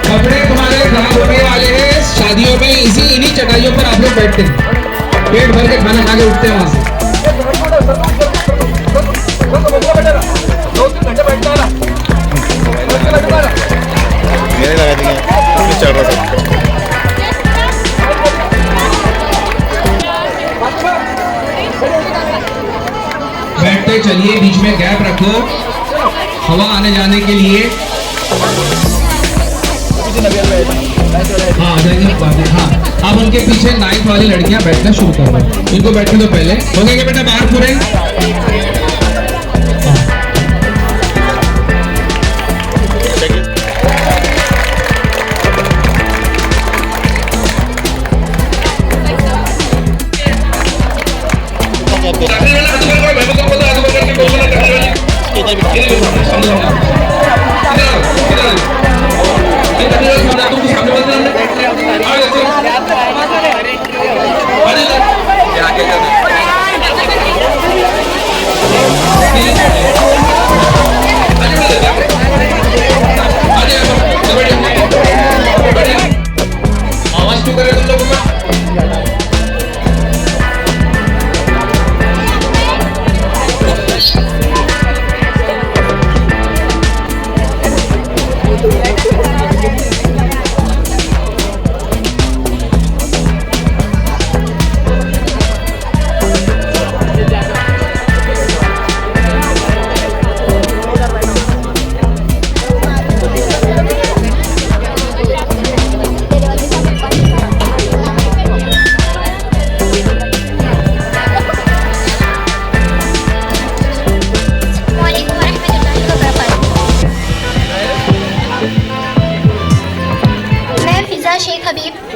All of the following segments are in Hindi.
कपड़े तुम्हारे खराब होने वाले हैं। शादियों में इन्हीं चटाइयों पर आप लोग बैठते हैं, पेट भर के खाना खा के उठते हैं वहां से। बैठते चलिए, बीच में गैप रखो हवा आने जाने के लिए। हाँ अब उनके पीछे 9th वाली लड़कियां बैठना शुरू कर दो। इनको बैठने दो पहले। हो गया क्या बेटा? बाहर पूरे आवाज क्यों कर रहे हो तुम लोग?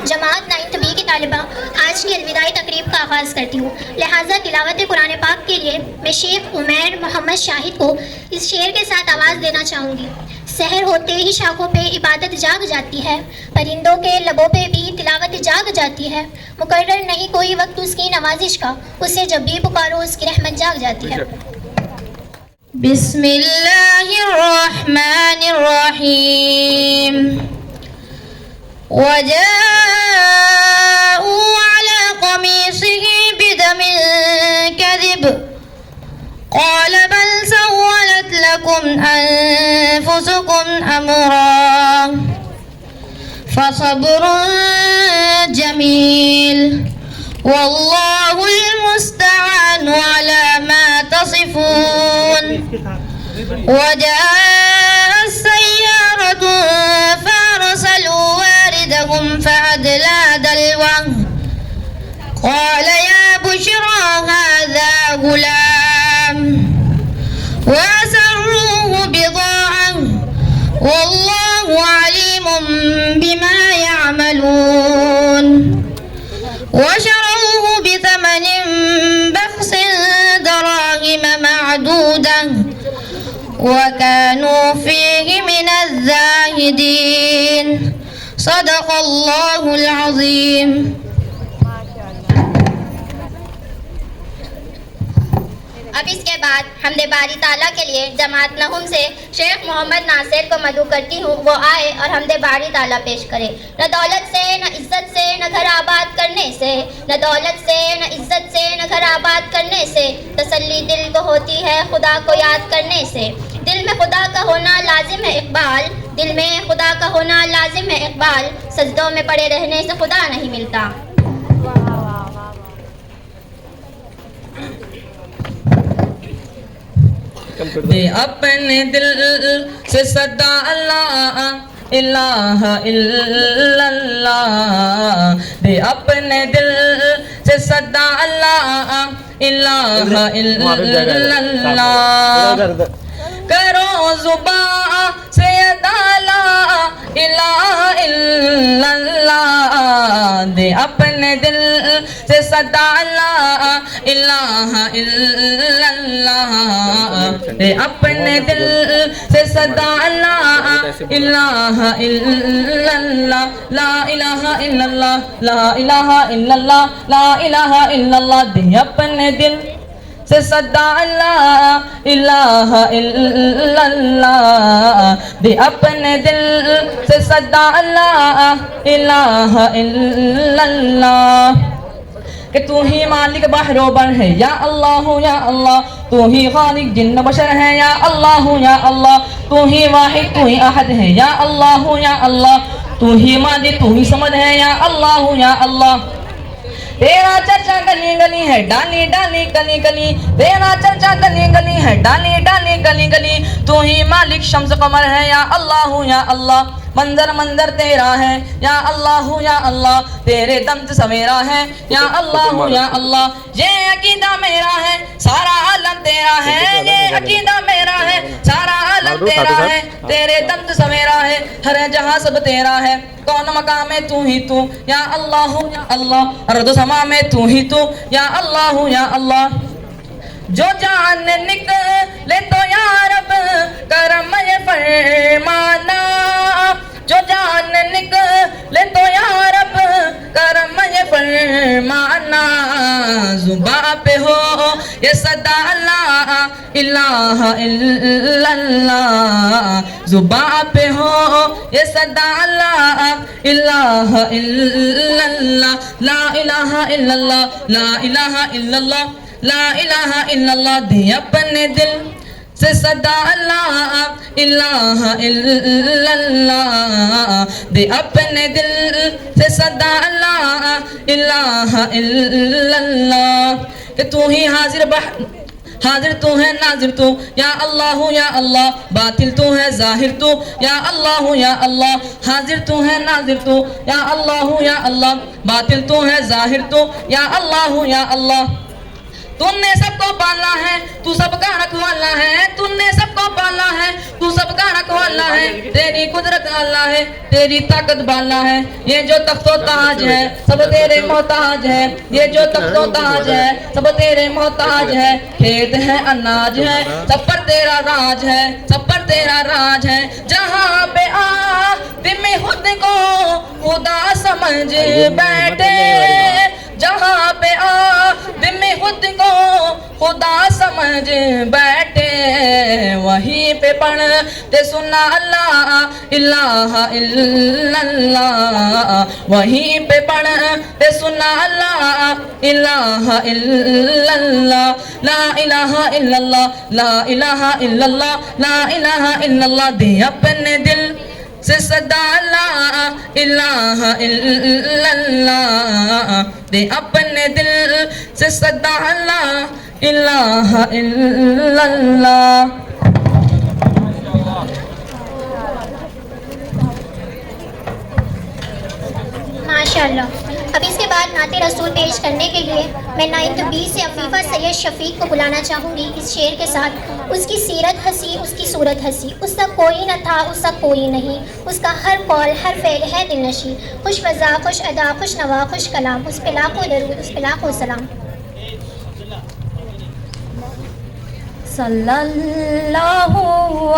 जमात 9th B की तालिबा आज की अलविदाई तकरीब का आगाज़ करती हूँ। लिहाजा तिलावत कुरान पाक के लिए मैं शेख उमैर मोहम्मद शाहिद को इस शेर के साथ आवाज़ देना चाहूँगी। सहर होते ही शाखों पे इबादत जाग जाती है, परिंदों के लबों पे भी तिलावत जाग जाती है। मुकर्रर नहीं कोई वक्त उसकी नवाजिश का, उसे जब भी पुकारो उसकी रहमत जाग जाती है। बिस्मिल्लाहिर्रहमानिर्रहीम। वजाऊ अला क़मीसिही बिदमिन कज़िब क़ाल बल सव्वलत लकुम अन्फुसुकुम अम्रा फसब्रुन जमील वल्लाहुल मुस्तआनु अला मा तसिफून। वजाअत सय्यारतुन फअरसलू वारिदहुम फअदला दल्वह क़ाल या बुश्रा हाज़ा गुलाम वअसर्रूहु बिज़ाअह वल्लाहु अलीमुम बिमा यअमलून। वशरूहु बिथमनिन बख्सिन दराहिम मअदूदह वकानू फीहि मिनज़्ज़ाहिदीन। सदक़ल्लाहुल अज़ीम। अब इसके बाद हमदे बारी ताला के लिए जमात नहुम से शेख मोहम्मद नासिर को मदू करती हूँ, वो आए और हमदे बारी ताला पेश करे। न दौलत से, न इज्जत से, न घर आबाद करने से, न दौलत से, न इज्जत से, न घर आबाद करने से, तसल्ली दिल को होती है खुदा को याद करने से। दिल में खुदा का होना लाजिम है इकबाल, दिल में खुदा का होना लाजिम है इकबाल, सजदों में पड़े रहने से खुदा नहीं मिलता। दे अपने दिल से सदा अल्लाह इलाहा इल्लल्लाह, दे अपने दिल से सदा अल्लाह इलाहा इल्लल्लाह, करो जुबां से अदा ला इलाहा इल्लल्लाह, दे अपने दिल से सदा अल्लाह इलाहा इल्लल्लाह, दे अपने दिल से सदा अल्लाह इलाहा इल्लल्लाह, ला इलाहा इल्लल्लाह, ला इलाहा इल्लल्लाह, ला इलाहा इल्लल्लाह, दे अपने दिल से सदा अल्लाह इलाहा इल्लल्लाह, दे अपने दिल से सदा अल्लाह इलाहा इल्लल्लाह, कि तू ही मालिक बहरो बर है या अल्लाह तू ही खालिक जिन्न बशर है या अल्लाह तू ही वाहिद तू ही अहद है या अल्लाह तू ही मालिक तू ही समद है या अल्लाह, तेरा चर्चा गली गली है डाली डाली गली गली, तेरा चर्चा गली गली है डाली डाली गली गली, तू ही मालिक शम्स कमर है या अल्लाह मंजर मंजर तेरा है या अल्लाह तेरे दम से सवेरा है या अल्लाह, ये अकीदा मेरा है सारा आलम तेरा है, ये अकीदा मेरा है सारा आलम तेरा है, तेरे दम से सवेरा है हर जहां सब तेरा है, कौन मकाम में तू ही तू या अल्लाह अर्द समा में तू ही तू या अल्लाह, जो जान निकले तो या रब करम ये फरमाना, जो जान निकले तो या रब करम ये फरमाना, जुबां पे हो ये सदा अल्लाह इलाहा इल्लल्लाह, जुबां पे हो ये सदा अल्लाह इलाहा इल्लल्लाह, ला इलाहा इल्लल्लाह, ला इलाहा इल्लल्लाह, ला इलाहा इल्लल्लाह, दे अपने दिल से सदा अल्लाह इलाहा इल्लल्लाह, दे अपने दिल से सदा अल्लाह इलाहा इल्लल्लाह, कि तू ही हाजिर तू है नाजिर तू या अल्लाह बातिल तू है जाहिर तू या अल्लाह, हाजिर तू है नाजिर तू या अल्लाह बातिल तू है जाहिर तू या अल्लाह, तूने सबको पाला है तू सबका रखवाला है, तूने सबको पाला है तू सबका रखवाला है, तेरी कुदरत अल्लाह है तेरी ताकत बाला है, ये जो तख्तो ताज है सब तेरे मोहताज है, ये जो तख्तो ताज है सब तेरे मोहताज है, खेत है अनाज है सब पर तेरा राज है, सब पर तेरा राज है, जहाँ पे आ दिल खुद को खुदा समझ बैठे, जहाँ पे आ दिल खुद को खुदा समझ बैठे, वहीं पे पढ़ते सुना अल्लाह इलाहा इल्लल्लाह, वहीं पे पढ़ते सुना अल्लाह इलाहा इल्लल्लाह, ला इलाहा इल्लल्लाह, ला इलाहा इल्लल्लाह, ला इलाहा इल्लल्लाह, दे अपने दिल से सदा अल्लाह इलाहा इल्लल्लाह, दे अपने दिल से सदा अल्लाह इलाहा इल्लल्लाह। माशाल्लाह। अब इसके बाद नाते रसूल पेश करने के लिए मैं 9th B से अफीफ़ा सैयद शफीक को बुलाना चाहूँगी इस शेर के साथ। उसकी सीरत हसी उसकी सूरत हसी, उसका कोई न था उसका कोई नहीं, उसका हर कौल हर फ़ेल है दिलनशी, खुश वज़ा खुश अदा खुश नवा खुश कलाम, उस पे लाखों दरूद उस पे लाखों सलाम। सल्लल्लाहु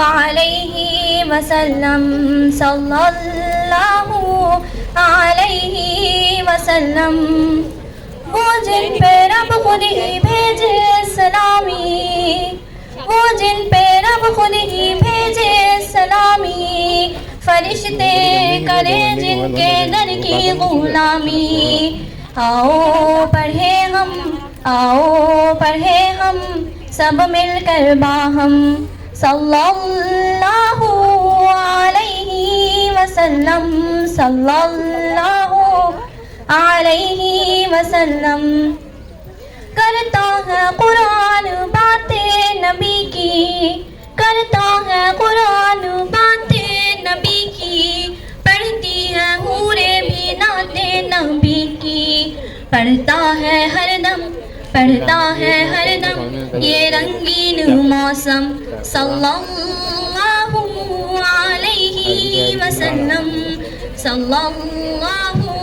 अलैहि वसल्लम, सल्लल्लाहु अलैहि वसल्लम, वो जिन पे रब खुद ही भेजे सलामी, वो जिन पे रब खुद ही भेजे सलामी, फरिश्ते करे जिनके दर की गुलामी, आओ पढ़े हम सब मिलकर बाहम, सल्लल्लाहु अलैहि वसल्लम, सल्लल्लाहु अलैहि वसल्लम। करता है कुरान बातें नबी की, करता है कुरान बातें नबी की, पढ़ती है हूरे भी नाते नबी की, पढ़ता है हरदम, पढ़ता है हरदम ये रंगीन मौसम सल्लल्लाहु अलैहि वसल्लम, सल्लल्लाहु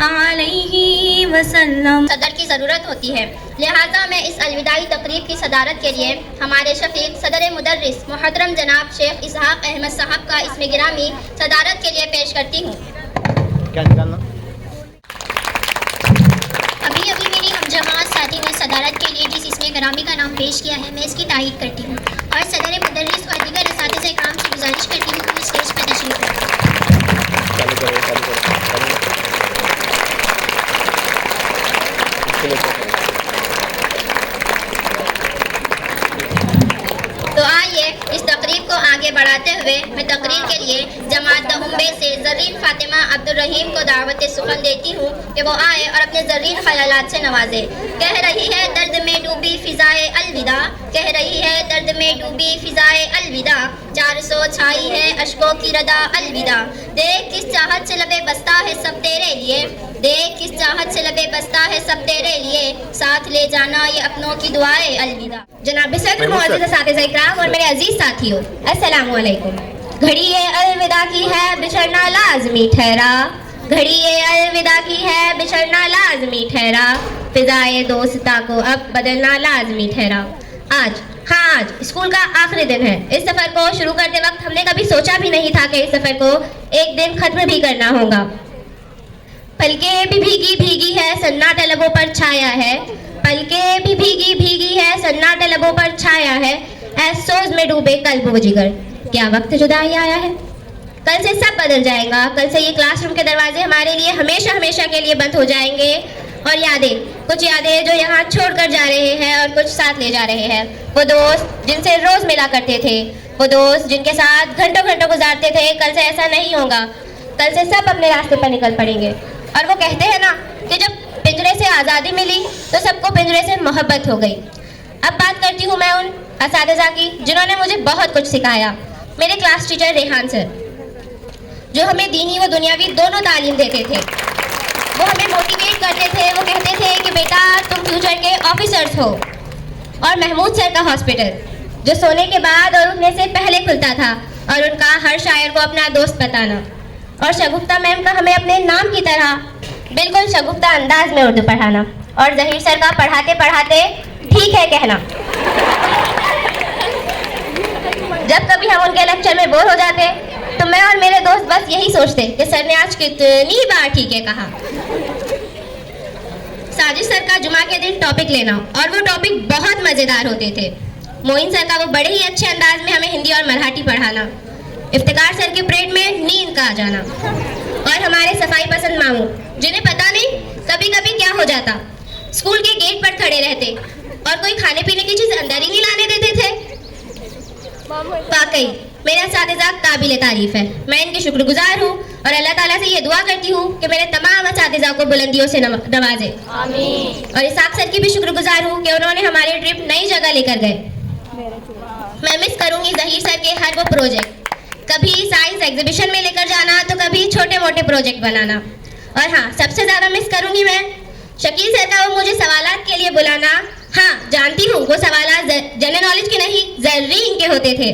अलैहि वसल्लम। सदर की ज़रूरत होती है, लिहाजा मैं इस अलविदाई तकरीब की सदारत के लिए हमारे शफीक सदर मुदर्रिस मुहतरम जनाब शेख इसहाक अहमद साहब का इसमें गिरामी सदारत के लिए पेश करती हूँ। अभी अभी मेरी हमजमात साथी ने सदारत के लिए जिस इसमें गिरामी का नाम पेश किया है, मैं इसकी तारीफ करती हूँ और सदर मुदर्रिस और दीगर असातिज़ा इकराम से गुजारिश करती हूँ कि स्टेज पर तशरीफ रखें। तो आइए इस तकरीब को आगे बढ़ाते हुए मैं तकरीर के लिए जमात दहुम्बे से ज़रीन फातिमा अब्दुल रहीम को दावत सुखन देती हूँ कि वो आए और अपने ज़रीन ख्यालात से नवाजे। कह रही है दर्द में डूबी फ़िज़ाए अलविदा, कह रही है दर्द में डूबी फ़िज़ाए अलविदा, 400 छाई है अश्कों की रदा अलविदा, देख किस चाहत से लबे बस्ता है सब तेरे लिए, देख किस चाहत से लबे बस्ता है सब तेरे लिए, साथ ले जाना ये अपनों की दुआएं अलविदा। जनाब सदर मुअज़्ज़िज़ असातिज़ा इकराम और मेरे अजीज साथियों, अस्सलामु अलैकुम। घड़ी ये अलविदा की है बिछड़ना लाजमी ठहरा, घड़ी ये अलविदा की है बिछड़ना लाजमी ठहरा, फिजाए दोस्ता को अब बदलना लाजमी ठहरा। आज स्कूल का आखिरी दिन है। इस सफ़र को शुरू करते वक्त हमने कभी सोचा भी नहीं था कि इस सफ़र को एक दिन ख़त्म भी करना होगा। पलकें भी भीगी भीगी है सन्नाटा लबों पर छाया है, पलकें भी भीगी भीगी है सन्नाटा लबों पर छाया है, एहसास में डूबे कल्ब व जिगर, क्या वक्त जुदाई आया है। कल से सब बदल जाएगा, कल से ये क्लासरूम के दरवाजे हमारे लिए हमेशा हमेशा के लिए बंद हो जाएंगे और कुछ यादें जो यहाँ छोड़ कर जा रहे हैं और कुछ साथ ले जा रहे हैं। वो दोस्त जिनसे रोज़ मिला करते थे, वो दोस्त जिनके साथ घंटों घंटों गुजारते थे, कल से ऐसा नहीं होगा। कल से सब अपने रास्ते पर निकल पड़ेंगे। और वो कहते हैं ना कि जब पिंजरे से आज़ादी मिली तो सबको पिंजरे से मोहब्बत हो गई। अब बात करती हूँ मैं उन असातिज़ा की जिन्होंने मुझे बहुत कुछ सिखाया। मेरे क्लास टीचर रेहान सर, जो हमें दीनी व दुनियावी दोनों तालीम देते थे। वो हमें मोटिवेट करते थे, वो कहते थे कि बेटा तुम फ्यूचर के ऑफिसर्स हो। और महमूद सर का हॉस्पिटल, जो सोने के बाद और उठने से पहले खुलता था, और उनका हर शायर को अपना दोस्त बताना। और शगुफ्ता मैम का हमें अपने नाम की तरह बिल्कुल शगुफ्ता अंदाज में उर्दू पढ़ाना। और जहीर सर का पढ़ाते पढ़ाते ठीक है कहना। जब कभी हम उनके लेक्चर में बोर हो जाते तो मैं और मेरे दोस्त बस यही सोचते कि सर ने आज कितनी बार ठीक है कहा। साजिद सर का जुमा के दिन टॉपिक लेना, और वो टॉपिक बहुत मज़ेदार होते थे। मोइन सर का वो बड़े ही अच्छे अंदाज में हमें हिंदी और मराठी पढ़ाना। इफ्तिकार सर के परेड में नींद का आ जाना। और हमारे सफाई पसंद मामू, जिन्हें पता नहीं कभी कभी क्या हो जाता, स्कूल के गेट पर खड़े रहते और कोई खाने पीने की चीज़ अंदर ही नहीं लाने देते थे। वाकई मेरा असातिज़ा काबिल तारीफ है। मैं इनकी शुक्रगुजार हूँ और अल्लाह ताला से ये दुआ करती हूँ कि मेरे तमाम असातिज़ा को बुलंदियों से नवाजे। आमीन। और इसाक सर की भी शुक्रगुजार हूँ कि उन्होंने हमारी ट्रिप नई जगह लेकर गए। मैं मिस करूँगी जहीर सर के हर वो प्रोजेक्ट, कभी साइंस एग्जीबिशन में लेकर जाना तो कभी छोटे मोटे प्रोजेक्ट बनाना। और हाँ, सबसे ज़्यादा मिस करूँगी मैं शकील सर का वो मुझे सवालात के लिए बुलाना। हाँ जानती हूँ वो सवालात जनरल नॉलेज के नहीं ज़रीन के होते थे।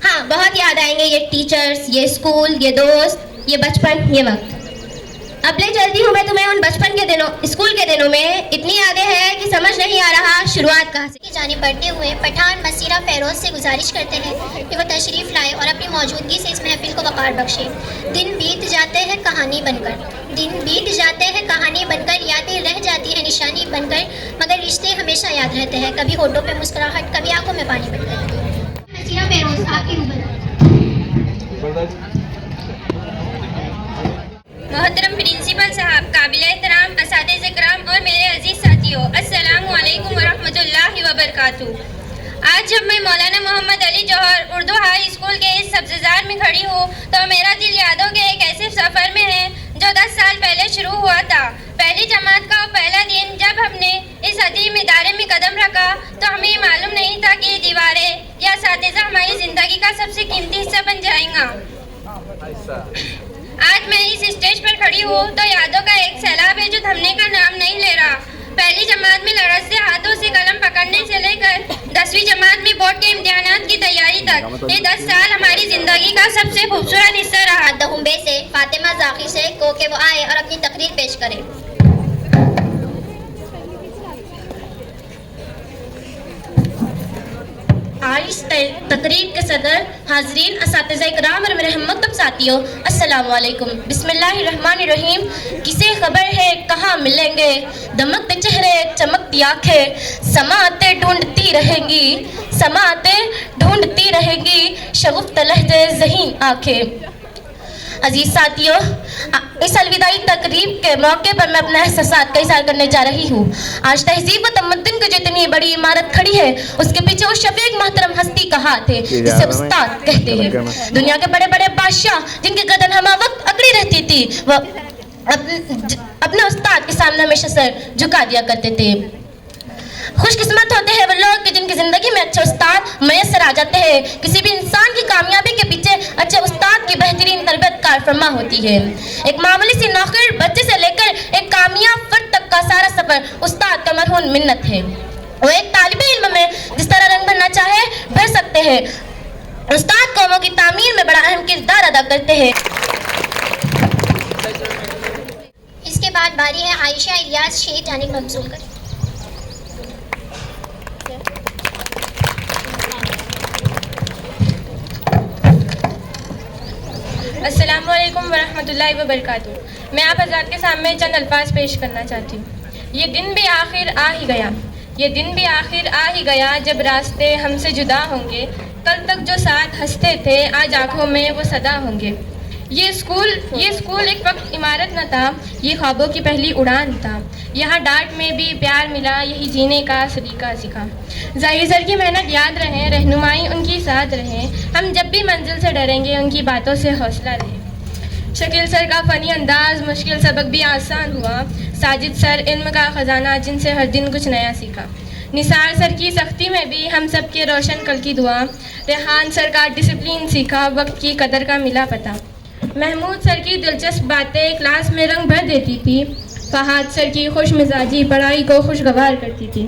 हाँ बहुत याद आएंगे ये टीचर्स, ये स्कूल, ये दोस्त, ये बचपन, ये वक्त। अब ले चलती हूँ मैं तुम्हें उन बचपन के दिनों, स्कूल के दिनों में। इतनी यादें हैं कि समझ नहीं आ रहा शुरुआत कहाँ से। जाने बढ़ते हुए पठान मसीरा फेरोज से गुजारिश करते हैं कि वो तशरीफ़ लाए और अपनी मौजूदगी से इस महफिल को वक़ार बख्शे। दिन बीत जाते हैं कहानी बनकर, दिन बीत जाते हैं कहानी बनकर, यादें रह जाती हैं निशानी बनकर, मगर रिश्ते हमेशा याद रहते हैं, कभी होठों पे मुस्कुराहट, कभी आंखों में पानी बनकर। मसीरा फेरोज आपकी रूबरू। मोहतरम प्रिंसिपल साहब, काबिल एहतराम असातिज़ा इकराम और मेरे अजीज़ साथियों, अस्सलामु अलैकुम वरहमतुल्लाहि वबरकातुहू। आज जब मैं मौलाना मोहम्मद अली जौहर उर्दू हाई स्कूल के इस सब्ज़जार में खड़ी हूँ तो मेरा दिल यादों के एक ऐसे सफ़र में है जो 10 साल पहले शुरू हुआ था। पहली जमात का पहला दिन जब हम रखा तो हमें ये मालूम नहीं था कि ये दीवारें या असातिज़ा हमारी ज़िंदगी का सबसे कीमती हिस्सा बन जाएंगा। आज मैं इस स्टेज पर खड़ी हूँ तो यादों का एक सैलाब है जो थमने का नाम नहीं ले रहा। पहली जमात में लड़खड़ते हाथों से कलम पकड़ने से लेकर 10वीं जमात में बोर्ड के इम्तिहानात की तैयारी तक ये 10 साल हमारी जिंदगी का सबसे खूबसूरत हिस्सा रहा। दहुम्बे से फातिमा जाकिर शेख को कि वो आए और अपनी तकरीर पेश करें। आज इस तकरीब के सदर हाजरीन असातिज़ा इकराम और मेरे हममकतब साथियों, अस्सलाम वालेकुम। बिस्मिल्लाहिर्रहमानिर्रहीम। किसे खबर है कहाँ मिलेंगे, दमकते चेहरे चमकती आंखें, समाते ढूंढती रहेंगी, समाते ढूंढती रहेंगी, शगुफ्त लहजे ज़हीन आंखें। अजीज साथियों, इस अलविदाई तकरीब के मौके पर मैं अपने एहसासात का इज़हार करने जा रही हूँ। आज तहजीब व तमद्दुन की जितनी बड़ी इमारत खड़ी है उसके पीछे उस शफीक मोहतरम हस्ती का हाथ है जिसे उस्ताद कहते हैं। दुनिया के बड़े बड़े बादशाह जिनकी गर्दन हमा वक्त अकड़ी रहती थी वह अपने उस्ताद के सामने हमेशा सर झुका दिया करते थे। खुशकिस्मत होते हैं वो लोग कि जिनकी जिंदगी में अच्छे उस्ताद मैसर आ जाते हैं। किसी भी इंसान की कामयाबी के पीछे अच्छे उस्ताद की बेहतरीन तरबियत कारफरमा होती है। एक मामूली सी नौकर बच्चे से लेकर एक कामयाब फर्द तक का सारा सफर उस्ताद का मरहून मिन्नत है। वो एक तालिबे इल्म में जिस तरह रंग भरना चाहे भर सकते हैं। उस्ताद कौमों की तामीर में बड़ा अहम किरदार अदा करते हैं। इसके बाद बारी है आयशा इलियास शेख जानिब मंजूर कर। अस्सलाम वालेकुम वरहमतुल्लाहि वबरकातुहू। मैं आप हज़रात के सामने चंद अल्फाज पेश करना चाहती हूँ। ये दिन भी आखिर आ ही गया, ये दिन भी आखिर आ ही गया जब रास्ते हमसे जुदा होंगे। कल तक जो साथ हंसते थे आज आंखों में वो सदा होंगे। ये स्कूल एक वक्त इमारत न था, ये ख्वाबों की पहली उड़ान था। यहाँ डांट में भी प्यार मिला, यही जीने का सलीका सीखा। ज़ाहिर सर की मेहनत याद रहे, रहनुमाई उनकी साथ रहे। हम जब भी मंजिल से डरेंगे उनकी बातों से हौसला रहे। शकील सर का फ़नी अंदाज मुश्किल सबक भी आसान हुआ। साजिद सर इल्म का ख़जाना जिनसे हर दिन कुछ नया सीखा। निसार सर की सख्ती में भी हम सब के रोशन कल की दुआ। रेहान सर का डिसिप्लिन सीखा, वक्त की कदर का मिला पता। महमूद सर की दिलचस्प बातें क्लास में रंग भर देती थी। फहाद सर की खुश मिजाजी पढ़ाई को खुशगवार करती थी।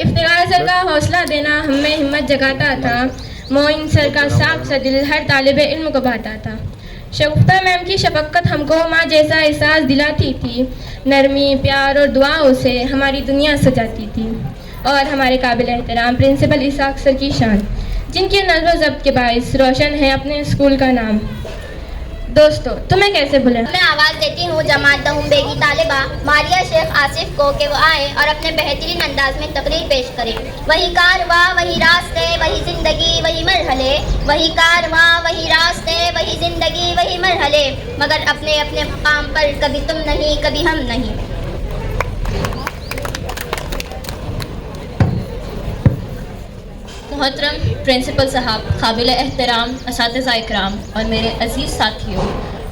इफ्तिखार सर का हौसला देना हमें हिम्मत जगाता था। मोइन सर का साफ सा दिल हर तालिबे इल्म को बांटा था। शगुफ्ता मैम की शफकत हमको माँ जैसा एहसास दिलाती थी। नरमी, प्यार और दुआओं से हमारी दुनिया सजाती थी। और हमारे काबिल एहतराम प्रिंसिपल इसाक सर की शान, जिनकी नज़्म ज़ब्त के बाइस रोशन है अपने स्कूल का नाम। दोस्तों, तुम्हें कैसे भूलें। मैं आवाज़ देती हूँ जमात दहुम्बे की तालिबा मारिया शेख आसिफ को कि वो आए और अपने बेहतरीन अंदाज में तकरीर पेश करें। वही कारवां वही रास्ते वही ज़िंदगी वही मरहले, वही कारवां वही रास्ते वही ज़िंदगी वही मरहले, मगर अपने अपने मकाम पर कभी तुम नहीं कभी हम नहीं। मोहतरम प्रिंसिपल साहब, काबिल एहतराम असातिज़ा इकराम और मेरे अजीज़ साथियों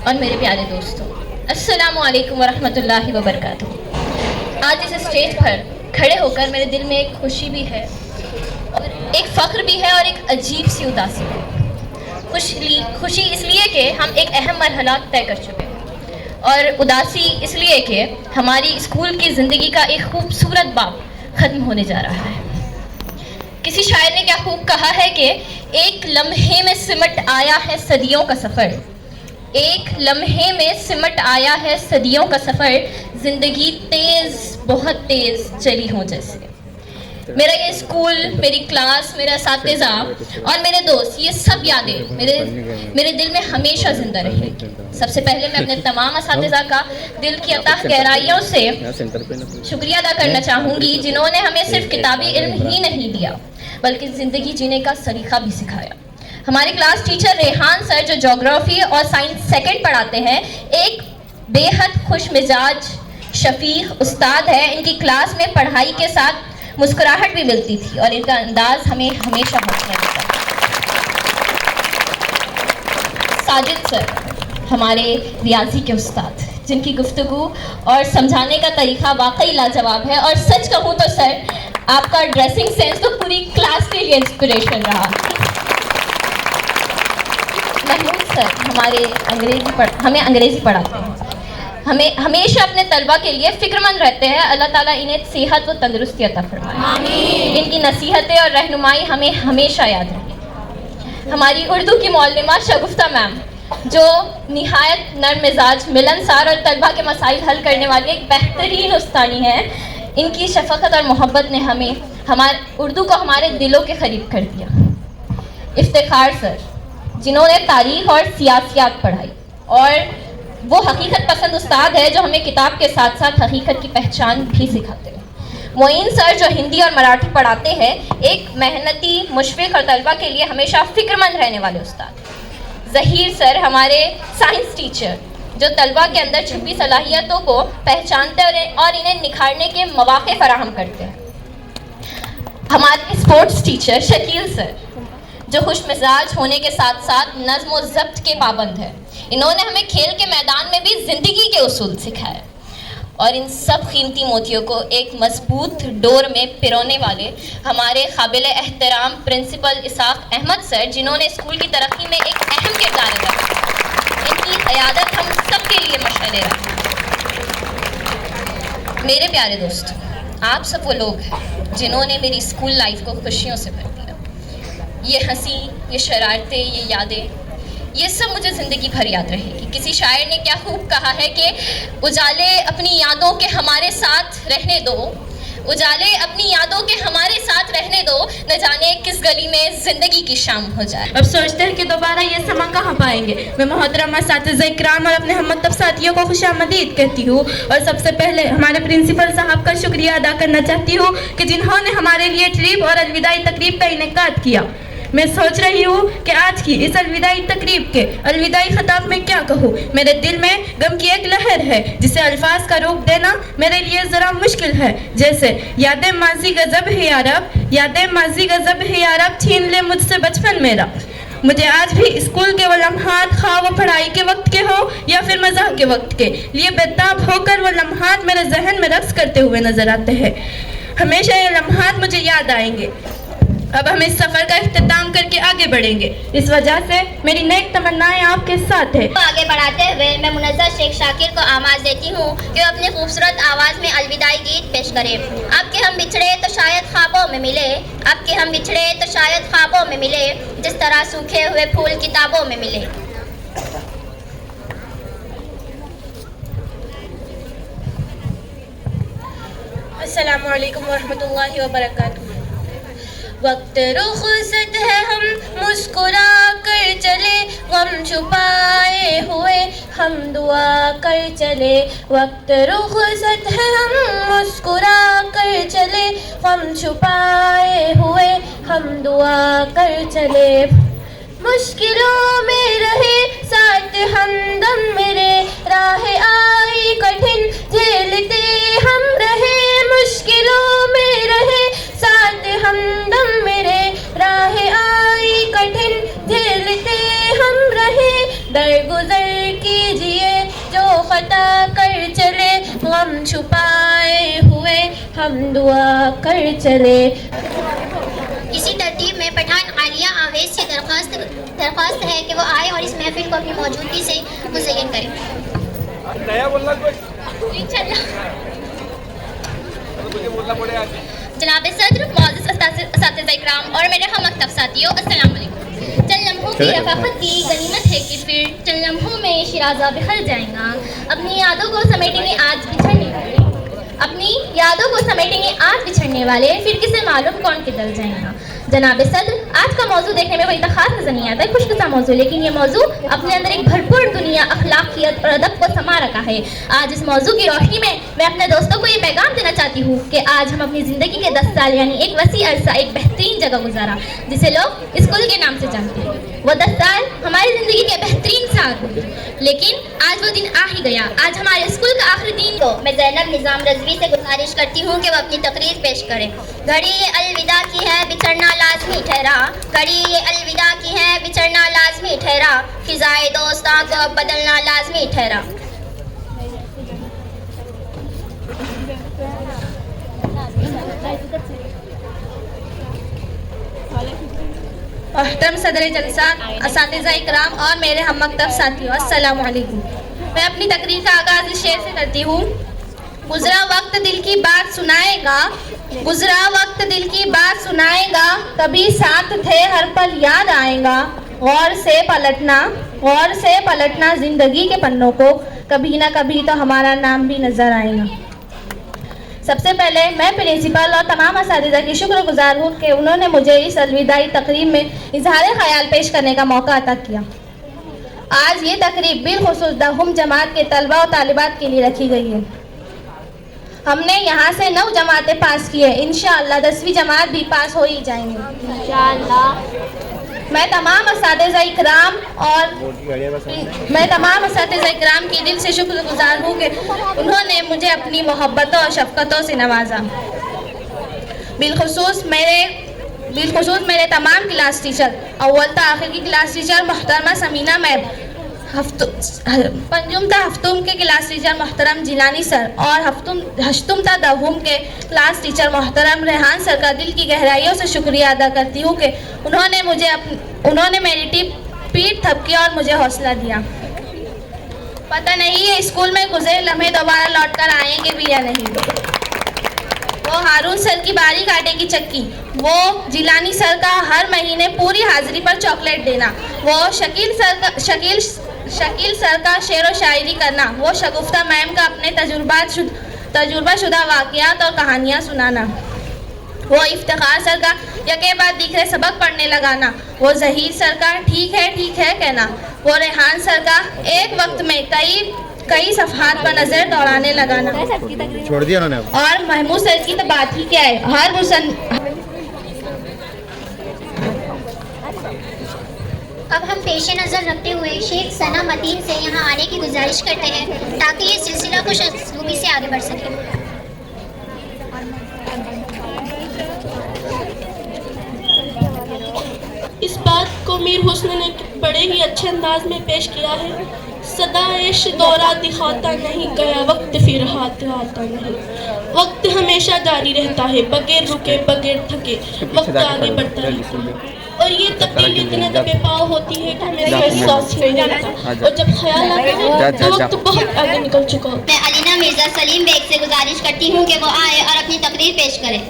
और मेरे प्यारे दोस्तों, अस्सलामु अलैकुम वरहमतुल्लाहि वबरकातुहू। आज इस स्टेज पर खड़े होकर मेरे दिल में एक खुशी भी है और एक फ़ख्र भी है और एक अजीब सी उदासी है। खुशी इसलिए कि हम एक अहम मरहला तय कर चुके हैं और उदासी इसलिए कि हमारी स्कूल की ज़िंदगी का एक खूबसूरत बाब ख़त्म होने जा रहा है। किसी शायर ने क्या खूब कहा है कि एक लम्हे में सिमट आया है सदियों का सफ़र, एक लम्हे में सिमट आया है सदियों का सफ़र, ज़िंदगी तेज़ बहुत तेज़ चली हो जैसे। मेरा ये स्कूल, मेरी क्लास, मेरा असातिज़ा और मेरे दोस्त, ये सब यादें मेरे दिल में हमेशा ज़िंदा रहेंगी। सबसे पहले मैं अपने तमाम असातिज़ा का दिल की अताह गहराइयों से शुक्रिया अदा करना चाहूँगी जिन्होंने हमें सिर्फ किताबी इल्म ही नहीं दिया बल्कि ज़िंदगी जीने का सलीका भी सिखाया। हमारे क्लास टीचर रेहान सर जो ज्योग्राफी और साइंस सेकंड पढ़ाते हैं, एक बेहद खुश मिजाज शफीक उस्ताद है। इनकी क्लास में पढ़ाई के साथ मुस्कुराहट भी मिलती थी और इनका अंदाज हमें हमेशा हौसला देता। साजिद सर हमारे रियाजी के उस्ताद, जिनकी गुफ्तगू और समझाने का तरीका वाकई लाजवाब है। और सच कहूँ तो सर, आपका ड्रेसिंग सेंस तो पूरी क्लास के लिए इंस्पिरेशन रहा। महमूद सर हमें अंग्रेज़ी पढ़ाते हैं। हमें हमेशा अपने तलबा के लिए फ़िक्रमंद रहते हैं। अल्लाह ताला इन्हें सेहत व तंदुरुस्ती अता फरमाए। इनकी नसीहतें और रहनुमाई हमें हमेशा याद रहे। हमारी उर्दू की मौलमा शगुफ्ता मैम, जो निहायत नर्म मिजाज, मिलनसार और तलबा के मसाइल हल करने वाली एक बेहतरीन उस्तानी है। इनकी शफ़क़त और मोहब्बत ने हमारे उर्दू को हमारे दिलों के करीब कर दिया। इफ्तिखार सर, जिन्होंने तारीख़ और सियासियात पढ़ाई, और वो हकीकत पसंद उस्ताद है जो हमें किताब के साथ साथ हकीकत की पहचान भी सिखाते हैं। मोइन सर, जो हिंदी और मराठी पढ़ाते हैं, एक मेहनती, मुशफ़िक़ और तलबा के लिए हमेशा फ़िक्रमंद रहने वाले उस्ताद। ज़हीर सर, हमारे साइंस टीचर, जो तलबा के अंदर छुपी सलाहियतों को पहचानते और इन्हें निखारने के मौक़े फराहम करते हैं। हमारे स्पोर्ट्स टीचर शकील सर, जो खुश मिजाज होने के साथ साथ नज़्म व ज़ब्त के पाबंद हैं। इन्होंने हमें खेल के मैदान में भी ज़िंदगी के उसूल सिखाए। और इन सब कीमती मोतियों को एक मजबूत डोर में पिरोने वाले हमारे काबिल एहतराम प्रिंसिपल इसाक अहमद सर, जिन्होंने स्कूल की तरक्की में एक अहम किरदार अदा किया। इनकी क़यादत हम सब के लिए मशअल रही। मेरे प्यारे दोस्तों, आप सब वो लोग हैं जिन्होंने मेरी स्कूल लाइफ को खुशियों से भर दिया। ये हंसी, ये शरारतें, ये यादें, ये सब मुझे ज़िंदगी भर याद रहेगी। किसी शायर ने क्या खूब कहा है कि उजाले अपनी यादों के हमारे साथ रहने दो, उजाले अपनी यादों के हमारे साथ रहने दो, न जाने किस गली में ज़िंदगी की शाम हो जाए। अब सोचते हैं कि दोबारा ये समा कहाँ पाएंगे। मैं मोहतरमा असातिज़ा इकराम और अपने हम तब साथियों को खुशामदीद कहती हूँ, और सबसे पहले हमारे प्रिंसिपल साहब का शुक्रिया अदा करना चाहती हूँ कि जिन्होंने हमारे लिए ट्रिप और अलविदाई तकरीब का इनेकाद किया। मैं सोच रही हूँ कि आज की इस अलविदाई तकरीब के अलविदाई खिताब में क्या कहूँ। मेरे दिल में गम की एक लहर है जिसे अल्फाज का रूप देना मेरे लिए ज़रा मुश्किल है। जैसे यादें माजी गज़ब है यारब, यादें माजी गज़ब है यारब, छीन ले मुझसे बचपन मेरा। मुझे आज भी स्कूल के वो लम्हात, खा वो पढ़ाई के वक्त के हो या फिर मज़ाक के वक्त के लिए बेताब होकर वो लम्हात मेरे जहन में रक्स करते हुए नजर आते हैं। हमेशा ये लम्हात मुझे याद आएंगे। अब हम इस सफ़र का इख्तिताम करके आगे बढ़ेंगे। इस वजह से मेरी नेक तमन्नाएं आपके साथ है। आगे बढ़ाते हुए मैं मुनज़्ज़र शेख शाकिर को आवाज़ देती हूँ कि वो अपनी खूबसूरत आवाज़ में अलविदाई गीत पेश करें। आपके हम बिछड़े तो शायद ख्वाबों में मिले, आपके हम बिछड़े तो शायद ख्वाबों में मिले, जिस तरह सूखे हुए फूल किताबों में मिले। अस्सलामु अलैकुम वरहमतुल्लाहि वबरकातुहू। वक्त रुखसत है हम मुस्कुरा कर चले, गम छुपाए हुए हम दुआ कर चले। वक्त रुखसत है हम मुस्कुरा कर चले, गम छुपाए हुए हम दुआ कर चले। मुश्किलों में रहे साथ हमदम मेरे, राह आई कठिन झेलते हम रहे। मुश्किलों में रहे साथ हमदम मेरे, राह आई कठिन झेलते हम रहे। दरगुजर कीजिए जो खता कर चले, गम छुपाए हुए हम दुआ कर चले। इसी तरतीब में पठान आलिया आवेश से दरख्वास्त है कि वो आए और इस महफिल को अपनी मौजूदगी से मुज़य्यन करें। जनाब सदर, मौजूद असातिज़ा इकराम और मेरे हम मकतब साथियों, अस्सलाम वालेकुम। चंद लम्हों की रफ़ाक़त की गनीमत है कि फिर चंद लम्हों में शिराज़ा बिखर जाएगा। अपनी यादों को समेटेंगे आज बिछड़ने वाले, अपनी यादों को समेटेंगे आज बिछड़ने वाले, फिर किसे मालूम कौन किधर जाएगा। जनाब सदर, आज का मौजू देखने में कोई इतना खास नजर नहीं आता है, खुशकिस्सा मौजू, लेकिन ये मौजू अपने अंदर एक भरपूर दुनिया अखलाकियत और अदब को समा रखा है। आज इस मौजू की रोशनी में मैं अपने दोस्तों को ये पैगाम देना चाहती हूँ कि आज हम अपनी ज़िंदगी के 10 साल यानी एक वसी अरसा एक बेहतरीन जगह गुजारा, जिसे लोग स्कूल के नाम से जानते हैं। वो 10 साल हमारी ज़िंदगी के बेहतरीन साल हुए, लेकिन आज वो दिन आ ही गया। आज हमारे स्कूल का आखिरी दिन। तो मैं ज़ैनब निज़ाम रज़वी से गुजारिश करती हूँ कि वो अपनी तकरीर पेश करें। घड़ी ये अलविदा की है, बिछड़ना लाजमी ठहरा, घड़ी ये अलविदा की है, बिछड़ना लाजमी ठहरा, फिज़ाए दोस्तां को अब बदलना लाजमी ठहरा। मोहतरम सदर जलसा, असातिज़ा इकराम और मेरे हम मकतब साथियों, अस्सलाम वालेकुम। मैं अपनी तकरीर का आगाज़ इस शेर से करती हूँ। गुज़रा वक्त दिल की बात सुनाएगा, गुज़रा वक्त दिल की बात सुनाएगा, कभी साथ थे हर पल याद आएगा। गौर से पलटना जिंदगी के पन्नों को, कभी ना कभी तो हमारा नाम भी नजर आएगा। सबसे पहले मैं प्रिंसिपल और तमाम असातिज़ा की शुक्रगुजार हूँ कि उन्होंने मुझे इस अलविदाई तकरीब में इजहार ख्याल पेश करने का मौका अता किया। आज ये तकरीब बिलखुसूस दहुम जमात के तलबा और तालिबात के लिए रखी गई है। हमने यहाँ से 9 जमातें पास की है, इंशाअल्लाह 10वीं जमात भी पास हो ही जाएंगे इंशाअल्लाह। मैं तमाम असातिज़ा इकराम की दिल से शुक्रगुजार हूँ कि उन्होंने मुझे अपनी मोहब्बतों और शफ़क़तों से नवाजा। बिलखुसूस मेरे तमाम क्लास टीचर, अव्वल ता आखिर की क्लास टीचर मोहतरमा समीना मैम, पंजुम ता हफ्तुम के क्लास टीचर मोहतरम जिलानी सर और हश्तुम ता दहुम के क्लास टीचर मोहतरम रेहान सर का दिल की गहराइयों से शुक्रिया अदा करती हूँ कि उन्होंने मेरी पीठ थपकी और मुझे हौसला दिया। पता नहीं है स्कूल में गुज़रे लम्हे दोबारा लौट कर आएंगे भी या नहीं। वो हारून सर की बारी काटे की चक्की, वो जिलानी सर का हर महीने पूरी हाजिरी पर चॉकलेट देना, वो शकील सर का शेर व शायरी करना, वो शगुफ्ता मैम का अपने तजुर्बा शुदा वाक़ियात और कहानियाँ सुनाना, वो इफ्तिखार सर का यके बाद दिखरे सबक पढ़ने लगाना, वो जहीर सर का ठीक है कहना, वो रेहान सर का एक वक्त में कई सफ़हात पर नज़र दौड़ाने लगाना। छोड़ दिया उन्होंने। और महमूद सर की तो बात ही क्या है, अब हम पेश नज़र रखते हुए शेख सना मतीन से यहाँ आने की गुजारिश करते हैं ताकि ये सिलसिला खुश असलूबी से आगे बढ़ सके। इस बात को मीर हुस्न ने बड़े ही अच्छे अंदाज में पेश किया है। सदाएश दौरा दिखाता नहीं, गया वक्त फिर हाथ आता नहीं। वक्त हमेशा जारी रहता है, बगैर रुके बगैर थके वक्त आगे बढ़ता रहता है। और ये तब्दीली इतने दबे पाव होती है कि हमें एहसास नहीं होता, और जब ख्याल आता है तो वक्त बहुत आगे निकल चुका होता है। मैं अलीना मिर्जा सलीम बेग से गुजारिश करती हूँ कि वो आए और अपनी तकरीर पेश करें।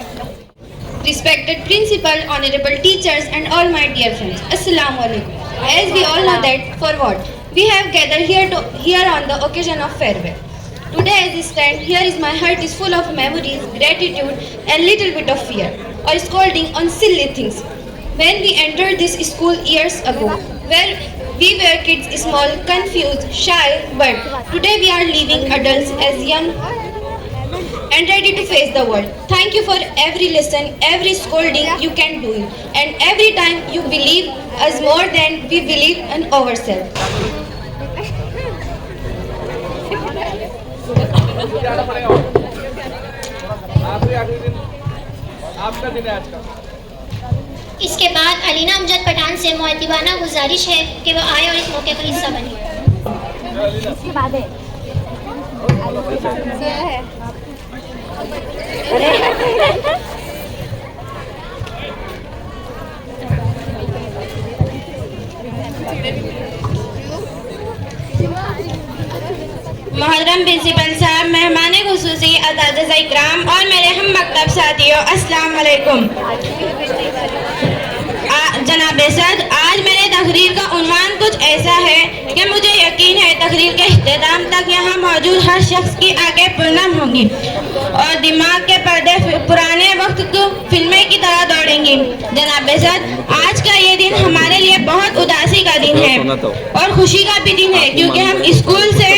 Respected principal, honorable teachers and all my dear friends, Assalamu alaikum. As we all know that for what we have gathered here on the occasion of farewell. Today as I stand here, my heart is full of memories, gratitude and little bit of fear or scolding on silly things. When we entered this school years ago, where we were kids, small, confused, shy, but today we are living adults as young and ready to face the world. Thank you for every lesson, every scolding you can do it, and every time you believe us more than we believe in ourselves. इसके बाद अलीना अमजद पठान से मुअद्दिबाना गुजारिश है कि वो आए और इस मौके का हिस्सा बने। इसके बाद मोहतरम प्रिंसिपल साहब, मेहमान खुसूसी, असातिज़ा इकराम और मेरे हम मकतब साथियों, अस्सलाम वालेकुम। जनाब सद, आज मेरे तकरीर का उन्वान कुछ ऐसा है कि मुझे यकीन है तकरीर के इख्तिताम तक यहाँ मौजूद हर शख्स की आंखें पूर्णम होंगी और दिमाग के पर्दे पुराने वक्त को फिल्में की तरह दौड़ेंगी। जनाब सद, आज का ये दिन हमारे लिए बहुत उदासी का दिन है और खुशी का भी दिन है, क्योंकि हम स्कूल से,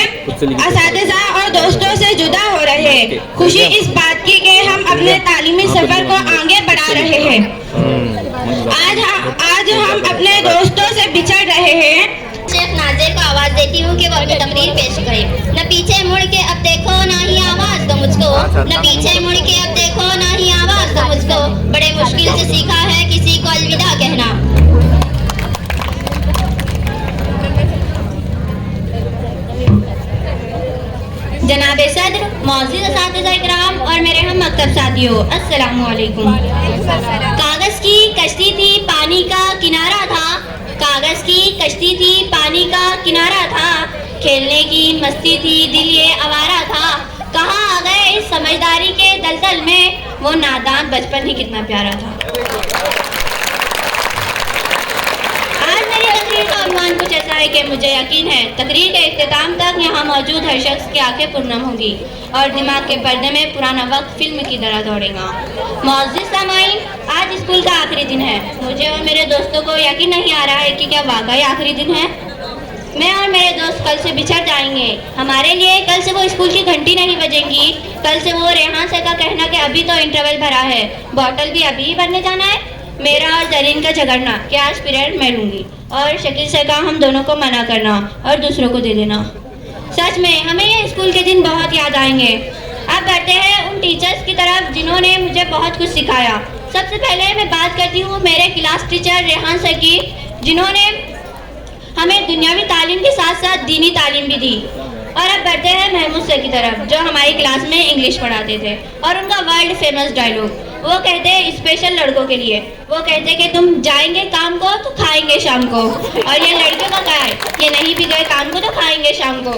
असातिज़ा और दोस्तों से जुदा हो रहे हैं। खुशी इस बात की कि हम अपने तालीमी सफर को आगे बढ़ा रहे हैं। आज हम अपने दोस्तों से बिछड़ रहे हैं। शेख नाज़िर को आवाज़ देती हूँ कि वो अपनी तकरीर पेश करे। न पीछे मुड़ के अब देखो ना ही आवाज़ दो मुझको, न पीछे मुड़ के अब देखो ना ही आवाज़ दो मुझको, बड़े मुश्किल से सीखा है किसी को अलविदा कहना। जनाब सदर, मौजूद असातिज़ा इकराम और मेरे हम मकतब साथियों, अस्सलामु अलैकुम। कागज़ की कश्ती थी, पानी का किनारा था। कागज़ की कश्ती थी, पानी का किनारा था। खेलने की मस्ती थी, दिल ये आवारा था। कहाँ आ गए इस समझदारी के दलदल में, वो नादान बचपन ही कितना प्यारा था। आज मेरी तकरीर का उन्वान कुछ ऐसा है कि मुझे यकीन है तकरीर के इख्तिताम तक यहाँ मौजूद हर शख्स की आंखें पुरनम होगी और दिमाग के पर्दे में पुराना वक्त फिल्म की तरह दौड़ेगा। मौजूद सामाईन, आज स्कूल का आखिरी दिन है। मुझे और मेरे दोस्तों को यकीन नहीं आ रहा है कि क्या वाकई आखिरी दिन है। मैं और मेरे दोस्त कल से बिछड़ जाएंगे। हमारे लिए कल से वो स्कूल की घंटी नहीं बजेंगी। कल से वो रेहान सर का कहना कि अभी तो इंटरवल भरा है, बॉटल भी अभी ही भरने जाना है। मेरा और जरीन का झगड़ना कि आज पीरियड मैं लूँगी और शकील सर का हम दोनों को मना करना और दूसरों को दे देना। सच में हमें ये स्कूल के दिन बहुत याद आएंगे। अब बढ़ते हैं उन टीचर्स की तरफ जिन्होंने मुझे बहुत कुछ सिखाया। सबसे पहले मैं बात करती हूँ मेरे क्लास टीचर रेहान सर की, जिन्होंने हमें दुनियावी तालीम के साथ साथ दीनी तालीम भी दी। और अब बढ़ते हैं महमूद सर की तरफ, जो हमारी क्लास में इंग्लिश पढ़ाते थे। और उनका वर्ल्ड फेमस डायलॉग, वो कहते स्पेशल लड़कों के लिए, वो कहते कि तुम जाएंगे काम को तो खाएंगे शाम को। और ये लड़कियों का क्या है, ये नहीं भी गए काम को तो खाएंगे शाम को।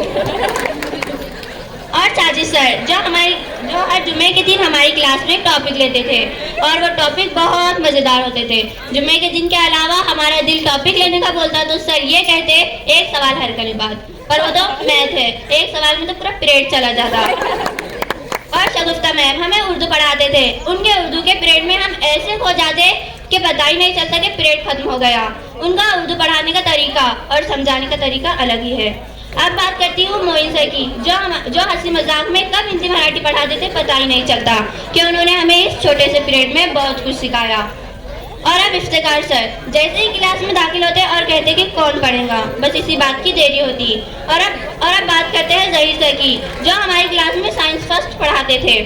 और साजिद सर, जो हर जुमे के दिन हमारी क्लास में टॉपिक लेते थे और वो टॉपिक बहुत मज़ेदार होते थे। जुमे के दिन के अलावा हमारा दिल टॉपिक लेने का बोलता तो सर ये कहते एक सवाल हल करने बाद, पर वो तो मैथ है, एक सवाल में तो पूरा पीरियड चला जाता। और शगुफ्ता मैम हमें उर्दू पढ़ाते थे। उनके उर्दू के पीरियड में हम ऐसे खो जाते कि पता ही नहीं चलता कि पीरियड खत्म हो गया। उनका उर्दू पढ़ाने का तरीका और समझाने का तरीका अलग ही है। अब बात करती हूँ मोइन सर की, जो हंसी मजाक में कब हिंदी मराठी पढ़ाते थे पता ही नहीं चलता कि उन्होंने हमें इस छोटे से पीरियड में बहुत कुछ सिखाया। और अब इफ्तिकार सर, जैसे ही क्लास में दाखिल होते और कहते कि कौन पढ़ेगा, बस इसी बात की देरी होती। और अब बात करते हैं जहीर सर की, जो हमारी क्लास में साइंस फर्स्ट पढ़ाते थे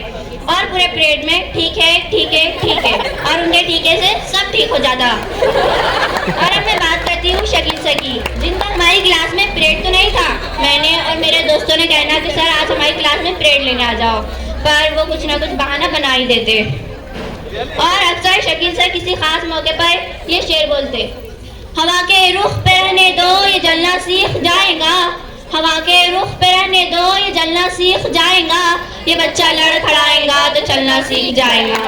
और पूरे पीरियड में ठीक है ठीक है ठीक है और उनके ठीके से सब ठीक हो जाता। और अब मैं बात करती हूँ शकील सर की, जिनका हमारी क्लास में पीरियड तो नहीं था। मैंने और मेरे दोस्तों ने कहना कि सर आज हमारी क्लास में पीरियड लेने आ जाओ, पर वो कुछ ना कुछ बहाना बना ही देते। और अक्सर शकील सर किसी खास मौके पर ये शेर बोलते, हवा के रुख पे रहने दो ये जलना सीख जाएगा, हवा के रुख पे रहने दो ये जलना सीख जाएगा, ये बच्चा लड़ खड़ाएगा तो चलना सीख जाएगा।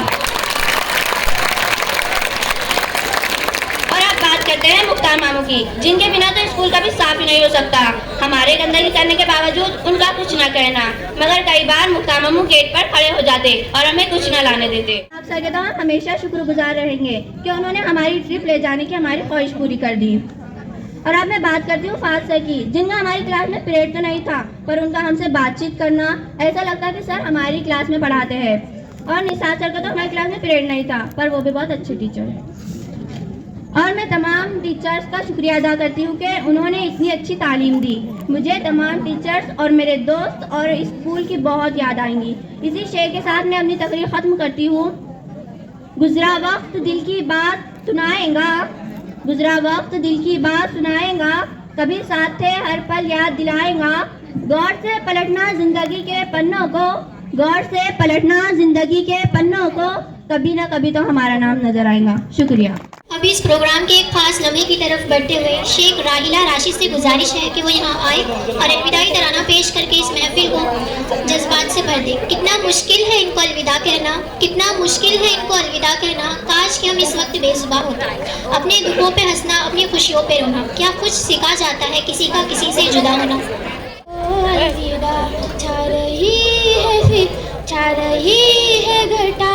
और अब बात करते हैं मुख्तार मामू की, जिनके बिना तो स्कूल का भी साफ ही नहीं हो सकता। हमारे गंदगी करने के बावजूद उनका कुछ ना कहना, मगर कई बार मुख्तार मामू गेट पर खड़े हो जाते और हमें कुछ न लाने देते। आप सर के तो हमेशा शुक्रगुजार रहेंगे कि उन्होंने हमारी ट्रिप ले जाने की हमारी ख्वाहिश पूरी कर दी। और अब मैं बात करती हूँ फाज सर की, जिनका हमारी क्लास में पीरियड तो नहीं था, पर उनका हमसे बातचीत करना ऐसा लगता कि सर हमारी क्लास में पढ़ाते हैं। और निसार सर का तो हमारी क्लास में पीरियड नहीं था, पर वो भी बहुत अच्छे टीचर हैं। और मैं तमाम टीचर्स का शुक्रिया अदा करती हूँ कि उन्होंने इतनी अच्छी तालीम दी। मुझे तमाम टीचर्स और मेरे दोस्त और स्कूल की बहुत याद आएंगी। इसी शेर के साथ मैं अपनी तकरीर ख़त्म करती हूँ। गुजरा वक्त दिल की बात सुनाएगा, गुजरा वक्त दिल की बात सुनाएगा, कभी साथ थे हर पल याद दिलाएगा। गौर से पलटना जिंदगी के पन्नों को, गौर से पलटना जिंदगी के पन्नों को, कभी ना कभी तो हमारा नाम नजर आएगा। शुक्रिया। अभी इस प्रोग्राम के एक खास लम्हे की तरफ बढ़ते हुए शेख राहिला राशिद से गुजारिश है कि वो यहाँ आए और इब्तिदाई तराना पेश करके इस महफिल को जज्बात से भर दे। कितना मुश्किल है इनको अलविदा कहना, कितना मुश्किल है इनको अलविदा कहना। काश कि हम इस वक्त बेजुबां होता, अपने दुखों पे हंसना, अपनी खुशियों पे रोना। क्या कुछ सीखा जाता है किसी का किसी से जुदा होना। अलविदा छा रही है फिर छा रही है घटा,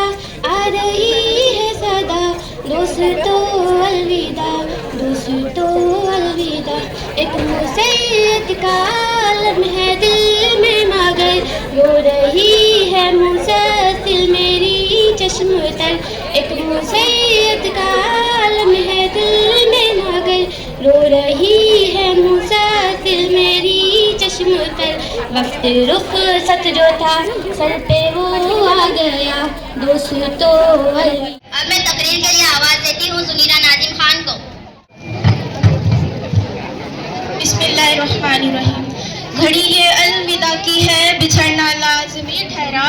आ रही है सदा, दोस्तों अलविदा, दोस्तों अलविदा। एक मुसीबत का आलम है दिल में मगर, रो रही है मुसलसल मेरी चश्म तर। एक मुसीबत का आलम है दिल में मगर, रो रही है मुसलसल मेरी चश्म तर। वक्त रुख सत जो था सर पे वो आ गया, दोस्तों अलविदा। अब मैं तकरीर के लिए आवाज देती हूँ सुनीरा नाजिम खान को। बिस्मिल्लाहिर्रहमानिर्रहीम। घड़ी ये अलविदा वादा की है बिछड़ना लाजमी ठहरा,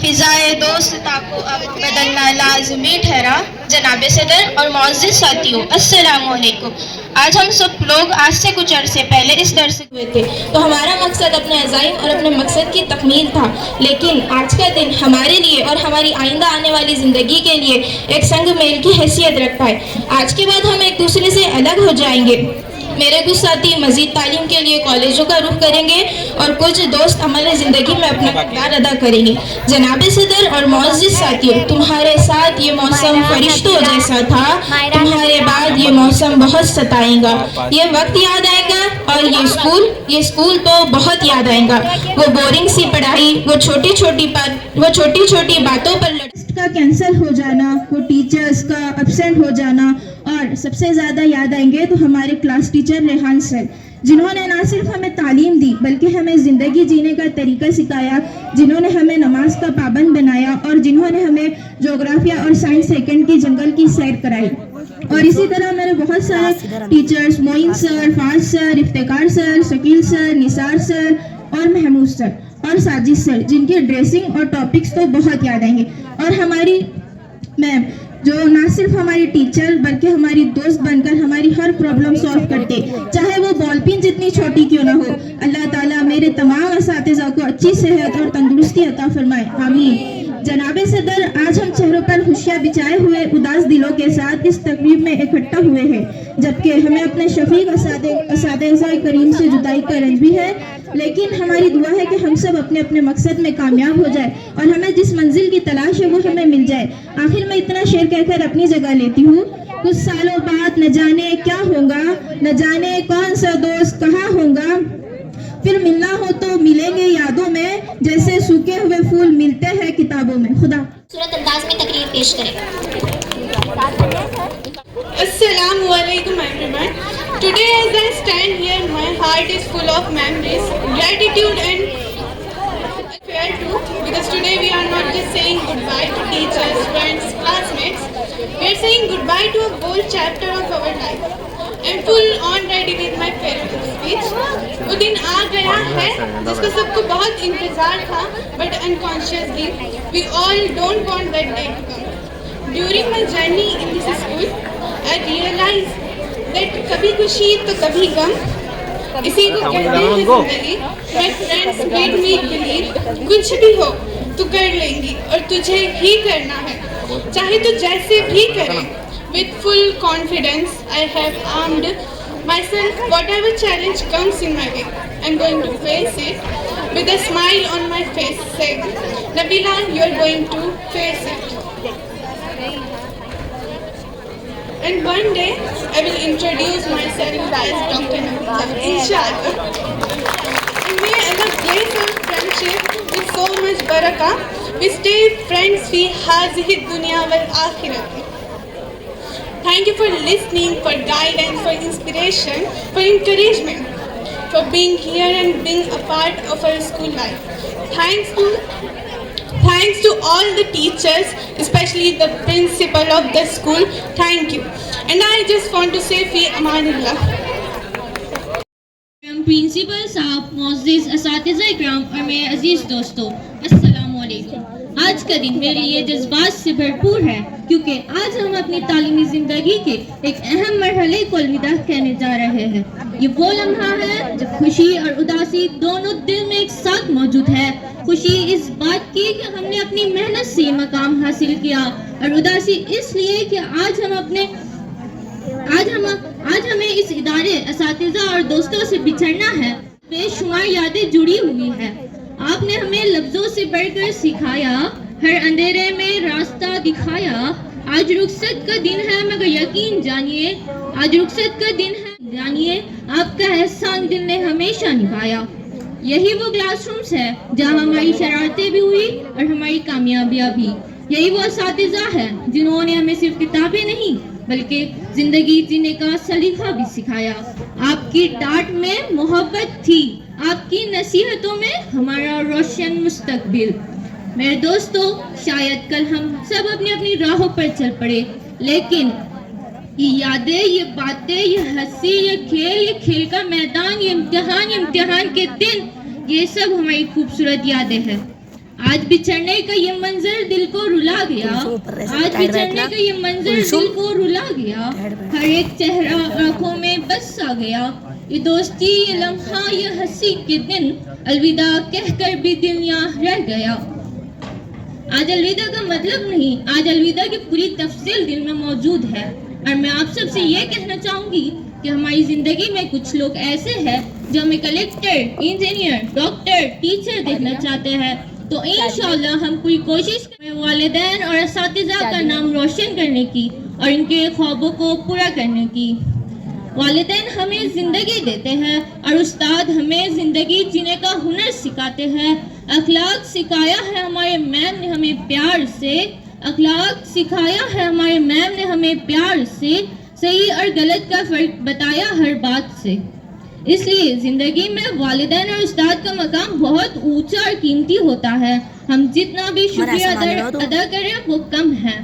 फिजाए दोस्ता को अब बदलना लाजमी ठहरा। जनाब सदर और मुअज़्ज़िज़ साथियों, अस्सलामु अलैकुम। आज हम सब लोग आज से कुछ अरसे पहले इस दर से हुए थे, तो हमारा मकसद अपने अज़ाइम और अपने मकसद की तकमील था। लेकिन आज का दिन हमारे लिए और हमारी आइंदा आने वाली ज़िंदगी के लिए एक संग मेल की हैसियत रखता है। आज के बाद हम एक दूसरे से अलग हो जाएंगे। मेरे कुछ साथी मज़ीद तालीम के लिए कॉलेजों का रुख करेंगे और कुछ दोस्त अमल ज़िंदगी में अपना किरदार अदा करेंगे। जनाब सदर और मुअज़्ज़िज़ साथियों, तुम्हारे साथ ये मौसम फरिश्तों जैसा था, तुम्हारे बाद ये मौसम बहुत सताएगा। ये वक्त याद आएगा और ये स्कूल तो बहुत याद आएगा। वो बोरिंग सी पढ़ाई, वो छोटी छोटी बातों पर का कैंसिल हो जाना, वो टीचर्स का एब्सेंट हो जाना, और सबसे ज़्यादा याद आएंगे तो हमारे क्लास टीचर रेहान सर, जिन्होंने ना सिर्फ हमें तालीम दी बल्कि हमें ज़िंदगी जीने का तरीका सिखाया, जिन्होंने हमें नमाज का पाबंद बनाया और जिन्होंने हमें जोग्राफिया और साइंस सेकंड की जंगल की सैर कराई। और इसी तरह मेरे बहुत सारे teachers, Moin sir, Faaz sir, Iftikhar sir, Shakeel sir, Nisar sir और महमूद सर और साजिद सर, जिनके ड्रेसिंग और टॉपिक्स तो बहुत याद आएंगे। और हमारी मैम, जो ना सिर्फ हमारी टीचर बल्कि हमारी दोस्त बनकर हमारी हर प्रॉब्लम सॉल्व करते, चाहे वो बॉल पिन जितनी छोटी क्यों ना हो। अल्लाह ताला मेरे तमाम असातिज़ा को अच्छी सेहत और तंदुरुस्ती अता फरमाए, आमीन। जनाब सदर, आज हम चेहरों पर खुशियाँ बिछाए हुए उदास दिलों के साथ इस तकरीब में इकट्ठा हुए हैं, जबकि हमें अपने शफीक असातिज़ा करीम से जुदाई का रंज भी है। लेकिन हमारी दुआ है कि हम सब अपने अपने मकसद में कामयाब हो जाए और हमें जिस मंजिल की तलाश है वो हमें मिल जाए। आखिर में इतना शेर कहकर अपनी जगह लेती हूँ। कुछ सालों बाद न जाने क्या होगा, न जाने कौन सा दोस्त कहाँ होगा, फिर मिलना हो तो मिलेंगे यादों में, जैसे सूखे हुए फूल मिलते हैं किताबों में। खुदा सूरत अंदाज में तकरीर पेश करें। Assalamu alaikum everyone. Today as I stand here, my heart is full of memories, gratitude and fair too, because today we are not just saying goodbye to teachers, friends, classmates. We are saying goodbye to a whole chapter of our life. I'm full on ready with my farewell speech. वो दिन आ गया है जिसका सबको बहुत इंतजार था, but unconsciously we all don't want that day to come. During my journey in this school, I realized that कभी खुशी तो कभी गम, इसी को कहते हैं जिंदगी। My friends made me believe कुछ भी हो तो कर लेंगी और तुझे ही करना है, चाहे तू जैसे भी करे। With full confidence, I have armed myself. Whatever challenge comes in my way, I'm going to face it with a smile on my face, saying, Nabila, you're going to face it. And one day, I will introduce myself as Dr. Nabila, inshallah. And may Allah bless our friendship with so much barakah. We stay friends fi hazihi dunya wal akhirah. Thank you for listening, for guidance, for inspiration, for encouragement, for being here and being a part of our school life. Thanks to all the teachers, especially the principal of the school. Thank you. And I just want to say fi amanillah. Principal साहब, मुअज़्ज़िज़ असातिज़ा इकराम और मेरे अजीज़ दोस्तों, अस्सलामु अलैकुम। आज का दिन मेरे लिए जज्बात से भरपूर है, क्योंकि आज हम अपनी तालीमी ज़िंदगी के एक अहम मरहले को अलविदा कहने जा रहे हैं। ये वो लम्हा है जब खुशी और उदासी दोनों दिल में एक साथ मौजूद है। खुशी इस बात की कि हमने अपनी मेहनत से मकाम हासिल किया, और उदासी इसलिए कि आज हमें इस इदारे, असातिज़ा और दोस्तों से बिछड़ना है। बेशुमार यादें जुड़ी हुई है। आपने हमें लफ्ज़ों से बढ़कर सिखाया, हर अंधेरे में रास्ता दिखाया। आज रुखसत का दिन है मगर यकीन जानिए, आज रुखसत का दिन है जानिए, आपका एहसान दिल ने हमेशा निभाया। यही वो क्लासरूम्स है जहाँ हमारी शरारतें भी हुई और हमारी कामयाबियाँ भी। यही वो असातिज़ा है जिन्होंने हमें सिर्फ किताबें नहीं बल्कि जिंदगी जीने का सलीका भी सिखाया। आपकी डांट में मोहब्बत थी, आपकी नसीहतों में हमारा रोशन मुस्तकबिल। मेरे दोस्तों, शायद कल हम सब अपनी अपनी राहों पर चल पड़े, लेकिन ये यादें, ये बातें, ये हंसी, ये खेल का मैदान, ये इम्तिहान के दिन ये सब हमारी खूबसूरत यादें हैं। आज बिछड़ने का ये मंजर दिल को रुला गया, आज बिछड़ने का ये मंजर दिल को रुला गया, हर एक चेहरा आंखों में बस आ गया। ये दोस्ती, ये लम्हा, ये हंसी के दिन, अलविदा कहकर भी दिल यहाँ रह गया। आज अलविदा का मतलब नहीं, आज अलविदा की पूरी तफसील दिल में मौजूद है। और मैं आप सबसे ये कहना चाहूंगी कि हमारी जिंदगी में कुछ लोग ऐसे हैं जो हमें कलेक्टर, इंजीनियर, डॉक्टर, टीचर देखना चाहते हैं। तो इंशाअल्लाह हम पूरी कोशिश करें वालिदैन और असातिज़ा का नाम रोशन करने की और इनके ख्वाबों को पूरा करने की। वालिदैन हमें ज़िंदगी देते हैं और उस्ताद हमें ज़िंदगी जीने का हुनर सिखाते हैं। अखलाक सिखाया है हमारे मैम ने हमें प्यार से, अखलाक सिखाया है हमारे मैम ने हमें प्यार से, सही और गलत का फ़र्क बताया हर बात से। इसलिए ज़िंदगी में वालिदैन और उस्ताद का मकाम बहुत ऊंचा और कीमती होता है। हम जितना भी शुक्रिया अदा करें वो कम है।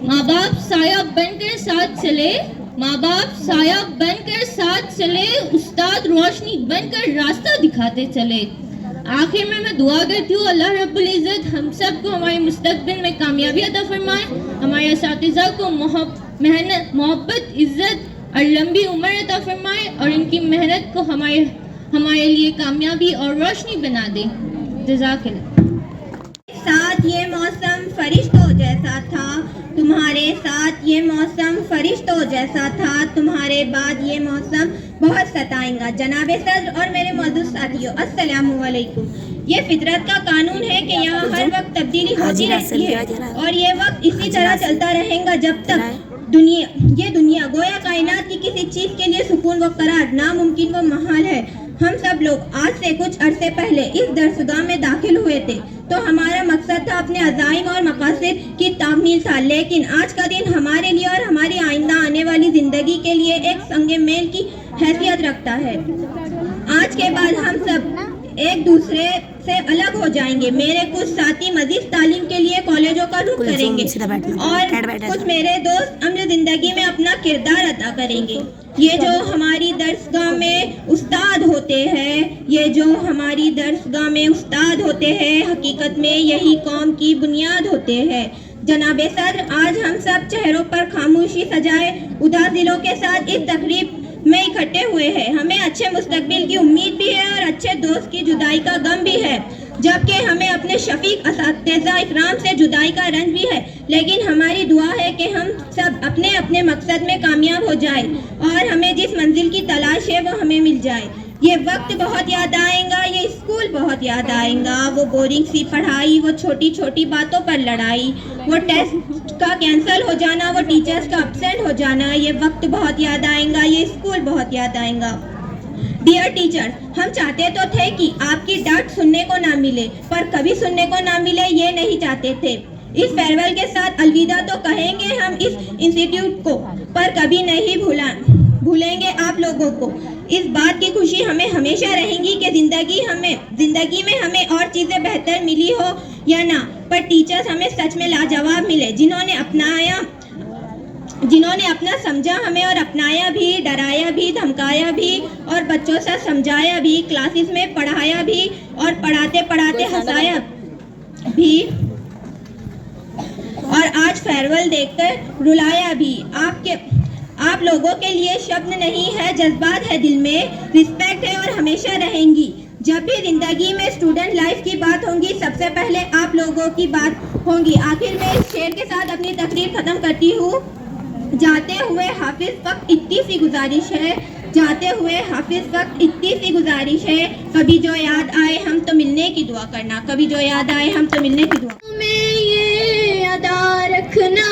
माँ बाप साया बनकर साथ चले, माँ बाप साया बनकर साथ चले, उस्ताद रोशनी बनकर रास्ता दिखाते चले। आखिर में मैं दुआ करती हूँ अल्लाह रब्बुल इज़्ज़त हम सबको हमारे मुस्तक़बिल में कामयाबी अता फरमाए, हमारे असातिज़ा को मेहनत, मोहब्बत, इज़्ज़त और लंबी उम्र अता फरमाए और इनकी मेहनत को हमारे लिए कामयाबी और रोशनी बना दे। जज़ाकल्लाह। साथ ये मौसम फरिश्तों जैसा था, तुम्हारे साथ ये मौसम फरिश्तों जैसा था, तुम्हारे बाद ये मौसम बहुत सताएगा। जनाबे सद्र और मेरे मौजूद साथियों, अस्सलामु अलैकुम। ये फितरत का कानून है कि यहाँ हर वक्त तब्दीली होती रहती है और ये वक्त इसी तरह चलता रहेगा जब तक दुनिया गोया कायनात की किसी चीज़ के लिए सुकून व करार नामुमकिन व महाल है। हम सब लोग आज से कुछ अरसे पहले इस दरसगाह में दाखिल हुए थे तो हमारा मकसद था अपने अज़ाइम और मकासद की तामील था, लेकिन आज का दिन हमारे लिए और हमारी आइंदा आने वाली ज़िंदगी के लिए एक संगे मेल की हैसियत रखता है। आज के बाद हम सब एक दूसरे से अलग हो जाएंगे। मेरे कुछ साथी मजीद तालीम के लिए कॉलेजों का रुख करेंगे और कुछ मेरे दोस्त अमल जिंदगी में अपना किरदार अदा करेंगे। ये जो हमारी दरसगाह में उस्ताद होते हैं, ये जो हमारी दरसगाह में उस्ताद होते हैं, हकीकत में यही कौम की बुनियाद होते हैं। जनाबे सद्र, आज हम सब चेहरों पर खामोशी सजाए उदास दिलों के साथ इस तकरीब में इकट्ठे हुए हैं। हमें अच्छे मुस्तकबिल की उम्मीद भी है और अच्छे दोस्त की जुदाई का गम भी है, जबकि हमें अपने शफीक असातिज़ा इकराम से जुदाई का रंज भी है। लेकिन हमारी दुआ है कि हम सब अपने अपने मकसद में कामयाब हो जाए और हमें जिस मंजिल की तलाश है वो हमें मिल जाए। ये वक्त बहुत याद आएगा, ये स्कूल बहुत याद आएगा, वो बोरिंग सी पढ़ाई, वो छोटी छोटी बातों पर लड़ाई, वो टेस्ट का कैंसिल हो जाना, वो टीचर्स का एब्सेंट हो जाना। ये वक्त बहुत याद आएगा, ये स्कूल बहुत याद आएगा। डियर टीचर, हम चाहते तो थे कि आपकी डांट सुनने को ना मिले, पर कभी सुनने को ना मिले ये नहीं चाहते थे। इस फेयरवेल के साथ अलविदा तो कहेंगे हम इस इंस्टीट्यूट को, पर कभी नहीं भूलेंगे आप लोगों को। इस बात की खुशी हमें हमेशा रहेगी कि जिंदगी में हमें और चीज़ें बेहतर मिली हो या ना, पर टीचर्स हमें सच में लाजवाब मिले, जिन्होंने अपना समझा हमें और अपनाया भी, डराया भी, धमकाया भी और बच्चों से समझाया भी, क्लासेस में पढ़ाया भी और पढ़ाते पढ़ाते हंसाया भी और आज फेयरवेल देखकर रुलाया भी। आप लोगों के लिए शब्द नहीं है, जज्बात है दिल में, रिस्पेक्ट है और हमेशा रहेंगी। जब भी जिंदगी में स्टूडेंट लाइफ की बात होगी सबसे पहले आप लोगों की बात होगी। आखिर में इस शेर के साथ अपनी तकरीर खत्म करती हूँ। जाते हुए हाफिज वक्त इतनी सी गुजारिश है, जाते हुए हाफिज वक्त इतनी सी गुजारिश है, कभी जो याद आए हम तो मिलने की दुआ करना, कभी जो याद आए हम तो मिलने की दुआ। में ये अदा रखना,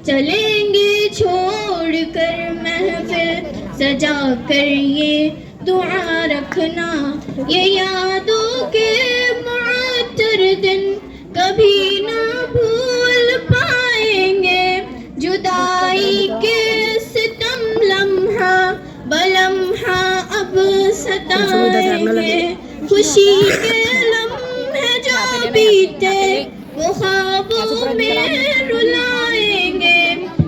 चलेंगे छोड़ कर महफिल सजा कर, ये दुआ रखना, ये यादों के मुअत्तर दिन कभी ना भूल पाएंगे। जुदाई के सितम लम्हा बलम्हा अब सताएंगे, खुशी के लम्हे जो बीते वो ख्वाबों में रुलाएंगे।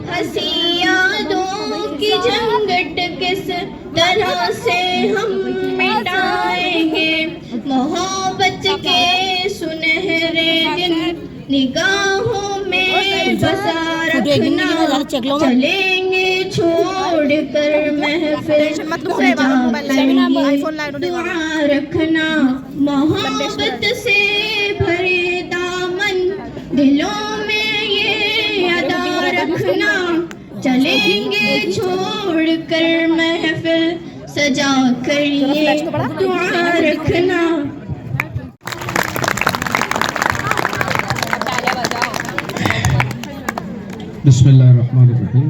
हंसी यादों की झंझट किस तरह से हम मिटाएंगे। बाहों में बसा रखना, चलेंगे छोड़ कर महफिल सजा कर दुआ रखना, मोहब्बत से भरे दामन दिलों में ये अदा रखना, चलेंगे छोड़ कर महफिल सजा कर ये दुआ रखना। बिस्मिल्लाहिर्रहमानिर्रहीम।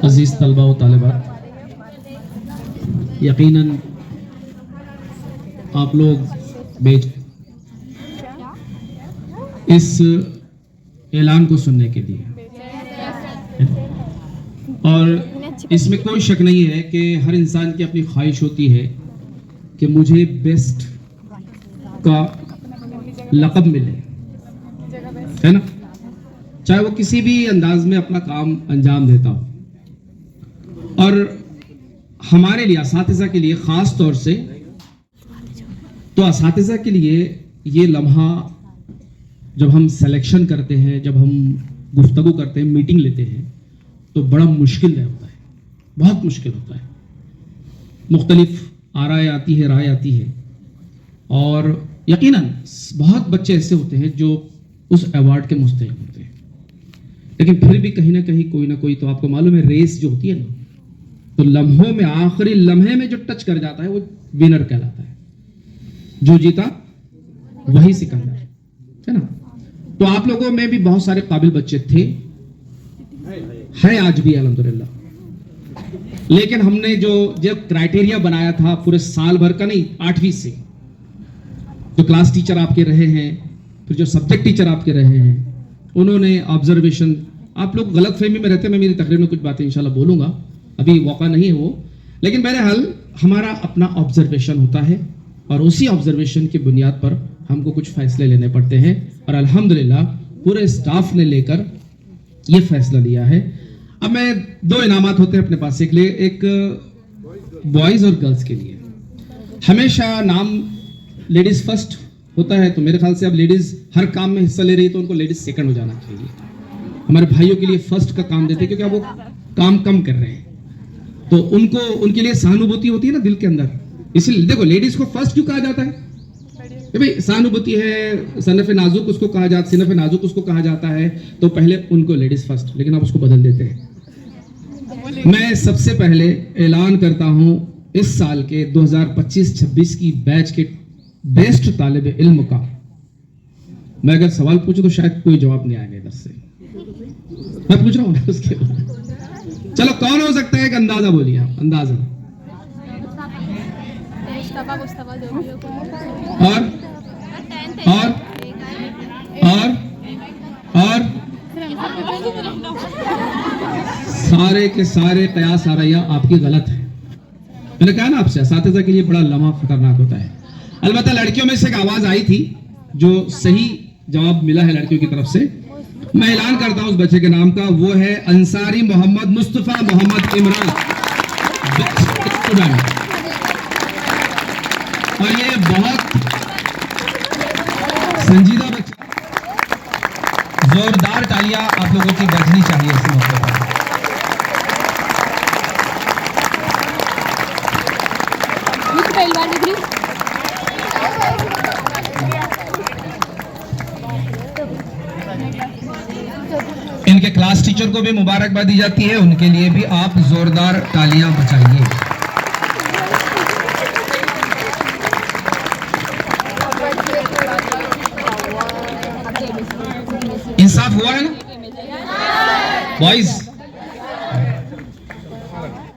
अजीज़ तलबा व तालिबात, यकीनन आप लोग इस ऐलान को सुनने के लिए, और इसमें कोई शक नहीं है कि हर इंसान की अपनी ख्वाहिश होती है कि मुझे बेस्ट का लक़ब मिले, है ना, चाहे वो किसी भी अंदाज में अपना काम अंजाम देता हो। और हमारे लिए, असातिज़ा के लिए ख़ास तौर से, तो असातिज़ा के लिए ये लम्हा जब हम सिलेक्शन करते हैं, जब हम गुफ्तगू करते हैं, मीटिंग लेते हैं, तो बड़ा मुश्किल होता है, बहुत मुश्किल होता है। मुख्तलिफ आराय आती है, राय आती है, और यकीनन बहुत बच्चे ऐसे होते हैं जो उस अवार्ड के मुस्तहिक होते हैं, लेकिन फिर भी कहीं ना कहीं कोई ना कोई, तो आपको मालूम है रेस जो होती है ना, तो लम्हों में, आखिरी लम्हे में जो टच कर जाता है वो विनर कहलाता है, जो जीता वही सिकंदर, है ना। तो आप लोगों में भी बहुत सारे काबिल बच्चे थे, हैं आज भी अल्हम्दुलिल्लाह, लेकिन हमने जो क्राइटेरिया बनाया था पूरे साल भर का, नहीं 8वीं से, जो क्लास टीचर आपके रहे हैं, फिर जो सब्जेक्ट टीचर आपके रहे हैं, उन्होंने ऑब्जर्वेशन, आप लोग गलत फहमी में रहते हैं, मैं मेरी तकरीर में कुछ बातें इंशाल्लाह बोलूँगा, अभी मौका नहीं है वो, लेकिन बहरहाल हमारा अपना ऑब्जर्वेशन होता है, और उसी ऑब्जर्वेशन की बुनियाद पर हमको कुछ फैसले लेने पड़ते हैं, और अल्हम्दुलिल्लाह पूरे स्टाफ ने लेकर ये फैसला लिया है। अब मैं 2 इनामात होते हैं अपने पास, एक बॉयज़ और गर्ल्स के लिए। हमेशा नाम लेडीज़ फर्स्ट होता है, तो मेरे ख्याल से अब लेडीज़ हर काम में हिस्सा ले रही है, तो उनको लेडीज़ सेकंड हो जाना चाहिए। हमारे भाइयों के लिए फर्स्ट का काम देते हैं, क्योंकि अब वो काम कम कर रहे हैं, तो उनको, उनके लिए सहानुभूति होती है ना दिल के अंदर, इसलिए देखो लेडीज़ को फर्स्ट क्यों कहा जाता है भाई, सहानुभूति है, सनफ़ नाजुक उसको कहा जाता, सिनफ़ नाजुक उसको कहा जाता है, तो पहले उनको लेडीज़ फर्स्ट, लेकिन अब उसको बदल देते हैं। मैं सबसे पहले ऐलान करता हूँ इस साल के 2025-26 की बैच के बेस्ट तालिब इल्म का। मैं अगर सवाल पूछूं तो शायद कोई जवाब नहीं आएगा इधर से, मैं पूछ रहा हूँ ना उसके बाद। चलो कौन हो सकता है, एक अंदाजा बोलिए आप, अंदाजा। और सारे के सारे कयास आ रही आपकी गलत है। मैंने कहा ना आपसे, असातिज़ा के लिए बड़ा लम्हा खतरनाक होता है। अलबत्ता लड़कियों में से एक आवाज आई थी जो सही जवाब मिला है लड़कियों की तरफ से। मैं ऐलान करता हूं उस बच्चे के नाम का, वो है अंसारी मोहम्मद मुस्तफा मोहम्मद इमरान, और ये बहुत संजीदा बच्चा, जोरदार तालियां आप लोगों की बजनी चाहिए इस मौके पर। इनके क्लास टीचर को भी मुबारकबाद दी जाती है, उनके लिए भी आप जोरदार तालियां बजाइए। इंसाफ हुआ है ना बॉयज?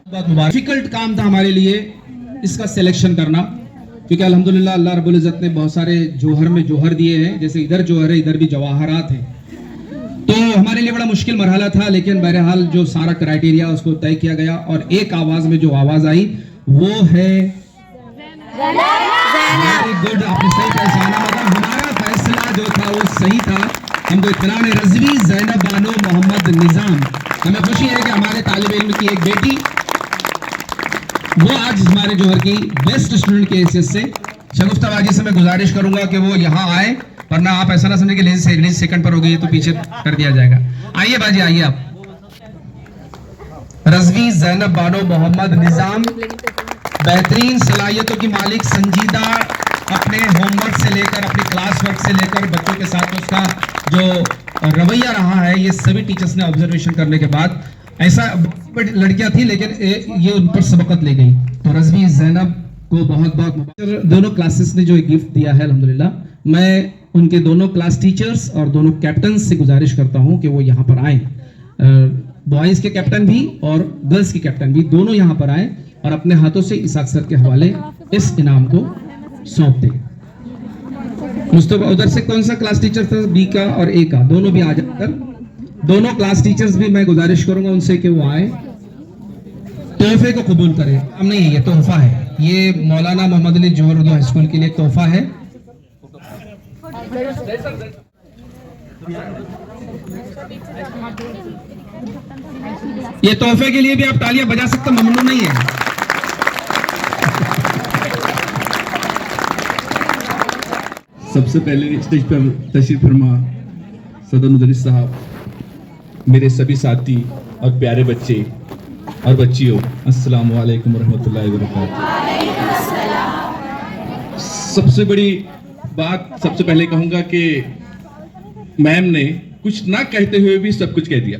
बहुत मुबारक। डिफिकल्ट काम था हमारे लिए इसका सिलेक्शन करना, क्योंकि अल्हम्दुलिल्लाह अल्लाह रब्बुल इज्जत ने बहुत सारे जोहर में जोहर दिए हैं, जैसे इधर जोहर है, इधर भी जवाहरात हैं, तो हमारे लिए बड़ा मुश्किल मरहला था। लेकिन बहरहाल जो सारा क्राइटेरिया उसको तय किया गया, और एक आवाज में जो आवाज आई वो है वेरी गुड, आपने सही पहचाना। मतलब हमारा फैसला जो था वो सही था। हमको इत्मीनान है। रज़वी ज़ैनब बानो मोहम्मद निज़ाम, हमें खुशी है कि हमारे तालिब इल्म की एक बेटी वो आज हमारे जोहर की बेस्ट स्टूडेंट के हैसियत से, शगुफ्ता बाजी से मैं गुजारिश करूंगा कि वो यहाँ आए वरना आप ऐसा ना समझे कि लेडी सेकंड पर हो गई तो पीछे कर दिया जाएगा। आइए बाजी, आइए आप। रजवी जैनब बानो मोहम्मद निजाम, बेहतरीन सलाहियतों की मालिक, संजीदा, अपने होमवर्क से लेकर अपने क्लास वर्क से लेकर बच्चों के साथ उसका जो रवैया रहा है, ये सभी टीचर्स ने ऑब्जर्वेशन करने के बाद, ऐसा लड़कियां थी लेकिन ये उन पर सबकत ले गई। तो रजवी जैनब को बहुत बहुत मुबारक। दोनों क्लासेस ने जो गिफ्ट दिया है अल्हम्दुलिल्लाह, मैं उनके दोनों क्लास टीचर्स और दोनों कैप्टन से गुजारिश करता हूं कि वो यहाँ पर आए। बॉयज के कैप्टन भी और गर्ल्स के कैप्टन भी दोनों यहाँ पर आए और अपने हाथों से इसाक सर के हवाले इस इनाम को सौंप दें। मुस्तफा उधर से कौन सा क्लास टीचर था? बी का और ए का, दोनों भी आ जाकर, दोनों क्लास टीचर्स भी मैं गुजारिश करूंगा उनसे कि वो आए, तोहफे को कबूल करें। हम नहीं, ये तोहफा है, ये मौलाना मोहम्मद अली जौहर उर्दू हाई स्कूल के लिए तोहफा है। ये तोहफे के लिए भी आप तालियां बजा सकते, ममनू नहीं है। सबसे पहले स्टेज पर तशरीफ फरमा सदर मुदरिस साहब, मेरे सभी साथी और प्यारे बच्चे और बच्चियों, अस्सलाम वालेकुम रहमतुल्लाहि व बरकातहू। सबसे बड़ी बात सबसे पहले कहूंगा कि मैम ने कुछ ना कहते हुए भी सब कुछ कह दिया,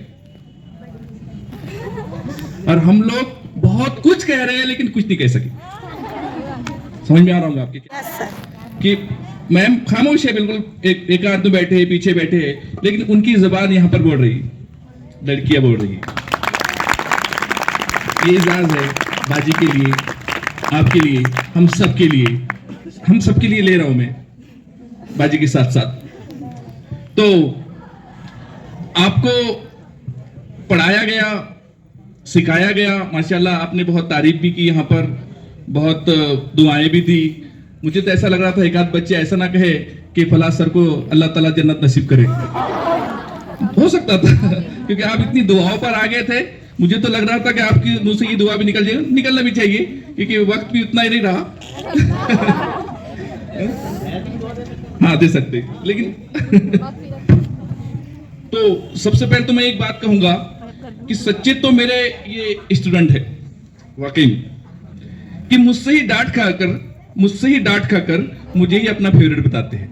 और हम लोग बहुत कुछ कह रहे हैं लेकिन कुछ नहीं कह सके। समझ में आ रहा होगा आपके कि मैम खामोश है बिल्कुल, एक आदमी बैठे हैं, पीछे बैठे हैं, लेकिन उनकी जुबान यहाँ पर बोल रही, लड़कियां बोल रही। ये इजाज़ है बाजी के लिए, आपके लिए, हम सबके लिए ले रहा हूं मैं बाजी के साथ साथ। तो आपको पढ़ाया गया, सिखाया गया, माशाल्लाह आपने बहुत तारीफ भी की, यहाँ पर बहुत दुआएं भी दी। मुझे तो ऐसा लग रहा था एक आध बच्चे ऐसा ना कहे कि फला सर को अल्लाह ताला जन्नत नसीब करे, हो सकता था क्योंकि आप इतनी दुआओं पर आ गए थे। मुझे तो लग रहा था कि आपकी मुंह से ये दुआ भी निकल जाएगी, निकलना भी चाहिए क्योंकि वक्त भी उतना ही नहीं रहा। हाँ दे सकते, लेकिन तो सबसे पहले तो मैं एक बात कहूंगा कि सच्चे तो मेरे ये स्टूडेंट है वाकई, कि मुझसे ही डांट खाकर मुझे ही अपना फेवरेट बताते हैं।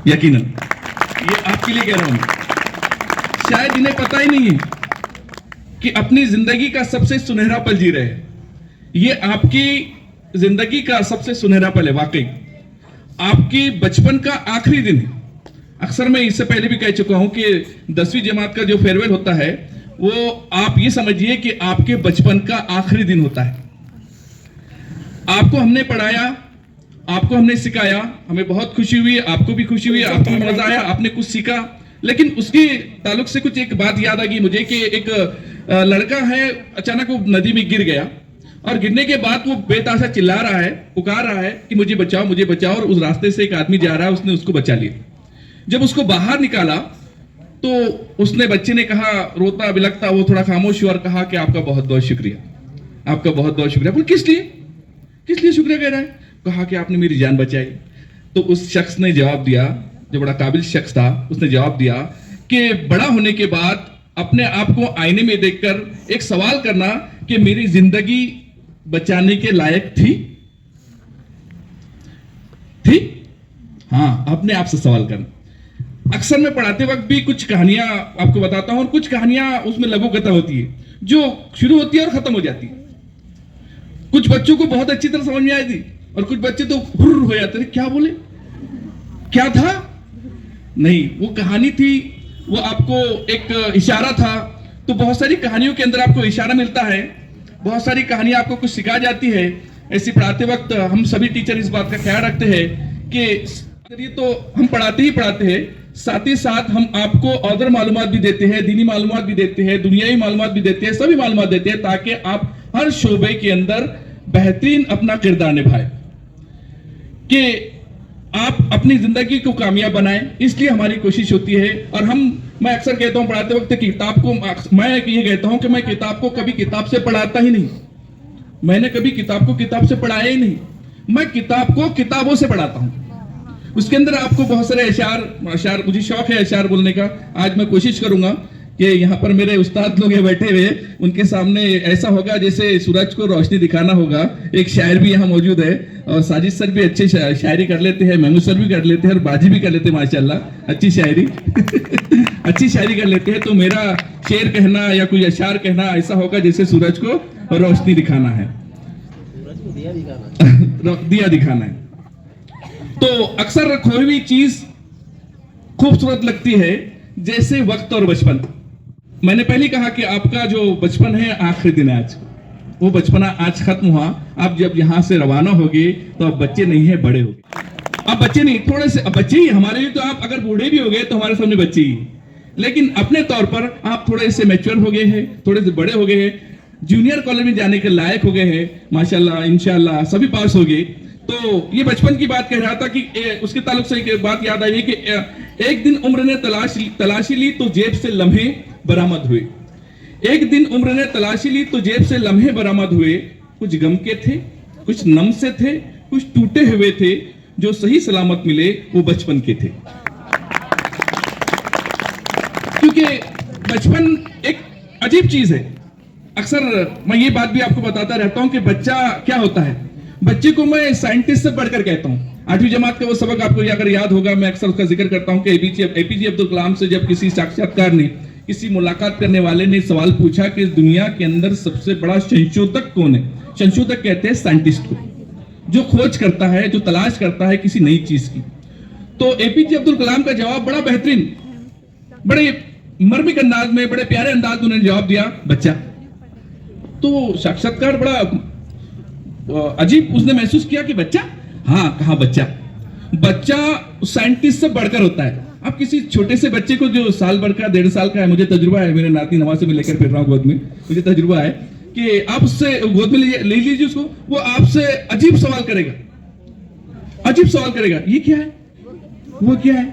यकीनन ये आपके लिए कह रहा हूं, शायद इन्हें पता ही नहीं है कि अपनी जिंदगी का सबसे सुनहरा पल जी रहे हैं। ये आपकी जिंदगी का सबसे सुनहरा पल है, वाकई आपकी बचपन का आखिरी दिन है। अक्सर मैं इससे पहले भी कह चुका हूं कि 10वीं जमात का जो फेयरवेल होता है वो आप ये समझिए कि आपके बचपन का आखिरी दिन होता है। आपको हमने पढ़ाया, आपको हमने सिखाया, हमें बहुत खुशी हुई, आपको भी खुशी हुई, आपको मजा आया, आपने कुछ सीखा। लेकिन उसके ताल्लुक से कुछ एक बात याद आ गई मुझे कि एक लड़का है, अचानक वो नदी में गिर गया और गिरने के बाद वो बेताशा चिल्ला रहा है, पुकार रहा है कि मुझे बचाओ मुझे बचाओ, और उस रास्ते से एक आदमी जा रहा है, उसने उसको बचा लिया। जब उसको बाहर निकाला तो उसने, बच्चे ने कहा, रोता बिलखता वो थोड़ा खामोश हुआ और कहा कि आपका बहुत बहुत शुक्रिया, आपका बहुत बहुत शुक्रिया। बोल किस लिए शुक्रिया कह रहा है? कहा कि आपने मेरी जान बचाई। तो उस शख्स ने जवाब दिया, जो बड़ा काबिल शख्स था, उसने जवाब दिया कि बड़ा होने के बाद अपने आप को आईने में देखकर एक सवाल करना कि मेरी जिंदगी बचाने के लायक थी? हाँ, अपने आप से सवाल करना। अक्सर मैं पढ़ाते वक्त भी कुछ कहानियां आपको बताता हूं, और कुछ कहानियां उसमें लघु कथा होती है जो शुरू होती है और खत्म हो जाती है। कुछ बच्चों को बहुत अच्छी तरह समझ में आई थी और कुछ बच्चे तो हुर्र हो जाते थे, क्या बोले, क्या था? नहीं, वो कहानी थी, वो आपको एक इशारा था। तो बहुत सारी कहानियों के अंदर आपको इशारा मिलता है, बहुत सारी कहानियां आपको कुछ सिखा जाती है। ऐसे पढ़ाते वक्त हम सभी टीचर इस बात का ख्याल रखते हैं कि तो हम पढ़ाते ही पढ़ाते हैं, साथ ही साथ हम आपको औदर मालूमात भी देते हैं, दीनी मालूमात भी देते हैं, दुनियावी मालूमात भी देते हैं, सभी मालूमात देते हैं ताकि आप हर शोबे के अंदर बेहतरीन अपना किरदार निभाएं, कि आप अपनी जिंदगी को कामयाब बनाएं। इसलिए हमारी कोशिश होती है। और मैं अक्सर कहता हूं पढ़ाते वक्त किताब को, मैं ये कहता हूं कि मैं किताब को कभी किताब से पढ़ाता ही नहीं, मैंने कभी किताब को किताब से पढ़ाया ही नहीं, मैं किताब को किताबों से पढ़ाता हूं। उसके अंदर आपको बहुत सारे अशार मुझे शौक है अशार बोलने का। आज मैं कोशिश करूंगा कि यहाँ पर मेरे उस्ताद लोग बैठे हुए, उनके सामने ऐसा होगा जैसे सूरज को रोशनी दिखाना होगा। एक शायर भी यहाँ मौजूद है और साजिद सर भी अच्छे शायरी कर लेते हैं, महमूद सर भी कर लेते हैं और बाजी भी कर लेते हैं माशाल्लाह, अच्छी शायरी अच्छी शायरी कर लेते हैं। तो मेरा शेर कहना या कोई अशार कहना ऐसा होगा जैसे सूरज को रोशनी दिखाना है, दिया दिखाना है। तो अक्सर खोई हुई चीज खूबसूरत लगती है जैसे वक्त और बचपन। मैंने पहले कहा कि आपका जो बचपन है आखिरी दिन है आज, वो बचपना आज खत्म हुआ। आप जब यहाँ से रवाना होगे तो आप बच्चे नहीं है, बड़े हो गए। अब बच्चे नहीं, थोड़े से अब बच्चे ही हमारे लिए, तो आप अगर बूढ़े भी हो गए तो हमारे सामने बच्चे ही, लेकिन अपने तौर पर आप थोड़े से मैच्योर हो गए हैं, थोड़े से बड़े हो गए हैं, जूनियर कॉलेज में जाने के लायक हो गए हैं माशाल्लाह, इंशाल्लाह सभी पास हो गए। तो ये बचपन की बात कह रहा था कि उसके ताल्लुक से एक बात याद आई कि एक दिन उम्र ने तलाशी ली तो जेब से लम्हे बरामद हुए। एक दिन उम्र ने तलाशी ली तो जेब से लम्हे बरामद हुए। कुछ गम के थे, कुछ नम से थे, कुछ टूटे हुए थे, जो सही सलामत मिले वो बचपन के थे। क्योंकि बचपन एक अजीब चीज है। अक्सर मैं ये बात भी आपको बताता रहता हूं कि बच्चा क्या होता है। बच्चे को मैं साइंटिस्ट से बढ़कर कहता हूं। 8वीं जमात का वो सबक आपको अगर याद होगा, मैं अक्सर उसका जिक्र करता हूं कि एपीजे अब्दुल कलाम से जब किसी साक्षात्कार ने, किसी मुलाकात करने वाले ने सवाल पूछा कि दुनिया के अंदर सबसे बड़ा संशोधक कौन है, संशोधक कहते हैं साइंटिस्ट को, जो खोज करता है, जो तलाश करता है किसी नई चीज की। तो एपीजे अब्दुल कलाम का जवाब बड़ा बेहतरीन, बड़े मर्मिक अंदाज में, बड़े प्यारे अंदाज में उन्होंने जवाब दिया, बच्चा। तो साक्षात्कार बड़ा अजीब उसने महसूस किया कि बच्चा, हाँ कहा बच्चा। बच्चा साइंटिस्ट से बढ़कर होता है। अब किसी छोटे से बच्चे को जो साल भर का, 1.5 साल का है, मुझे तजुर्बा है, मेरे नाती नवाज से मैं लेकर फिर रहा हूँ गोद में, मुझे तजुर्बा है कि आप उससे गोद में ले लीजिए उसको, वो आपसे अजीब सवाल करेगा, अजीब सवाल करेगा, ये क्या है, वो क्या है,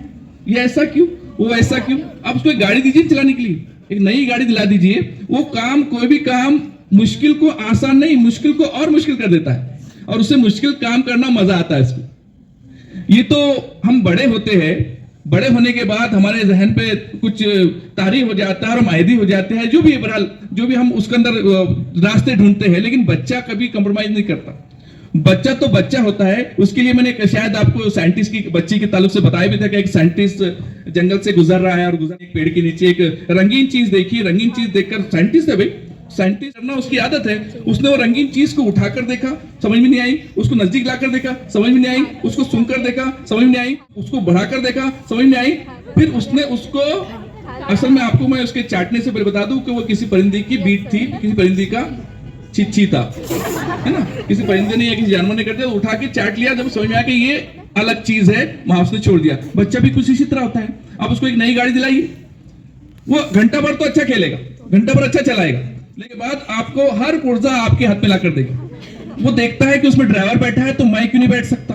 ये ऐसा क्यों, वो ऐसा क्यों। आप उसको एक गाड़ी दीजिए चलाने के लिए, एक नई गाड़ी दिला दीजिए, वो काम, कोई भी काम मुश्किल को आसान नहीं, मुश्किल को और मुश्किल कर देता है, और उससे मुश्किल काम करना मजा आता है इसको। ये तो हम बड़े होते हैं, बड़े होने के बाद हमारे जहन पे कुछ तारीफ हो जाता है और मायदी हो जाते हैं, जो भी बहरहाल जो भी हम उसके अंदर रास्ते ढूंढते हैं, लेकिन बच्चा कभी कंप्रोमाइज नहीं करता। बच्चा तो बच्चा होता है। उसके लिए मैंने शायद आपको साइंटिस्ट की बच्ची के ताल्लुक से बताया भी था कि एक साइंटिस्ट जंगल से गुजर रहा है और गुजर एक पेड़ के नीचे एक रंगीन चीज देखी। रंगीन चीज देखकर साइंटिस्ट है भाई, साइंटिस्ट करना उसकी आदत है। उसने वो रंगीन चीज को उठाकर देखा, समझ में नहीं आई, उसको नजदीक लाकर देखा, समझ में नहीं आई, उसको सुनकर देखा, समझ में नहीं आई, उसको बढ़ाकर देखा, समझ में आई, फिर उसने उसको, असल में आपको मैं उसके चाटने से बता दूं कि वो किसी परिंदे की बीट थी, किसी परिंदे का चिच्ची था, है ना, किसी परिंदे ने या किसी जानवर ने कर दिया, उठा के चाट लिया। जब समझ में आया कि ये अलग चीज है, वहां उसने छोड़ दिया। बच्चा भी कुछ इसी तरह होता है। अब उसको एक नई गाड़ी दिलाइए, वो घंटा भर तो अच्छा खेलेगा, घंटा भर अच्छा चलाएगा, लेकिन बाद आपको हर पुर्जा आपके हाथ में लाकर देगा। वो देखता है कि उसमें ड्राइवर बैठा है तो मैं क्यों नहीं बैठ सकता।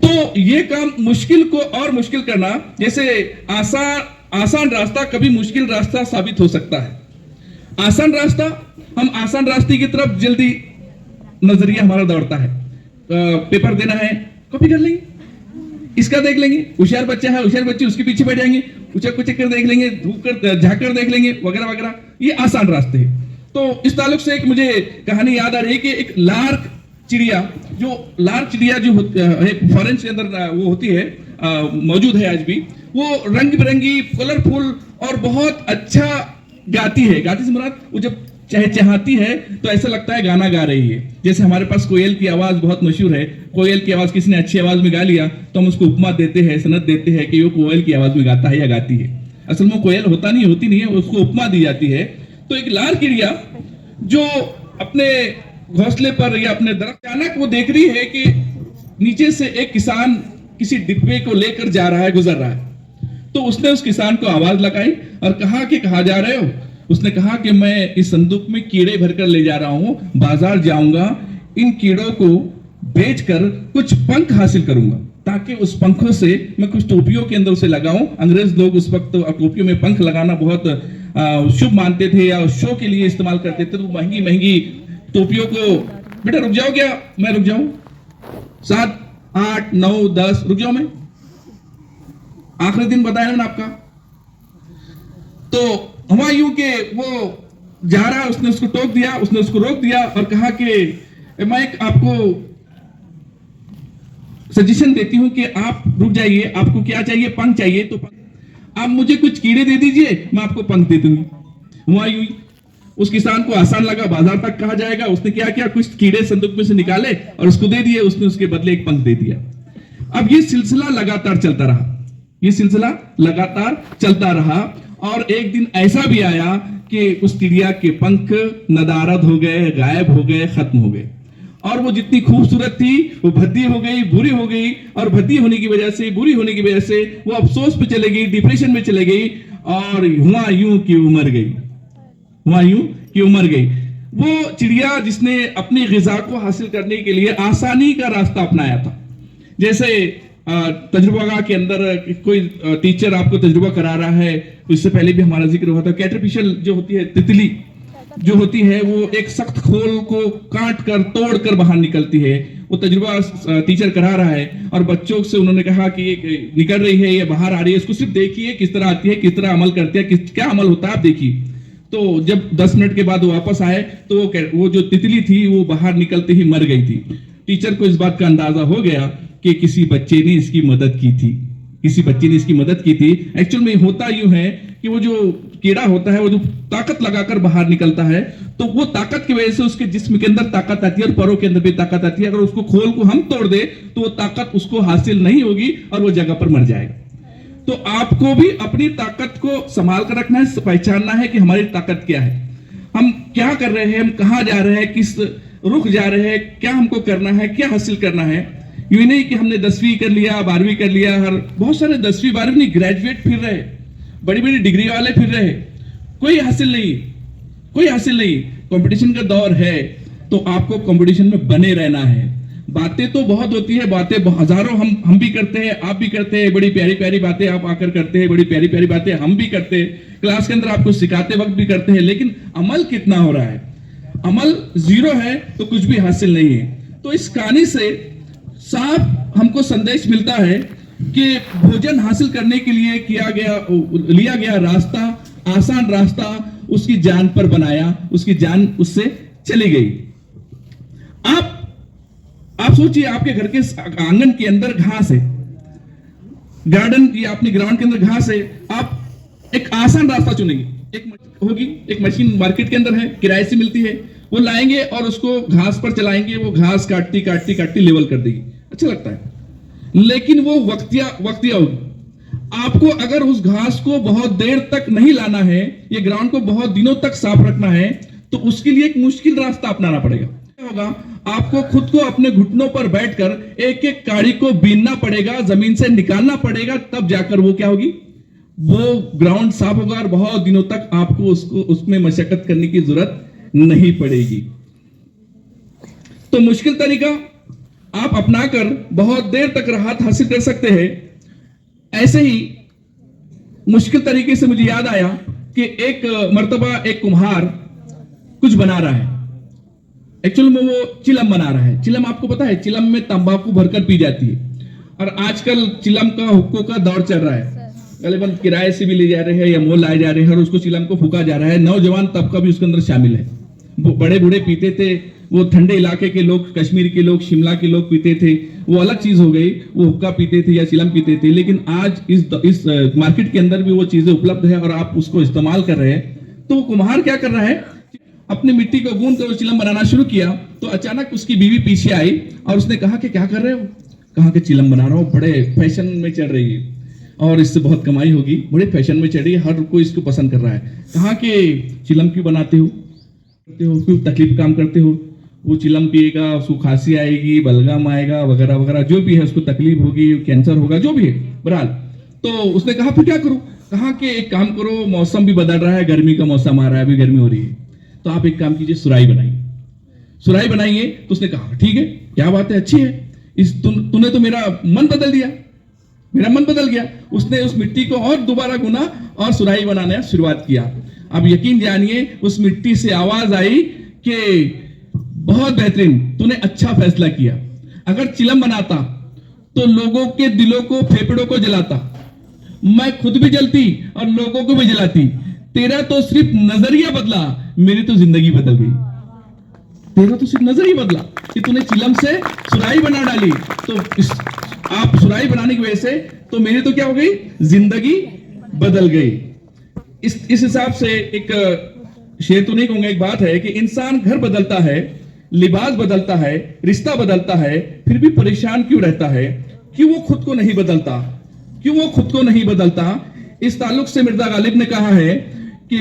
तो ये काम मुश्किल को और मुश्किल करना, जैसे आसान रास्ता कभी मुश्किल रास्ता साबित हो सकता है। आसान रास्ता, हम आसान रास्ते की तरफ जल्दी नजरिया हमारा दौड़ता है। पेपर देना है, कॉपी कर लेंगे, इसका देख लेंगे, होशियार बच्चा है, होशियार बच्चे उसके पीछे बैठ जाएंगे, उचक उचक कर देख लेंगे, धूप कर झाँक देख लेंगे, वगैरह वगैरह। ये आसान रास्ते हैं। तो इस ताल्लुक से एक मुझे कहानी याद आ रही है कि एक लार्क चिड़िया जो फॉरेन के अंदर वो होती है, मौजूद है आज भी, वो रंग बिरंगी, कलरफुल और बहुत अच्छा गाती है। गाती से मुराद वो जब चहचहाती है तो ऐसा लगता है गाना गा रही है। जैसे हमारे पास कोयल की आवाज बहुत मशहूर है, कोयल की आवाज किसी ने अच्छी आवाज में गा लिया तो हम उसको उपमा देते हैं, सनद देते हैं कि वो कोयल की आवाज में गाता है या गाती है। असल में कोयल होती नहीं है, उसको उपमा दी जाती है। तो एक लाल चिड़िया जो अपने घोंसले पर या अपने दरख्त, अचानक वो देख रही है कि नीचे से एक किसान किसी डिब्बे को लेकर जा रहा है, गुजर रहा है। तो उसने उस किसान को आवाज लगाई और कहा कि कहाँ जा रहे हो। उसने कहा कि मैं इस संदूक में कीड़े भरकर ले जा रहा हूं, बाजार जाऊंगा, इन कीड़ों को बेचकर कुछ पंख हासिल करूंगा ताकि उस पंखों से मैं कुछ टोपियों के अंदर उसे लगाऊं। अंग्रेज लोग उस वक्त टोपियों में पंख लगाना बहुत शुभ मानते थे या शो के लिए इस्तेमाल करते थे। तो महंगी महंगी टोपियों को, बेटा रुक जाओ क्या, मैं रुक जाऊं, साथ 8, 9, 10, रुक जाओ मैं आखिरी दिन बताया मैंने आपका। तो हुआ यूं कि वो जा रहा, उसने उसको टोक दिया, उसने उसको रोक दिया और कहा कि मैं एक आपको सजेशन देती हूं कि आप रुक जाइए, आपको क्या चाहिए, पंख चाहिए तो आप मुझे कुछ कीड़े दे दीजिए, मैं आपको पंख दे दूंगी। हुआ यूं, उस किसान को आसान लगा, बाजार तक कहा जाएगा, उसने क्या किया, कुछ कीड़े संदूक में से निकाले और उसको दे दिए, उसने उसके बदले एक पंख दे दिया। अब ये सिलसिला लगातार चलता रहा, ये सिलसिला लगातार चलता रहा और एक दिन ऐसा भी आया कि उस चिड़िया के पंख नदारद हो गए, गायब हो गए, खत्म हो गए और वो जितनी खूबसूरत थी वो भद्दी हो गई, बुरी हो गई और भद्दी होने की वजह से, बुरी होने की वजह से वो अफसोस पे चले गई, डिप्रेशन में चले गई और हुआ यूं कि उमर गई, हुआ यूं कि उमर गई। वो चिड़िया जिसने अपनी ग़िज़ा को हासिल करने के लिए आसानी का रास्ता अपनाया था। जैसे तजुर्बा के अंदर कोई टीचर आपको तजुर्बा करा रहा है, इससे पहले भी हमारा जिक्र हुआ था, कैटरपिशर जो होती है, तितली जो होती है, वो एक सख्त खोल को काट कर तोड़ कर बाहर निकलती है। वो तजुर्बा टीचर करा रहा है और बच्चों से उन्होंने कहा कि ये निकल रही है, ये बाहर आ रही है, इसको सिर्फ देखिए किस तरह आती है, किस तरह अमल करती है, क्या अमल होता है आप देखिए। तो जब 10 मिनट के बाद वो वापस आए तो वो जो तितली थी वो बाहर निकलते ही मर गई थी। टीचर को इस बात का अंदाजा हो गया कि किसी बच्चे ने इसकी मदद की थी, किसी बच्चे ने इसकी मदद की थी। एक्चुअल में होता यूं है कि वो जो कीड़ा होता है वो जो ताकत लगाकर बाहर निकलता है, तो वो ताकत की वजह से उसके जिस्म के अंदर ताकत आती है और परों के अंदर भी ताकत आती है। अगर उसको खोल को हम तोड़ दे तो वो ताकत उसको हासिल नहीं होगी और वो जगह पर मर जाएगा। तो आपको भी अपनी ताकत को संभाल कर रखना है, पहचानना है कि हमारी ताकत क्या है, हम क्या कर रहे हैं, हम कहाँ जा रहे हैं, किस रुख जा रहे हैं, क्या हमको करना है, क्या हासिल करना है। यूं नहीं कि हमने 10वीं कर लिया, 12वीं कर लिया, हर बहुत सारे 10वीं 12वीं नहीं, ग्रेजुएट फिर रहे, बड़ी बड़ी डिग्री वाले फिर रहे, कोई हासिल नहीं, कोई हासिल नहीं। कंपटीशन का दौर है तो आपको कंपटीशन में बने रहना है। बातें तो बहुत होती है, बातें हजारों हम भी करते हैं, आप भी करते हैं, बड़ी प्यारी प्यारी बातें आप आकर करते हैं, बड़ी प्यारी प्यारी बातें हम भी करते हैं, क्लास के अंदर आपको सिखाते वक्त भी करते हैं, लेकिन अमल कितना हो रहा है, अमल 0 है तो कुछ भी हासिल नहीं है। तो इस कहानी से साफ हमको संदेश मिलता है कि भोजन हासिल करने के लिए लिया गया रास्ता, आसान रास्ता उसकी जान पर बनाया, उसकी जान उससे चली गई। आप सोचिए, आपके घर के आंगन के अंदर घास है, गार्डन या अपने ग्राउंड के अंदर घास है, आप एक आसान रास्ता चुनेंगे, एक मशीन मार्केट के अंदर है, किराए से मिलती है, वो लाएंगे और उसको घास पर चलाएंगे, वो घास काटती काटती काटती लेवल कर देगी, अच्छा लगता है, लेकिन वो वक्तिया होगी। आपको अगर उस घास को बहुत देर तक नहीं लाना है, ये ग्राउंड को बहुत दिनों तक साफ रखना है, तो उसके लिए एक मुश्किल रास्ता अपनाना पड़ेगा। क्या होगा, आपको खुद को अपने घुटनों पर बैठकर एक एक काड़ी को बीनना पड़ेगा, जमीन से निकालना पड़ेगा, तब जाकर वो क्या होगी, वो ग्राउंड साफ होगा और बहुत दिनों तक आपको उसमें मशक्कत करने की जरूरत नहीं पड़ेगी। तो मुश्किल तरीका आप अपनाकर बहुत देर तक राहत हासिल कर सकते हैं। ऐसे ही मुश्किल तरीके से मुझे याद आया कि एक मर्तबा एक कुम्हार कुछ बना रहा है, एक्चुअली में वो चिलम बना रहा है। चिलम आपको पता है, चिलम में तंबाकू भरकर पी जाती है और आजकल चिलम का हुक्कों का दौर चल रहा है, गलीबन किराए से भी ले जा रहे हैं या मोल लाए जा रहे हैं और उसको चिलम को फूका जा रहा है। नौजवान तबका भी उसके अंदर शामिल है, बड़े बूढ़े पीते थे, वो ठंडे इलाके के लोग, कश्मीर के लोग, शिमला के लोग पीते थे, वो अलग चीज हो गई, वो हुक्का पीते थे या चिलम पीते थे। लेकिन आज इस मार्केट के अंदर भी वो चीजें उपलब्ध है और आप उसको इस्तेमाल कर रहे हैं। तो कुम्हार क्या कर रहा है, अपनी मिट्टी को गूंद कर चिलम बनाना शुरू किया। तो अचानक उसकी बीवी पीछे आई और उसने कहा कि क्या कर रहे हो, कहा कि चिलम बना रहा हूँ, बड़े फैशन में चल रही है और इससे बहुत कमाई होगी, बड़े फैशन में चल रही है, हर कोई इसको पसंद कर रहा है। कहा कि चिलम क्यों बनाते हो, क्यों तकलीफ काम करते हो, वो चिलम पिएगा, उसको खांसी आएगी, बलगम आएगा, वगैरह वगैरह, जो भी है उसको तकलीफ होगी, कैंसर होगा, जो भी है बहरहाल। तो उसने कहा फिर क्या करूं, कहा कि एक काम करो, मौसम भी बदल रहा है, गर्मी का मौसम आ रहा है, अभी गर्मी हो रही है, तो आप एक काम कीजिए, सुराही बनाइए, सुराही बनाइए। तो उसने कहा ठीक है, क्या बात है, अच्छी है, तूने तो मेरा मन बदल दिया, मेरा मन बदल गया। उसने उस मिट्टी को और दोबारा गुना और सुराही बनाने शुरुआत किया। अब यकीन जानिए, उस मिट्टी से आवाज आई कि बहुत बेहतरीन, तूने अच्छा फैसला किया। अगर चिलम बनाता तो लोगों के दिलों को, फेफड़ों को जलाता। मैं खुद भी जलती और लोगों को भी जलाती। तेरा तो सिर्फ नजरिया बदला, मेरी तो जिंदगी बदल गई। तेरा तो सिर्फ नजरिया बदला कि तूने चिलम से सुराही बना डाली, तो आप सुराही बनाने की वजह से तो मेरी तो क्या हो गई, जिंदगी बदल गई। इस हिसाब से एक शेर तो नहीं कहूंगा, एक बात है कि इंसान घर बदलता है, लिबास बदलता है, रिश्ता बदलता है, फिर भी परेशान क्यों रहता है? क्यों वो खुद को नहीं बदलता? क्यों वो खुद को नहीं बदलता? इस ताल्लुक से मिर्जा गालिब ने कहा है कि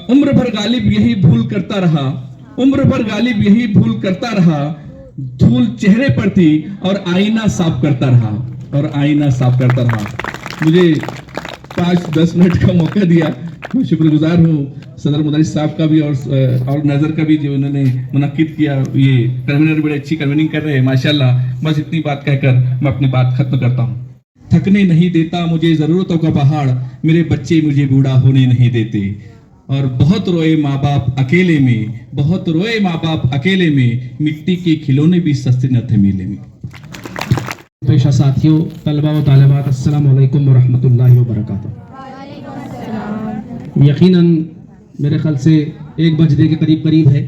उम्र भर गालिब यही भूल करता रहा, उम्र भर गालिब यही भूल करता रहा, धूल चेहरे पर थी और आईना साफ करता रहा, और आईना साफ करता रहा। मुझे 5-10 मिनट का मौका दिया, मैं शुक्रगुजार हूँ सदर मुदर्रिस साहब का भी और नजर का भी, जो उन्होंने मुनक्किद किया। ये कन्वीनर बड़ी अच्छी कन्वीनिंग कर रहे हैं माशाल्लाह। बस इतनी बात कहकर मैं अपनी बात खत्म करता हूँ। थकने नहीं देता मुझे जरूरतों का पहाड़, मेरे बच्चे मुझे बूढ़ा होने नहीं देते। और बहुत रोए माँ बाप अकेले में, बहुत रोए माँ बाप अकेले में, मिट्टी के खिलौने भी सस्ते न थे मेले में। पेशा साथियों, तलबा व तालिबात, अस्सलाम वालेकुम व रहमतुल्लाहि व बरकातुहू। यकीनन मेरे ख्याल से 1 बजने के करीब है,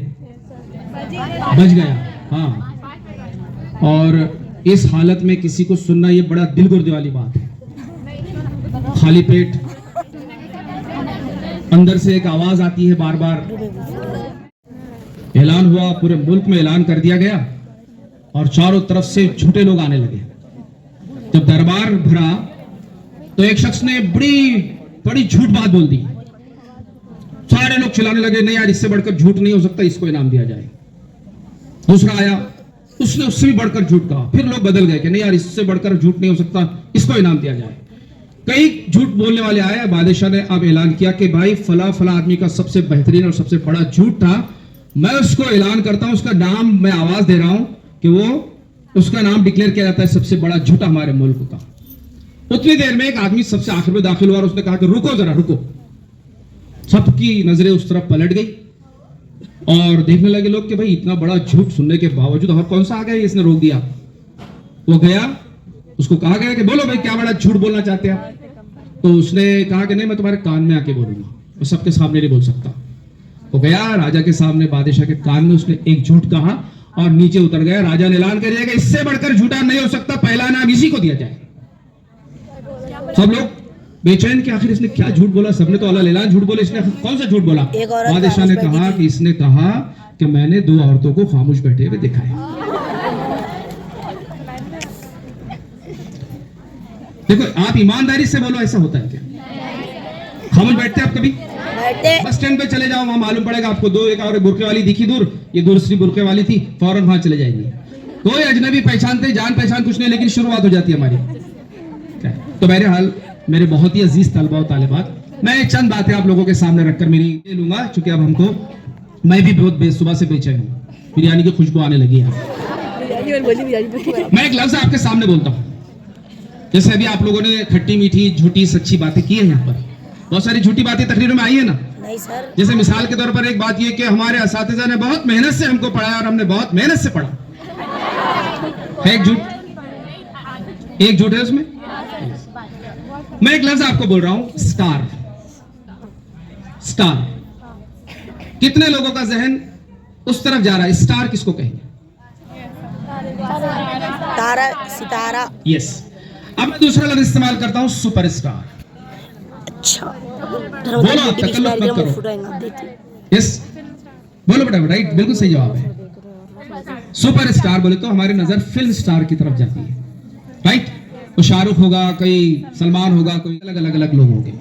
बज गया। हाँ, और इस हालत में किसी को सुनना ये बड़ा दिल गुर्दे वाली बात है। खाली पेट, अंदर से एक आवाज आती है बार बार। ऐलान हुआ, पूरे मुल्क में ऐलान कर दिया गया और चारों तरफ से झूठे लोग आने लगे। जब दरबार भरा तो एक शख्स ने बड़ी झूठ बात बोल दी। सारे लोग चिल्लाने लगे, नहीं यार इससे बढ़कर झूठ नहीं हो सकता, इसको इनाम दिया जाए। दूसरा आया, उसने उससे भी बढ़कर झूठ कहा। फिर लोग बदल गए कि नहीं यार इससे बढ़कर झूठ नहीं हो सकता, इसको इनाम दिया जाए। कई झूठ बोलने वाले आए। बादशाह ने अब ऐलान किया कि भाई फला आदमी का सबसे बेहतरीन और सबसे बड़ा झूठ था, मैं उसको ऐलान करता हूं, उसका नाम मैं आवाज दे रहा हूं कि वो उसका नाम डिक्लेयर किया जाता है सबसे बड़ा झूठा हमारे मुल्क का। उतनी देर में एक आदमी सबसे आखिर में दाखिल हुआ और उसने कहा कि रुको जरा, रुको। सबकी नजरें उस तरफ पलट गई और देखने लगे लोग कि भाई इतना बड़ा झूठ सुनने के बावजूद और कौन सा आ गया, इसने रोक दिया। वो गया, उसको कहा गया कि बोलो भाई क्या बड़ा झूठ बोलना चाहते हैं आप? तो उसने कहा कि नहीं मैं तुम्हारे कान में आके बोलूंगा, मैं सबके सामने नहीं बोल सकता। वो गया राजा के सामने, बादशाह के कान में उसने एक झूठ कहा और नीचे उतर गया। राजा ने ऐलान कर दिया कि इससे बढ़कर झूठा नहीं हो सकता, पहला नाम इसी को दिया जाए। सब लोग बेचैन कि आखिर इसने क्या झूठ बोला, सबने तो अल्लाह ऐलान झूठ बोला, इसने कौन सा झूठ बोला? बादशाह ने कहा कि इसने कहा कि मैंने 2 औरतों को खामोश बैठे हुए देखा है। देखो आप ईमानदारी से बोलो, ऐसा होता है क्या? खामोश बैठते आप कभी? बस स्टैंड पे चले जाओ, वहां मालूम पड़ेगा आपको 2 एक और बुरके वाली दिखी दूर, ये दूसरी बुरके वाली थी, फौरन वहां चले जाएंगे। कोई अजनबी पहचानते, जान पहचान कुछ नहीं, लेकिन शुरुआत हो जाती है हमारी। तो बहरहाल मेरे बहुत ही अजीज तलबा और तालिबात, मैं चंद बातें आप लोगों के सामने रखकर मेरी ले लूंगा, क्योंकि अब हमको, मैं भी बहुत सुबह से बेचैन हूँ, बिरयानी की खुशबू आने लगी है। मैं एक लफ्ज आपके सामने बोलता हूँ। जैसे अभी आप लोगों ने खट्टी मीठी झूठी सच्ची बातें की है, यहाँ पर बहुत सारी झूठी बातें तकरीरों में आई है ना। नहीं सर। जैसे मिसाल के तौर पर एक बात ये कि हमारे असातिज़ा ने बहुत मेहनत से हमको पढ़ाया और हमने बहुत मेहनत से पढ़ा। है एक झूठ, एक झूठ है उसमें। मैं एक लफ्ज आपको बोल रहा हूं, स्टार। स्टार, कितने लोगों का जहन उस तरफ जा रहा है? स्टार किसको कहेंगे? तारा, सितारा। यस। अब मैं दूसरा लफ्ज इस्तेमाल करता हूं, सुपरस्टार। अच्छा, बोलो, तकल्लुफ मत करो। यस, बोलो बेटा, राइट, बिल्कुल सही जवाब है। सुपरस्टार बोले तो हमारी नजर फिल्म स्टार की तरफ जाती है, राइट? तो शाहरुख होगा, कोई सलमान होगा, कोई अलग लोग होंगे।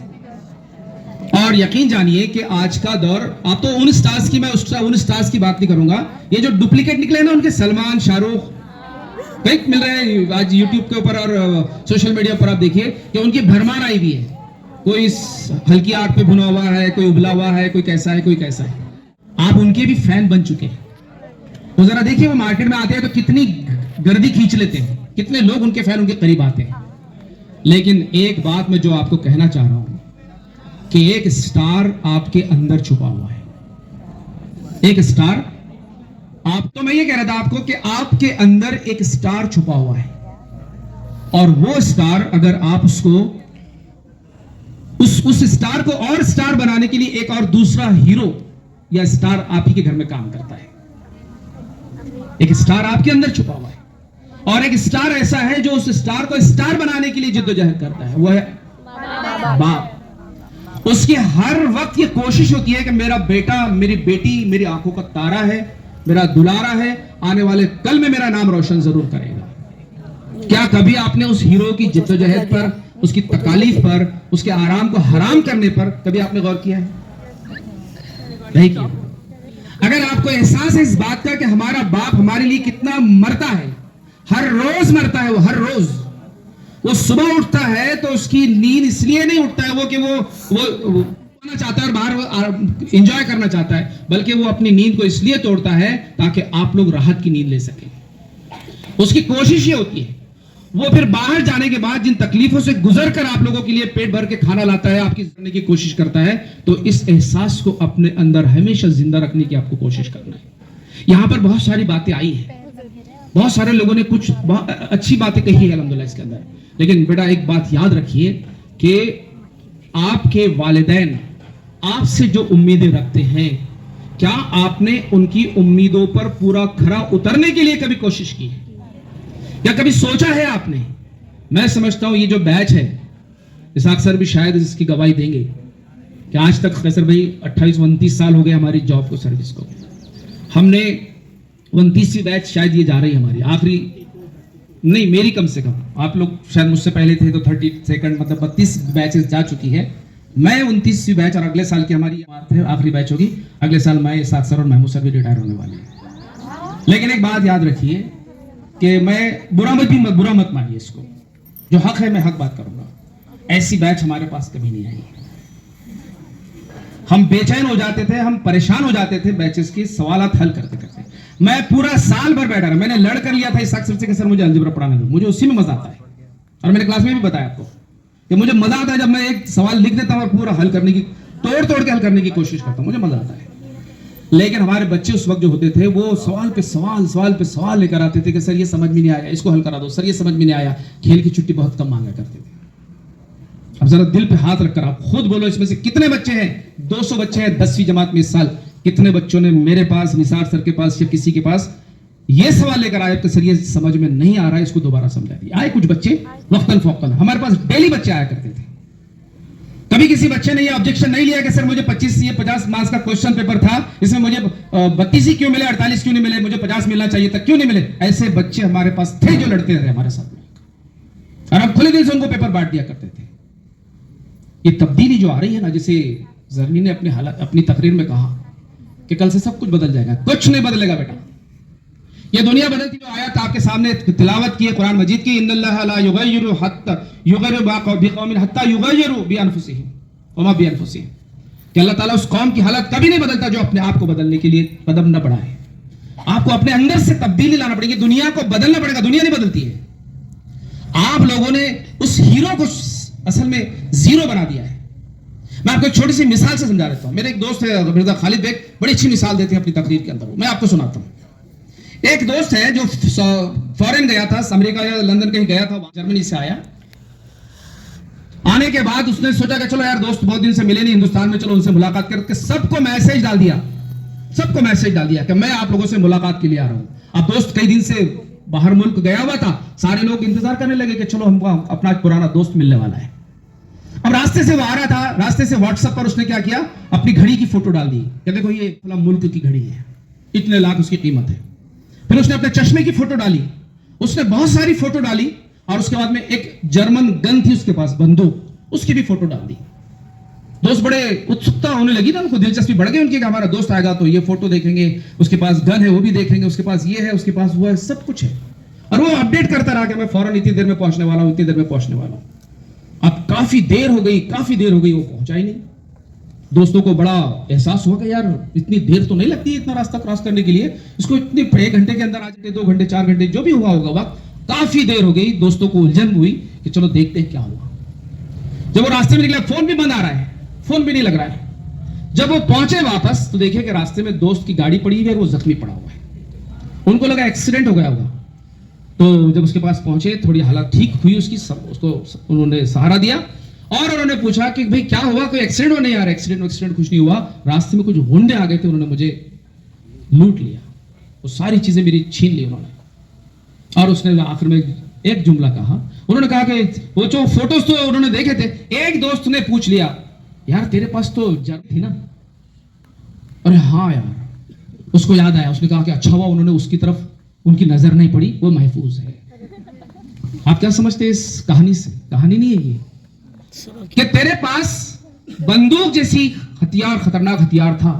और यकीन जानिए कि आज का दौर, आप तो उन स्टार्स की, मैं उन स्टार्स की बात नहीं करूंगा, ये जो डुप्लीकेट निकले ना उनके, सलमान, शाहरुख, कई मिल रहे हैं आज यूट्यूब के ऊपर और सोशल मीडिया पर। आप देखिए कि उनकी भरमार आई भी है, कोई हल्की आग पे भुना हुआ है, कोई उबला हुआ है, कोई कैसा है, कोई कैसा है। आप उनके भी फैन बन चुके हैं। वो जरा देखिए, वो मार्केट में आते हैं तो कितनी गर्दी खींच लेते हैं, कितने लोग उनके फैन उनके करीब आते हैं। लेकिन एक बात मैं जो आपको कहना चाह रहा हूं कि एक स्टार आपके अंदर छुपा हुआ है। एक स्टार आप, तो मैं ये कह रहा था आपको कि आपके अंदर एक स्टार छुपा हुआ है। और वो स्टार अगर आप उसको उस स्टार को और स्टार बनाने के लिए एक और दूसरा हीरो या स्टार आप ही के घर में काम करता है। एक स्टार आपके अंदर छुपा हुआ है और एक स्टार ऐसा है जो उस स्टार को स्टार बनाने के लिए जिद्दोजहद करता है, वो है बाप। उसकी हर वक्त ये कोशिश होती है कि मेरा बेटा, मेरी बेटी मेरी आंखों का तारा है, मेरा दुलारा है, आने वाले कल में मेरा नाम रोशन जरूर करेगा। क्या कभी आपने उस हीरो की जिद्दोजहद पर, उसकी तकालीफ पर, उसके आराम को हराम करने पर कभी आपने गौर किया है? नहीं किया। अगर आपको एहसास है इस बात का कि हमारा बाप हमारे लिए कितना मरता है, हर रोज मरता है, वो हर रोज, वो सुबह उठता है तो उसकी नींद इसलिए नहीं उठता है वो कि वो चाहता है और बाहर एंजॉय करना चाहता है, बल्कि वो अपनी नींद को इसलिए तोड़ता है ताकि आप लोग राहत की नींद ले सकें। उसकी कोशिश ये होती है, वो फिर बाहर जाने के बाद जिन तकलीफों से गुजर कर आप लोगों के लिए पेट भर के खाना लाता है, आपकी करने की कोशिश करता है, तो इस एहसास को अपने अंदर हमेशा जिंदा रखने की आपको कोशिश करना है। यहां पर बहुत सारी बातें आई हैं, बहुत सारे लोगों ने कुछ अच्छी बातें कही है अल्हम्दुलिल्लाह इसके अंदर, लेकिन बेटा एक बात याद रखिए कि आपके वालिदैन आपसे जो उम्मीदें रखते हैं, क्या आपने उनकी उम्मीदों पर पूरा खरा उतरने के लिए कभी कोशिश की है? क्या कभी सोचा है आपने? मैं समझता हूं ये जो बैच है, इसाक सर भी शायद इसकी गवाही देंगे कि आज तक कैसर भाई 28-29 साल हो गए हमारी जॉब को, सर्विस को। हमने 29वीं बैच शायद ये जा रही है हमारी, आखिरी नहीं मेरी कम से कम, आप लोग शायद मुझसे पहले थे तो 32nd मतलब 32 बैचेस जा चुकी है। मैं 29वीं बैच और अगले साल की हमारी आखिरी बैच होगी। अगले साल मैं इसाक सर और महमूद सर भी रिटायर होने वाले हैं। लेकिन एक बात याद रखिए कि मैं बुरा मत मानिए इसको, जो हक है मैं हक बात करूंगा। ऐसी बैच हमारे पास कभी नहीं आई। हम बेचैन हो जाते थे, हम परेशान हो जाते थे बैचेस के सवालात हल करते करते। मैं पूरा साल भर बैठा रहा, मैंने लड़ कर लिया था इसाक सर से कि सर मुझे अलजेब्रा पढ़ाने दो, मुझे उसी में मजा आता है। और मैंने क्लास में भी बताया आपको कि मुझे मजा आता है जब मैं एक सवाल लिख देता हूं और पूरा हल करने की, तोड़ के हल करने की कोशिश करता हूं, मुझे मजा आता है। लेकिन हमारे बच्चे उस वक्त जो होते थे वो सवाल पे सवाल लेकर आते थे कि सर ये समझ में नहीं आया, इसको हल करा दो, सर ये समझ में नहीं आया। खेल की छुट्टी बहुत कम मांगा करते थे। अब जरा दिल पे हाथ रखकर आप खुद बोलो, इसमें से कितने बच्चे हैं, 200 बच्चे हैं 10वीं जमात में इस साल, कितने बच्चों ने मेरे पास, निसार सर के पास या किसी के पास ये सवाल लेकर आए कि सर ये समझ में नहीं आ रहा है, इसको दोबारा समझा दिया? आए कुछ बच्चे वक्तन फौकन, हमारे पास डेली बच्चे आया करते थे। कभी किसी बच्चे ने ये ऑब्जेक्शन नहीं लिया कि सर मुझे 50 मार्क्स का क्वेश्चन पेपर था, इसमें मुझे 32 ही क्यों मिले, 48 क्यों नहीं मिले, मुझे 50 मिलना चाहिए था, क्यों नहीं मिले? ऐसे बच्चे हमारे पास थे जो लड़ते रहे हमारे साथ में, और हम खुले दिल से उनको पेपर बांट दिया करते थे। ये तब्दीली जो आ रही है ना, जिसे जरनी ने अपनी तकरीर में कहा कि कल से सब कुछ बदल जाएगा, कुछ नहीं बदलेगा बेटा। ये दुनिया बदलती जो आयत आपके सामने तिलावत की है कुरान मजीद की, इन्नल्लाह ला युगय्यिरु हत्ता युगय्यिरु बिकौमिन हत्ता युगय्यिरु बिअनफुसिहिम वमा बिअनफुसिहिम, कि अल्लाह ताला उस कौम की हालत कभी नहीं बदलता जो अपने आप को बदलने के लिए कदम न बढ़ाए। आपको अपने अंदर से तब्दीली लाना पड़ेगी, दुनिया को बदलना पड़ेगा, दुनिया नहीं बदलती है। आप लोगों ने उस हीरो को असल में जीरो बना दिया है। मैं आपको एक छोटी सी मिसाल से समझा देता हूं। मेरे एक दोस्त है मिर्जा खालिद बेग, बड़ी अच्छी मिसाल देते हैं अपनी तकरीर के अंदर, मैं आपको सुनाता हूं। एक दोस्त है जो फॉरेन गया था, अमेरिका या लंदन कहीं गया था, जर्मनी से आया। आने के बाद उसने सोचा कि चलो यार दोस्त बहुत दिन से मिले नहीं हिंदुस्तान में, चलो उनसे मुलाकात करके सबको मैसेज डाल दिया कि मैं आप लोगों से मुलाकात के लिए आ रहा हूं। अब दोस्त कई दिन से बाहर मुल्क गया हुआ था, सारे लोग इंतजार करने लगे कि चलो हमको अपना पुराना दोस्त मिलने वाला है। अब रास्ते से वो आ रहा था, रास्ते से व्हाट्सएप पर उसने क्या किया, अपनी घड़ी की फोटो डाल दी कि देखो ये फला मुल्क की घड़ी है, इतने लाख उसकी कीमत है। फिर उसने अपने चश्मे की फोटो डाली, उसने बहुत सारी फोटो डाली, और उसके बाद में एक जर्मन गन थी उसके पास, बंदूक, उसकी भी फोटो डाल दी। दोस्त बड़े उत्सुकता होने लगी ना, उनको दिलचस्पी बढ़ गई उनकी कि हमारा दोस्त आएगा तो ये फोटो देखेंगे, उसके पास गन है वो भी देखेंगे, उसके पास ये है, उसके पास वो है, सब कुछ है। और वो अपडेट करता रहा कि मैं फौरन इतनी देर में पहुंचने वाला हूं, इतनी देर में पहुंचने वाला हूं। अब काफी देर हो गई, वो पहुंचा ही नहीं। दोस्तों को बड़ा एहसास हुआ कि यार इतनी देर तो नहीं लगती इतना रास्ता क्रॉस करने के लिए, इसको इतने 1 घंटे के अंदर आ जाते, 2 घंटे 4 घंटे जो भी हुआ होगा वक्त, काफी देर हो गई। दोस्तों को उलझन हुई कि चलो देखते हैं क्या हुआ। जब वो रास्ते में निकला, फोन भी बंद आ रहा है, फोन भी नहीं लग रहा है। जब वो पहुंचे वापस तो देखे कि रास्ते में दोस्त की गाड़ी पड़ी है और वो जख्मी पड़ा हुआ है। उनको लगा एक्सीडेंट हो गया होगा। तो जब उसके पास पहुंचे, थोड़ी हालत ठीक हुई उसकी, सब उसको उन्होंने सहारा दिया और उन्होंने पूछा कि भाई क्या हुआ, कोई एक्सीडेंट हो? नहीं यार, एक्सीडेंट कुछ नहीं हुआ, रास्ते में कुछ गुंडे आ गए थे, उन्होंने मुझे लूट लिया, वो सारी चीजें मेरी छीन ली उन्होंने। और उसने आखिर में एक जुमला कहा, उन्होंने कहा कि वो जो फोटोज तो उन्होंने देखे थे, एक दोस्त ने पूछ लिया, यार तेरे पास तो जग थी ना? अरे हाँ यार, उसको याद आया, उसने कहा कि अच्छा हुआ उन्होंने उसकी तरफ उनकी नजर नहीं पड़ी, वो महफूज है। आप क्या समझते हैं इस कहानी से? कहानी नहीं है ये कि तेरे पास बंदूक जैसी हथियार, खतरनाक हथियार था,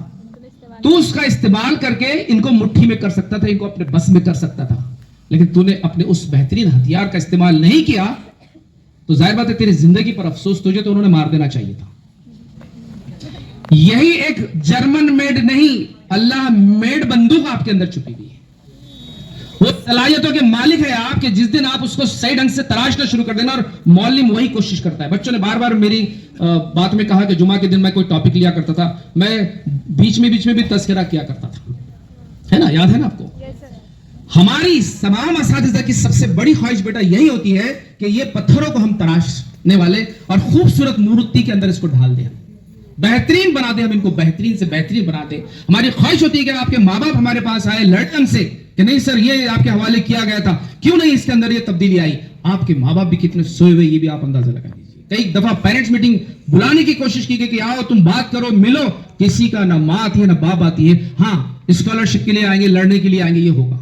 तू उसका इस्तेमाल करके इनको मुट्ठी में कर सकता था, इनको अपने बस में कर सकता था, लेकिन तूने अपने उस बेहतरीन हथियार का इस्तेमाल नहीं किया, तो जाहिर बात है तेरी जिंदगी पर अफसोस, तुझे तो उन्होंने मार देना चाहिए था। यही एक जर्मन मेड नहीं, अल्लाह मेड बंदूक आपके अंदर छुपी हुई है। वो सलाहियतों के मालिक है आप, कि जिस दिन आप उसको सही ढंग से तलाशना शुरू कर देना, और मौलिम वही कोशिश करता है। बच्चों ने बार बार मेरी बात में कहा कि जुमा के दिन मैं कोई टॉपिक लिया करता था, मैं बीच में भी तस्करा किया करता था, है ना, याद है ना आपको? हमारी तमाम असातिज़ा की सबसे बड़ी ख्वाहिश बेटा यही होती है कि ये पत्थरों को हम तराशने वाले और खूबसूरत मूर्ति के अंदर इसको ढाल दें, बेहतरीन बना दे, हम इनको बेहतरीन से बेहतरीन बना दे। हमारी ख्वाहिश होती है कि आपके माँ बाप हमारे पास आए, लड़े हमसे कि नहीं सर ये आपके हवाले किया गया था, क्यों नहीं इसके अंदर ये तब्दीली आई। आपके माँ बाप भी कितने सोए हुए, ये भी आप अंदाजा लगा लीजिए। कई दफा पेरेंट्स मीटिंग बुलाने की कोशिश की गई कि आओ तुम बात करो, मिलो, किसी का ना माँ आती है ना बाप आती है। हाँ, स्कॉलरशिप के लिए आएंगे, लड़ने के लिए आएंगे, ये होगा।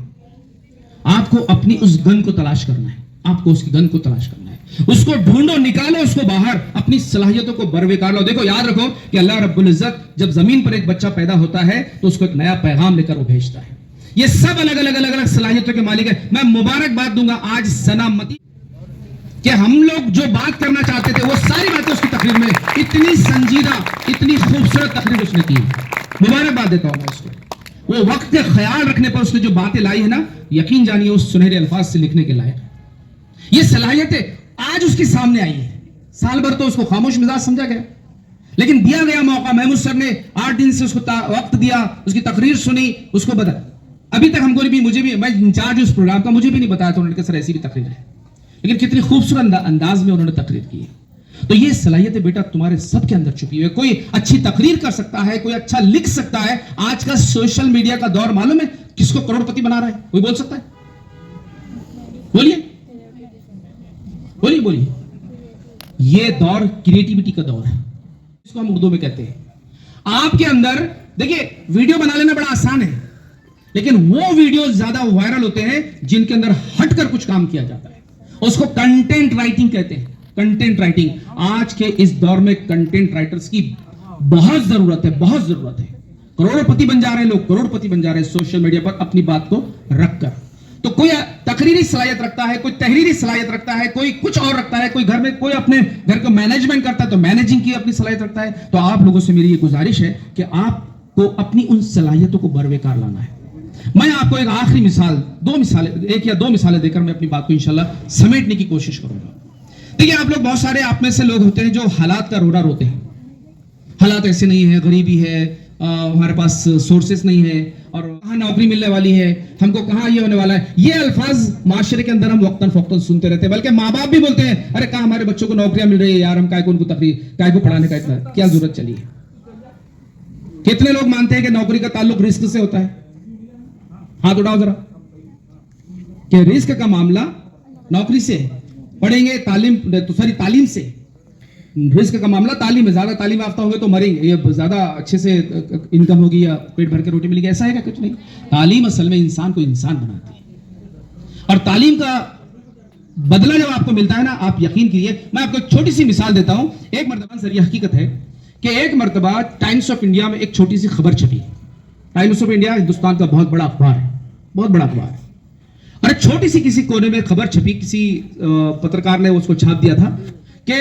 आपको अपनी उस गन को तलाश करना है, आपको उसकी गन को तलाश करना है, उसको ढूंढो, निकालो उसको बाहर, अपनी सलाहियतों को बरवेकार लो। देखो याद रखो कि अल्लाह रब्बुल इज्जत जब जमीन पर एक बच्चा पैदा होता है तो उसको एक नया पैगाम लेकर वो भेजता है। ये सब अलग अलग सलाहियतों के मालिक है। मैं मुबारकबाद दूंगा आज सनामती कि हम लोग जो बात करना चाहते थे वो सारी बातें उसकी तकरीर में, इतनी संजीदा, इतनी खूबसूरत तकरीर उसने की। मुबारकबाद देता हूं मैं उसको। वो वक्त के ख्याल रखने पर उसने जो बातें लाई है ना, यकीन जानिए उस सुनहरे अल्फाज से लिखने के लायक। ये सलाहियतें आज उसके सामने आई है। साल भर तो उसको खामोश मिजाज समझा गया, लेकिन दिया गया मौका, महमूद सर ने 8 दिन से उसको वक्त दिया, उसकी तकरीर सुनी, उसको बता। अभी तक हमको भी, मुझे भी, मैं इंचार्ज उस प्रोग्राम का, मुझे भी नहीं बताया था उन्होंने कि सर ऐसी भी तकरीर है, लेकिन कितनी खूबसूरत अंदाज में उन्होंने तकरीर की है। तो ये सलाहियतें बेटा तुम्हारे सबके अंदर छुपी हुई है। कोई अच्छी तकरीर कर सकता है, कोई अच्छा लिख सकता है। आज का सोशल मीडिया का दौर मालूम है किसको करोड़पति बना रहा है? कोई बोल सकता है? बोलिए बोलिए बोलिए। ये दौर क्रिएटिविटी का दौर है, इसको हम उर्दू में कहते हैं। आपके अंदर देखिए, वीडियो बना लेना बड़ा आसान है, लेकिन वो वीडियो ज्यादा वायरल होते हैं जिनके अंदर हटकर कुछ काम किया जाता है, उसको कंटेंट राइटिंग कहते हैं। कंटेंट राइटिंग, आज के इस दौर में कंटेंट राइटर्स की बहुत जरूरत है, बहुत जरूरत है। करोड़पति बन जा रहे हैं लोग, करोड़पति बन जा रहे हैं सोशल मीडिया पर अपनी बात को रखकर। तो कोई तकरीरी सलाहियत रखता है, कोई तहरीरी सलाहियत रखता है, कोई कुछ और रखता है, कोई घर में, कोई अपने घर को मैनेजमेंट करता है तो मैनेजिंग की अपनी सलाहियत रखता है। तो आप लोगों से मेरी ये गुजारिश है कि आपको अपनी उन सलाहियतों को बरवेकार लाना है। मैं आपको एक आखिरी मिसाल, एक या दो मिसालें देकर मैं अपनी बात को इंशाल्लाह समेटने की कोशिश करूंगा। देखिए, आप लोग बहुत सारे आप में से लोग होते हैं जो हालात का रोना रोते हैं। हालात ऐसे नहीं है, गरीबी है, हमारे पास सोर्सेस नहीं है, और कहाँ नौकरी मिलने वाली है, हमको कहाँ ये होने वाला है। ये अल्फाज माशरे के अंदर हम वक्तन फौक्तन सुनते रहते हैं। बल्कि माँ बाप भी बोलते हैं, अरे कहाँ हमारे बच्चों को नौकरियां मिल रही है यार, हम काय को उनको तकरीर, काय को पढ़ाने का इतना क्या जरूरत चली है। कितने लोग मानते हैं कि नौकरी का ताल्लुक रिस्क से होता है? हाथ उठाओ जरा, कि रिस्क का मामला नौकरी से है। पढ़ेंगे तालीम से, रिस्क का मामला तालीम है। ज्यादा तालीम याफ्ता होंगे तो मरेंगे, ये ज्यादा अच्छे से इनकम होगी या पेट भर के रोटी मिलेगी, ऐसा है क्या? कुछ नहीं। तालीम असल में इंसान को इंसान बनाती है, और तालीम का बदला जब आपको मिलता है ना, आप यकीन कीजिए। मैं आपको एक छोटी सी मिसाल देता हूं। एक मरतबा सर, यह हकीकत है कि एक मरतबा टाइम्स ऑफ इंडिया में एक छोटी सी खबर छपी। टाइम्स ऑफ इंडिया हिंदुस्तान का बहुत बड़ा अखबार है, बहुत बड़ा अखबार है। और एक छोटी सी किसी कोने में खबर छपी, किसी पत्रकार ने उसको छाप दिया था कि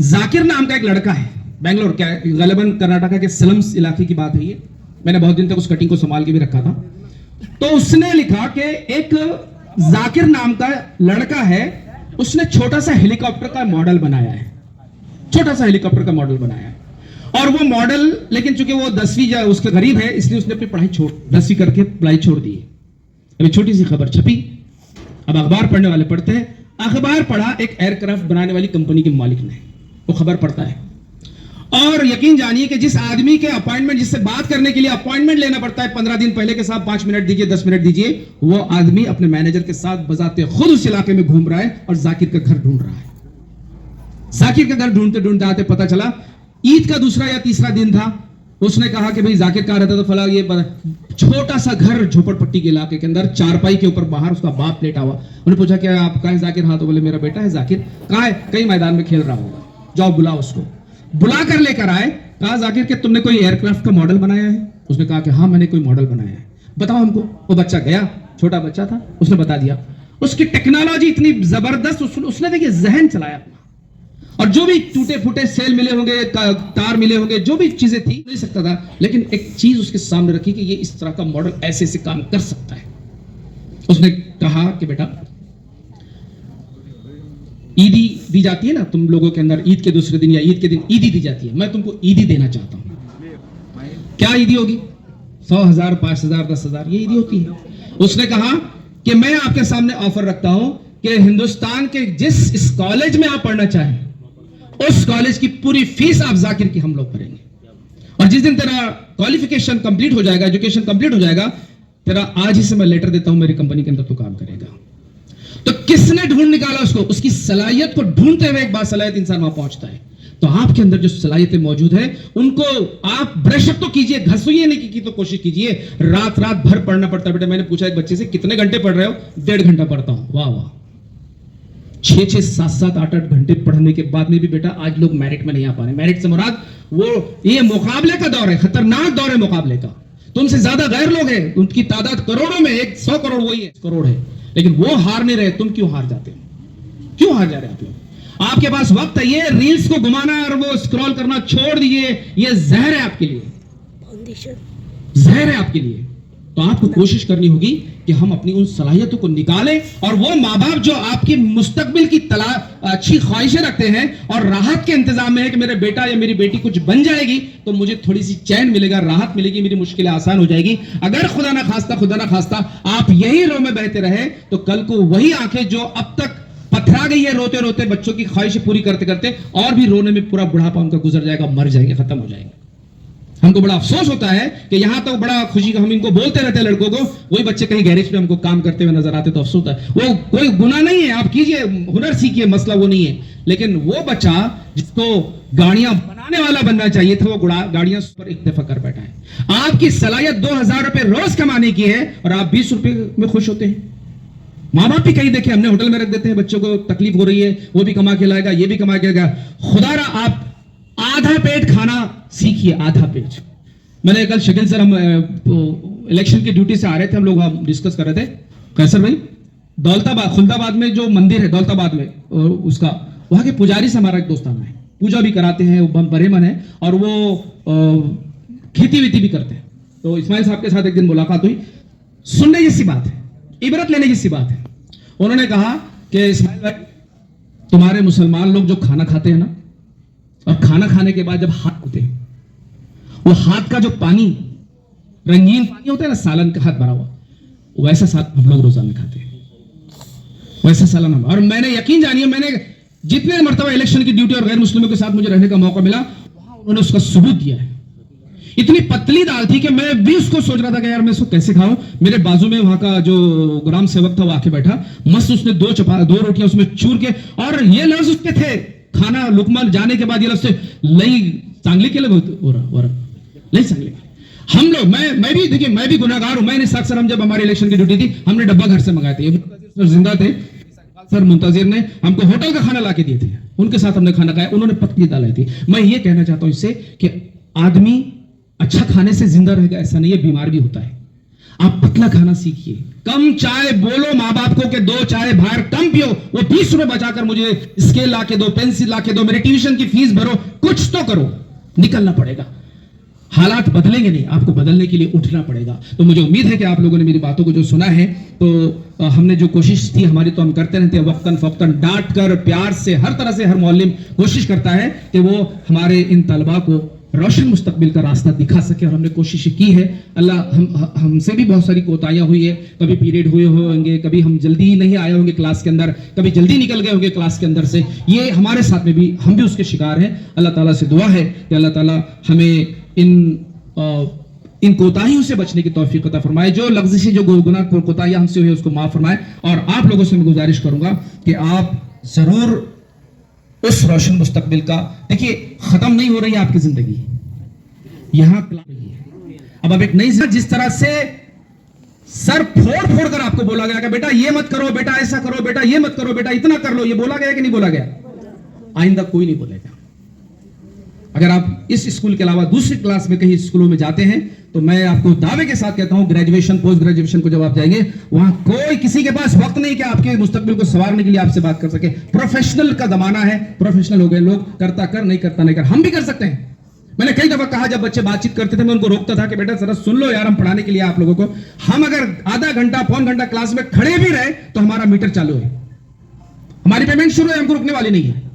जाकिर नाम का एक लड़का है, बेंगलोर क्या है, गलबन कर्नाटका के स्लम्स इलाके की बात है ये। मैंने बहुत दिन तक उस कटिंग को संभाल के भी रखा था। तो उसने लिखा कि एक जाकिर नाम का लड़का है, उसने छोटा सा हेलीकॉप्टर का मॉडल बनाया है, छोटा सा हेलीकॉप्टर का मॉडल बनाया है। और वो मॉडल, लेकिन चूंकि वो 10वीं उसके गरीब है, इसलिए उसने अपनी पढ़ाई 10वीं करके पढ़ाई छोड़ दी है। अभी छोटी सी खबर छपी, अब अखबार पढ़ने वाले पढ़ते हैं। अखबार पढ़ा एक एयरक्राफ्ट बनाने वाली कंपनी के मालिक ने, वो खबर पढ़ता है और यकीन जानिए कि जिस आदमी के अपॉइंटमेंट, जिससे बात करने के लिए अपॉइंटमेंट लेना पड़ता है 15 दिन पहले के साथ 5 मिनट दीजिए 10 मिनट दीजिए, वो आदमी अपने मैनेजर के साथ बजाते खुद उस इलाके में घूम रहा है और जाकिर का घर ढूंढ रहा है। जाकिर का घर ढूंढते ढूंढते आते पता चला ईद का दूसरा या तीसरा दिन था। उसने कहा कि भाई जाकिर कहाँ रहता, तो फला ये छोटा सा घर झोपड़पट्टी के इलाके के अंदर, चारपाई के ऊपर बाहर उसका बाप लेटा हुआ। उन्होंने पूछा क्या आप कहाँ है जाकिर? हाँ, तो बोले मेरा बेटा है जाकिर। कहाँ है? कहीं मैदान में खेल रहा होगा, जाओ बुलाओ उसको। बुला कर लेकर आए, कहा जाकिर कि तुमने कोई एयरक्राफ्ट का मॉडल बनाया है? उसने कहा कि हाँ मैंने कोई मॉडल बनाया है, बताओ हमको। वो बच्चा गया, छोटा बच्चा था, उसने बता दिया। उसकी टेक्नोलॉजी इतनी जबरदस्त, उसने देखिए जहन चलाया और जो भी टूटे फूटे सेल मिले होंगे, तार मिले होंगे, जो भी चीजें थी नहीं सकता था, लेकिन एक चीज उसके सामने रखी कि ये इस तरह का मॉडल ऐसे ऐसे काम कर सकता है। उसने कहा कि बेटा ईदी दी जाती है ना तुम लोगों के अंदर, ईद के दूसरे दिन या ईद के दिन ईदी दी जाती है, मैं तुमको ईदी देना चाहता हूं। क्या ईदी होगी? 100,000, 5,000, 10,000 ये ईदी होती है। उसने कहा कि मैं आपके सामने ऑफर रखता हूं कि हिंदुस्तान के जिस कॉलेज में आप पढ़ना चाहें उस कॉलेज की पूरी फीस आप जाकिर की हम लोग भरेंगे, और जिस दिन तेरा क्वालिफिकेशन कंप्लीट हो जाएगा, एजुकेशन कंप्लीट हो जाएगा, तेरा आज ही से मैं लेटर देता हूं मेरी कंपनी के अंदर तो काम करेगा। तो किसने ढूंढ निकाला उसको? उसकी सलाहियत को ढूंढते हुए एक बार सलाहियत इंसान वहां पहुंचता है। तो आपके अंदर जो सलाहियतें मौजूद है उनको आप ब्रश अप तो कीजिए, घसुइए नहीं की तो कोशिश कीजिए। रात रात भर पढ़ना पड़ता है। बेटा मैंने पूछा एक बच्चे से कितने घंटे पढ़ रहे हो? 1.5 घंटा पढ़ता हूं। वाह वाह, 6-6, 7-7, 8-8 घंटे पढ़ने के बाद में भी बेटा आज लोग मेरिट में नहीं आ पा रहे। मेरिट से मुराद वो ये मुकाबले का दौर है, खतरनाक दौर है मुकाबले का। तुमसे ज्यादा गैर लोग हैं, उनकी तादाद करोड़ों में, 100 करोड़ वही है, करोड़ है, लेकिन वो हार नहीं रहे। तुम क्यों हार जाते हो? क्यों हार जा रहे आप लोग? आपके पास वक्त है, ये रील्स को घुमाना और वो स्क्रॉल करना छोड़ दीजिए, ये जहर है आपके लिए, जहर है आपके लिए। तो आपको कोशिश करनी होगी कि हम अपनी उन सलाहियतों को निकालें, और वो माँ बाप जो आपकी मुस्तकबिल की अच्छी ख्वाहिशें रखते हैं और राहत के इंतजाम में है कि मेरे बेटा या मेरी बेटी कुछ बन जाएगी तो मुझे थोड़ी सी चैन मिलेगा, राहत मिलेगी, मेरी मुश्किलें आसान हो जाएगी। अगर खुदा ना खास्ता आप यही रो में बहते रहे तो कल को वही आंखें जो अब तक पथरा गई है रोते रोते बच्चों की ख्वाहिशें पूरी करते करते, और भी रोने में पूरा बुढ़ापा उनका गुजर जाएगा, मर जाएंगे, खत्म हो जाएंगे। हमको बड़ा अफसोस होता है कि यहां तो बड़ा खुशी का हम इनको बोलते रहते हैं लड़कों को, वही बच्चे कहीं गैरेज में हमको काम करते हुए नजर आते तो अफसोस होता है। वो कोई गुनाह नहीं है, आप कीजिए, हुनर सीखिए, मसला वो नहीं है, लेकिन वो बच्चा जिसको गाड़ियां बनाने वाला बनना चाहिए था वो गाड़ियां पर इत्तेफा कर बैठा है। आपकी सलाहियत 2,000 रुपए रोज कमाने की है और आप 20 रुपए में खुश होते हैं। माँ बाप भी कहीं देखे, हमने होटल में रख देते हैं, बच्चों को तकलीफ हो रही है, वो भी कमा के लाएगा, ये भी कमा के लाएगा। खुदारा आप आधा पेट खाना सीखिए, आधा पेट। मैंने कल शकील सर, हम इलेक्शन की ड्यूटी से आ रहे थे, हम लोग डिस्कस कर रहे थे, कैसर भाई दौलताबाद, खुलदाबाद में जो मंदिर है दौलताबाद में, उसका वहां के पुजारी से हमारा एक दोस्ताना है, पूजा भी कराते हैं, वो बड़े मन है, और वो खेती वेती भी करते हैं। तो इस्माइल साहब के साथ एक दिन मुलाकात हुई, सुनने जैसी बात है, इबरत लेने जैसी बात है। उन्होंने कहा कि इस्माइल भाई तुम्हारे मुसलमान लोग जो खाना खाते हैं ना, और खाना खाने के बाद जब हाथ धोते हैं, वो हाथ का जो पानी, रंगीन पानी होता है ना, सालन का हाथ भरा हुआ, वैसा सालन हम लोग रोजाना खाते हैं, वैसा सालन हम। और मैंने यकीन जानिए, मैंने जितने मर्तबा इलेक्शन की ड्यूटी और गैर मुस्लिमों के साथ मुझे रहने का मौका मिला, वहां उन्होंने उसका सबूत दिया है। इतनी पतली दाल थी कि मैं भी उसको सोच रहा था कि यार मैं इसको कैसे खाऊं। मेरे बाजू में वहां का जो ग्राम सेवक था वो आके बैठा, मस्त उसने 2 रोटियां उसमें चूर के, और ये लफ्ज उसके थे खाना लुकमा जाने के बाद, ये लफ्ज लई चांगली के लगे नहीं चांगली। हम लोग, मैं भी देखिए, मैं भी गुनाहगार हूं। मैंने अक्सर, हम जब हमारी इलेक्शन की ड्यूटी थी, हमने डब्बा घर से मंगाए थे, जिंदा थे सर मुंतजिर ने हमको होटल का खाना लाके दिए थे, उनके साथ हमने खाना खाया, उन्होंने पतली दाल लाई थी। मैं ये कहना चाहता हूं इससे कि आदमी अच्छा खाने से जिंदा रहेगा ऐसा नहीं है, बीमार भी होता है। आप पतला खाना सीखिए, कम चाय बोलो माँ बाप को कि 2 चाय बाहर कम पियो, वो 20 रुपए बचाकर मुझे स्केल ला के दो, पेंसिल ला के दो, मेरे ट्यूशन की फीस भरो, कुछ तो करो, निकलना पड़ेगा। हालात बदलेंगे नहीं, आपको बदलने के लिए उठना पड़ेगा। तो मुझे उम्मीद है कि आप लोगों ने मेरी बातों को जो सुना है, तो हमने जो कोशिश थी हमारी, तो हम करते रहते हैं, वक्तन फक्तन डांट कर, प्यार से, हर तरह से हर मौलिम कोशिश करता है कि वो हमारे इन तलबा को रोशन मुस्तकबिल का रास्ता दिखा सके, और हमने कोशिश की है। अल्लाह हमसे भी बहुत सारी कोताहियां हुई है, कभी पीरियड हुए होंगे, कभी हम जल्दी नहीं आए होंगे क्लास के अंदर, कभी जल्दी निकल गए होंगे क्लास के अंदर से, ये हमारे साथ में भी, हम भी उसके शिकार हैं। अल्लाह ताला से दुआ है कि अल्लाह ताला हमें इन कोताहियों से बचने की तौफीक अता फरमाए, जो लफ्ज़ जो गुनाह कोताहियां हमसे हुई उसको माफ फरमाए। और आप लोगों से मैं गुजारिश करूंगा कि आप जरूर उस रोशन मुस्तकबिल का, देखिए खत्म नहीं हो रही है आपकी जिंदगी, यहां अब एक नई जिस तरह से सर फोड़ फोड़ कर आपको बोला गया कि बेटा ये मत करो, बेटा ऐसा करो, बेटा ये मत करो, बेटा इतना कर लो, ये बोला गया कि नहीं बोला गया? आइंदा कोई नहीं बोलेगा। अगर आप इस स्कूल के अलावा दूसरी क्लास में कहीं स्कूलों में जाते हैं तो मैं आपको दावे के साथ कहता हूं, ग्रेजुएशन पोस्ट ग्रेजुएशन को जब आप जाएंगे, वहां कोई किसी के पास वक्त नहीं कि आपके मुस्तकबिल को संवारने के लिए आपसे बात कर सके। प्रोफेशनल का जमाना है, प्रोफेशनल हो गए लोग, करता कर, नहीं करता नहीं कर। हम भी कर सकते हैं। मैंने कई दफा कहा, जब बच्चे बातचीत करते थे मैं उनको रोकता था कि बेटा जरा सुन लो यार, हम पढ़ाने के लिए आप लोगों को, हम अगर आधा घंटा पौन घंटा क्लास में खड़े भी रहे तो हमारा मीटर चालू है, हमारी पेमेंट शुरू है, हमको रुकने वाली नहीं है।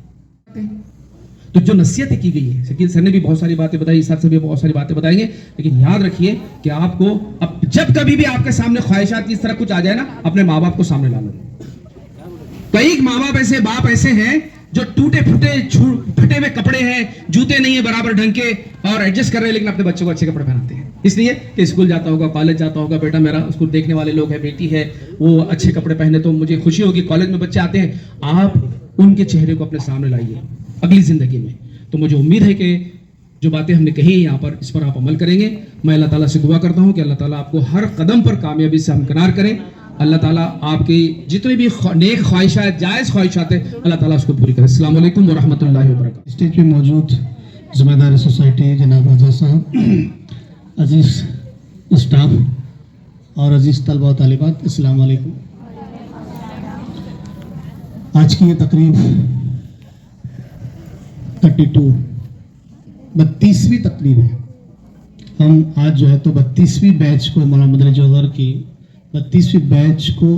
तो जो नसीहतें की गई है, शकील सर ने भी बहुत सारी बातें बताई, सर से भी बहुत सारी बातें बताएंगे, लेकिन याद रखिए कि आपको अब जब कभी भी आपके सामने ख्वाहिशात की इस तरह कुछ आ जाए ना, अपने माँ बाप को सामने ला लो। कई माँ बाप ऐसे, बाप ऐसे हैं जो टूटे फूटे फटे हुए कपड़े हैं, जूते नहीं है बराबर ढंग के, और एडजस्ट कर रहे हैं, लेकिन अपने बच्चों को अच्छे कपड़े पहनाते हैं, इसलिए कि स्कूल जाता होगा, कॉलेज जाता होगा, बेटा मेरा उसको देखने वाले लोग हैं, बेटी है, वो अच्छे कपड़े पहने तो मुझे खुशी होगी। कॉलेज में बच्चे आते हैं, आप उनके चेहरे को अपने सामने लाइए अगली जिंदगी में। तो मुझे उम्मीद है कि जो बातें हमने कही यहाँ पर, इस पर आप अमल करेंगे। मैं अल्लाह ताला से दुआ करता हूँ कि अल्लाह ताला आपको हर कदम पर कामयाबी से हमकिनार करें। अल्लाह ताला आपकी जितनी भी नेक ख्वाहिशात, जायज़ ख्वाहिशात है, अल्लाह ताला उसको पूरी करे। अस्सलाम वालेकुम व रहमतुल्लाहि व बरकातहू। स्टेज पे मौजूद ज़िम्मेदार सोसाइटी जनाब राजा साहब, अजीज़ स्टाफ और अजीज़ तलबा व तालिबात, अस्सलाम वालेकुम। आज की ये तकरीब 32वीं तकरीब है। हम आज जो है तो 32वीं बैच को, मौलाना मदनी जौहर की 32वीं बैच को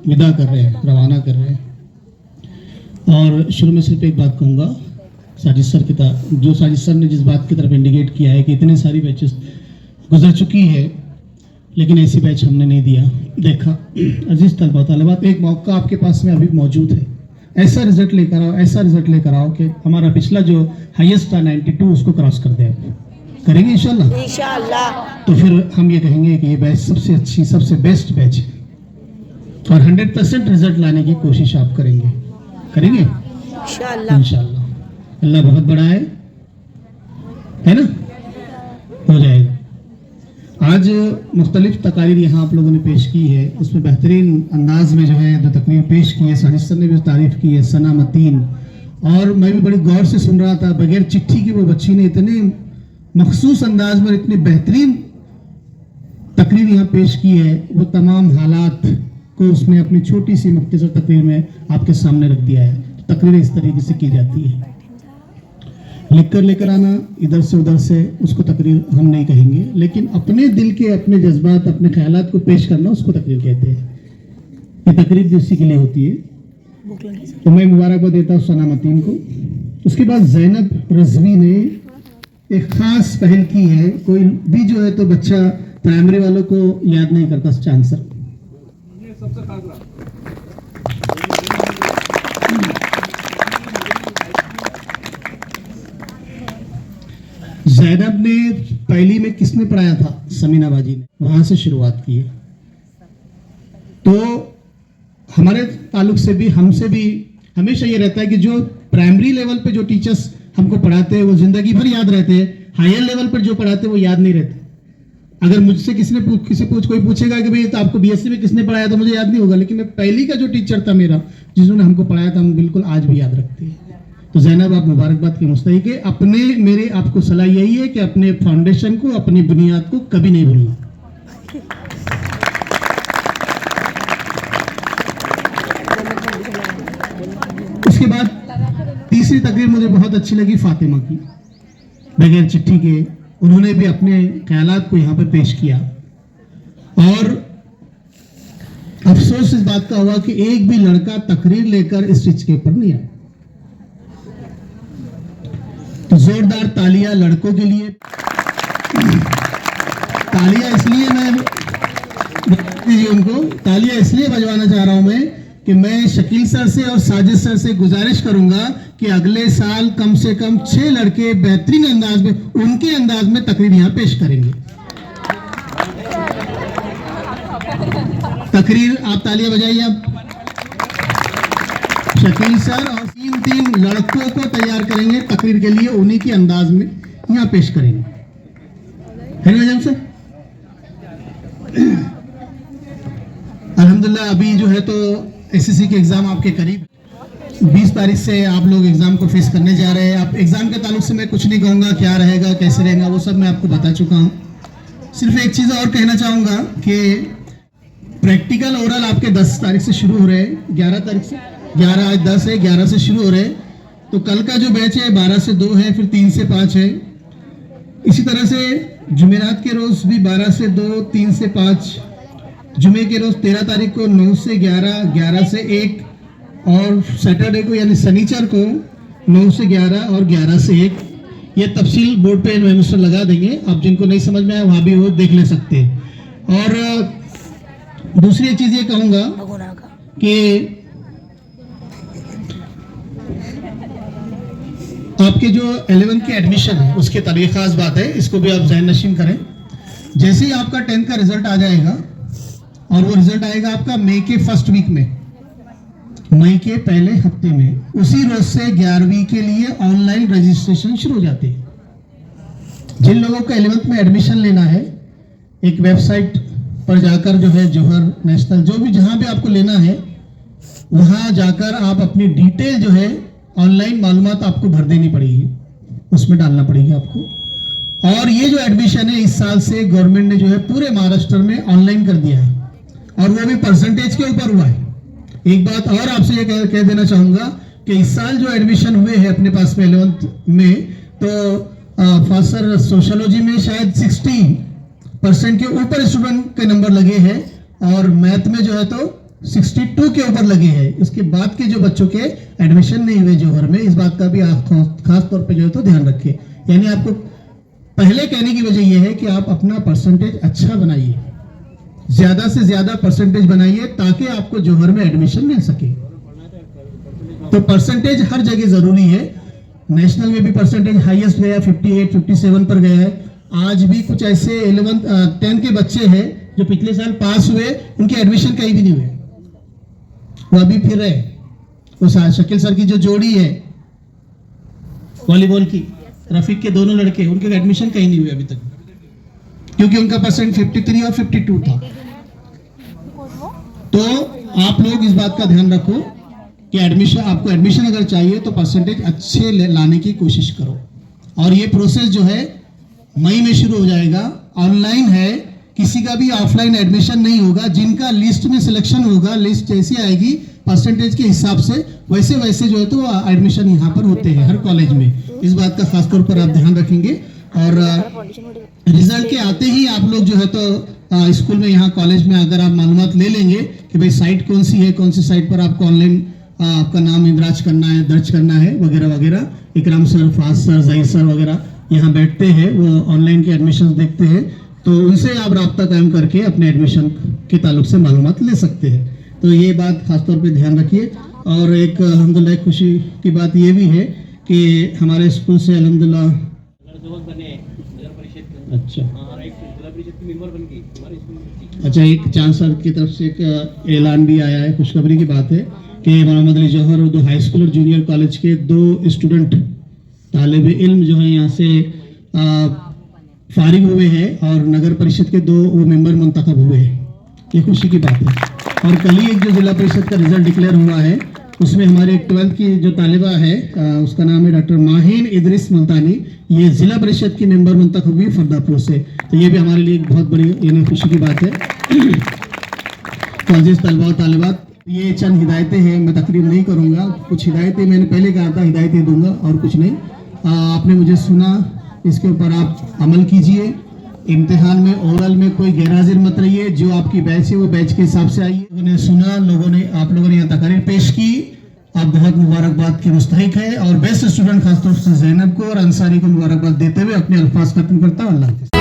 विदा कर रहे हैं, रवाना कर रहे हैं। और शुरू में सिर्फ एक बात कहूँगा, साजिद सर की तरफ, जो साजिद सर ने जिस बात की तरफ इंडिकेट किया है कि इतनी सारी बैचेस गुजर चुकी है, लेकिन ऐसी बैच हमने नहीं देखा। अजीज़ तलबा तलबात, एक मौका आपके पास में अभी मौजूद है, ऐसा रिजल्ट लेकर आओ, ऐसा रिजल्ट लेकर आओ कि हमारा पिछला जो हाईएस्ट था 92 उसको क्रॉस कर दे। करेंगे इंशाल्लाह? इंशाल्लाह। तो फिर हम ये कहेंगे कि ये बैच सबसे अच्छी, सबसे बेस्ट बैच है, और 100% रिजल्ट लाने की कोशिश आप करेंगे इंशाल्लाह। इंशाल्लाह अल्लाह बहुत बड़ा है ना, हो जाएगा। आज मुख्तलिफ तकारीर यहाँ आप लोगों ने पेश की है, उसमें बेहतरीन अंदाज में जो है जो तकरीर पेश की है, साजिद सर ने भी तारीफ की है, सना मतीन। और मैं भी बड़ी गौर से सुन रहा था, बगैर चिट्ठी की वो बच्ची ने इतने मखसूस अंदाज में इतनी बेहतरीन तकरीर यहाँ पेश की है, वो तमाम हालात को उसने अपनी छोटी सी मुख्तसर तकरीर में आपके सामने रख दिया है। तकरीर इस तरीके से की जाती है, लिख कर लेकर आना इधर से उधर से, उसको तकरीर हम नहीं कहेंगे, लेकिन अपने दिल के, अपने जज्बात, अपने ख्यालात को पेश करना उसको तकरीर कहते हैं। ये तकरीर भी उसी के लिए होती है। तो मैं मुबारकबाद देता हूँ सना मतीन को। उसके बाद ज़ैनब रज़वी ने एक ख़ास पहल की है, कोई भी जो है तो बच्चा प्राइमरी वालों को याद नहीं करता उसका आंसर। ज़ैनब ने पहली में किसने पढ़ाया था? समीना बाजी ने, वहां से शुरुआत की है। तो हमारे ताल्लुक से भी, हमसे भी हमेशा ये रहता है कि जो प्राइमरी लेवल पे जो टीचर्स हमको पढ़ाते हैं वो जिंदगी भर याद रहते हैं, हायर लेवल पर जो पढ़ाते हैं वो याद नहीं रहते। अगर मुझसे कोई पूछेगा कि भाई तो आपको बीएससी में किसने पढ़ाया, तो मुझे याद नहीं होगा, लेकिन मैं पहली का जो टीचर था मेरा, जिन्होंने हमको पढ़ाया था, हम बिल्कुल आज भी याद रखते हैं। तो ज़ैनब आप मुबारकबाद के मुस्तहिक है। अपने मेरे आपको सलाह यही है कि अपने फाउंडेशन को, अपनी बुनियाद को कभी नहीं भूलना। उसके बाद तीसरी तकरीर मुझे बहुत अच्छी लगी फातिमा की, बगैर चिट्ठी के उन्होंने भी अपने ख्यालात को यहाँ पे पेश किया। और अफसोस इस बात का हुआ कि एक भी लड़का तकरीर लेकर इस स्टेज के ऊपर नहीं आया। तो जोरदार तालियां लड़कों के लिए। तालियां इसलिए उनको तालियां इसलिए बजवाना चाह रहा हूं मैं कि मैं शकील सर से और साजिद सर से गुजारिश करूंगा कि अगले साल कम से कम 6 लड़के बेहतरीन अंदाज में उनके अंदाज में तकरीर यहाँ पेश करेंगे। तकरीर आप तालियां बजाइए। आप शकील सर और 3 लड़कों को तैयार करेंगे तकरीर के लिए, उन्हीं के अंदाज में यहाँ पेश करेंगे। है ना जम सर? अल्हम्दुलिल्लाह अभी जो है तो एसएससी के एग्जाम आपके करीब 20 तारीख से आप लोग एग्जाम को फेस करने जा रहे हैं। आप एग्जाम के ताल्लुक से मैं कुछ नहीं कहूँगा, क्या रहेगा कैसे रहेगा वो सब मैं आपको बता चुका हूँ। सिर्फ एक चीज़ और कहना चाहूँगा कि प्रैक्टिकल ओरल आपके 10 तारीख से शुरू हो रहे हैं, 11 तारीख से 11 आज 10 है, 11 से शुरू हो रहे हैं। तो कल का जो बैच है 12 से 2 है, फिर 3 से 5 है। इसी तरह से जुमेरात के रोज़ भी 12 से 2, 3 से 5, जुमे के रोज़ 13 तारीख को 9 से 11, 11 से 1 और सैटरडे को यानी शनिचर को 9 से 11 और 11 से 1। ये तफसील बोर्ड पे इन्फॉर्मेशन लगा देंगे, आप जिनको नहीं समझ में आए वहाँ भी वो देख ले सकते हैं। और दूसरी चीज़ ये कहूँगा कि आपके जो 11th के एडमिशन है उसके तारीख खास बात है, इसको भी आप ज़हन नशीन करें। जैसे ही आपका 10th का रिजल्ट आ जाएगा और वो रिजल्ट आएगा आपका मई के फर्स्ट वीक में, मई के पहले हफ्ते में, उसी रोज से 11वीं के लिए ऑनलाइन रजिस्ट्रेशन शुरू हो जाते हैं। जिन लोगों को 11th में एडमिशन लेना है, एक वेबसाइट पर जाकर जो है जौहर नेशनल जो भी जहां भी आपको लेना है वहां जाकर आप अपनी डिटेल जो है ऑनलाइन मालूमात आपको भर देनी पड़ेगी, उसमें डालना पड़ेगी आपको। और ये जो एडमिशन है इस साल से गवर्नमेंट ने जो है पूरे महाराष्ट्र में ऑनलाइन कर दिया है और वो भी परसेंटेज के ऊपर हुआ है। एक बात और आपसे ये कह देना चाहूंगा कि इस साल जो एडमिशन हुए हैं अपने पास में 11th में, तो फासर सोशियोलॉजी में शायद 60% के ऊपर स्टूडेंट के नंबर लगे हैं और मैथ में जो है तो 62 के ऊपर लगे हैं। इसके बाद के जो बच्चों के एडमिशन नहीं हुए जौहर में, इस बात का भी आप खास तौर पे जो है तो ध्यान रखें। यानी आपको पहले कहने की वजह यह है कि आप अपना परसेंटेज अच्छा बनाइए, ज्यादा से ज्यादा परसेंटेज बनाइए ताकि आपको जौहर में एडमिशन मिल सके। तो परसेंटेज हर जगह जरूरी है। नेशनल में भी परसेंटेज हाईएस्ट गया 58, 57 पर गया है। आज भी कुछ ऐसे 10 के बच्चे हैं जो पिछले साल पास हुए, उनके एडमिशन कहीं भी नहीं हुए, वो अभी फिर रहे। वो शकील सर की जो जोड़ी है वॉलीबॉल की, रफीक के दोनों लड़के, उनके एडमिशन कहीं नहीं हुए अभी तक, क्योंकि उनका परसेंट 53 और 52 था। तो आप लोग इस बात का ध्यान रखो कि आपको एडमिशन अगर चाहिए तो परसेंटेज अच्छे लाने की कोशिश करो। और ये प्रोसेस जो है मई में शुरू हो जाएगा, ऑनलाइन है, किसी का भी ऑफलाइन एडमिशन नहीं होगा। जिनका लिस्ट में सिलेक्शन होगा, लिस्ट जैसी आएगी परसेंटेज के हिसाब से वैसे वैसे जो है तो एडमिशन यहाँ पर होते हैं हर कॉलेज में। इस बात का खासतौर पर आप ध्यान रखेंगे। और रिजल्ट के आते ही आप लोग जो है तो स्कूल में यहाँ कॉलेज में अगर आप मालूमात ले लेंगे कि भाई साइट कौन सी है, कौन सी साइट पर आपको ऑनलाइन आपका नाम इंदराज करना है, दर्ज करना है वगैरह वगैरह। इकराम sir, Faaz sir, Zaheer sir वगैरह यहाँ बैठते हैं, वो ऑनलाइन के एडमिशन देखते हैं, तो उनसे आप रब्ता कायम करके अपने एडमिशन के ताल्लुक से मालूमात ले सकते हैं। तो ये बात खासतौर पे ध्यान रखिए। और एक अल्हम्दुलिल्लाह खुशी की बात ये भी है कि हमारे स्कूल से अल्हम्दुलिल्लाह अच्छा एक चांद सर की तरफ से एक ऐलान भी आया है, खुशखबरी की बात है कि मोहम्मद अली जौहर उर्दू हाई स्कूल और जूनियर कॉलेज के 2 स्टूडेंट तालिब इल्म जो है यहाँ से फारिग हुए हैं और नगर परिषद के 2 वो मेंबर मुंतखब हुए हैं। ये खुशी की बात है। और कल ही एक जो जिला परिषद का रिजल्ट डिक्लेयर हुआ है उसमें हमारे 12th की जो तालिबा है उसका नाम है डॉक्टर माहीन इदरिस मुल्तानी, ये जिला परिषद की मेंबर मुंतखब हुई फरदापुर से। तो ये भी हमारे लिए एक बहुत बड़ी यानी खुशी की बात है। कॉलेज तलबा और तालिबात, ये चंद हिदायतें हैं, मैं तकरीर नहीं करूँगा। कुछ हिदायतें मैंने पहले कहा था, हिदायतें दूंगा और कुछ नहीं। आपने मुझे सुना, इसके ऊपर आप अमल कीजिए। इम्तिहान में ओरल में कोई गैरहाजिर मत रहिए। जो आपकी बैच है वो बैच के हिसाब से आइए। लोगों ने सुना, आप लोगों ने यहाँ तकरीर पेश की आप बहुत मुबारकबाद के मुस्तहिक है और बेस्ट स्टूडेंट खासतौर से ज़ैनब को और अंसारी को मुबारकबाद देते हुए अपने अल्फाज खत्म करता हूं। अल्लाह हाफ़िज़।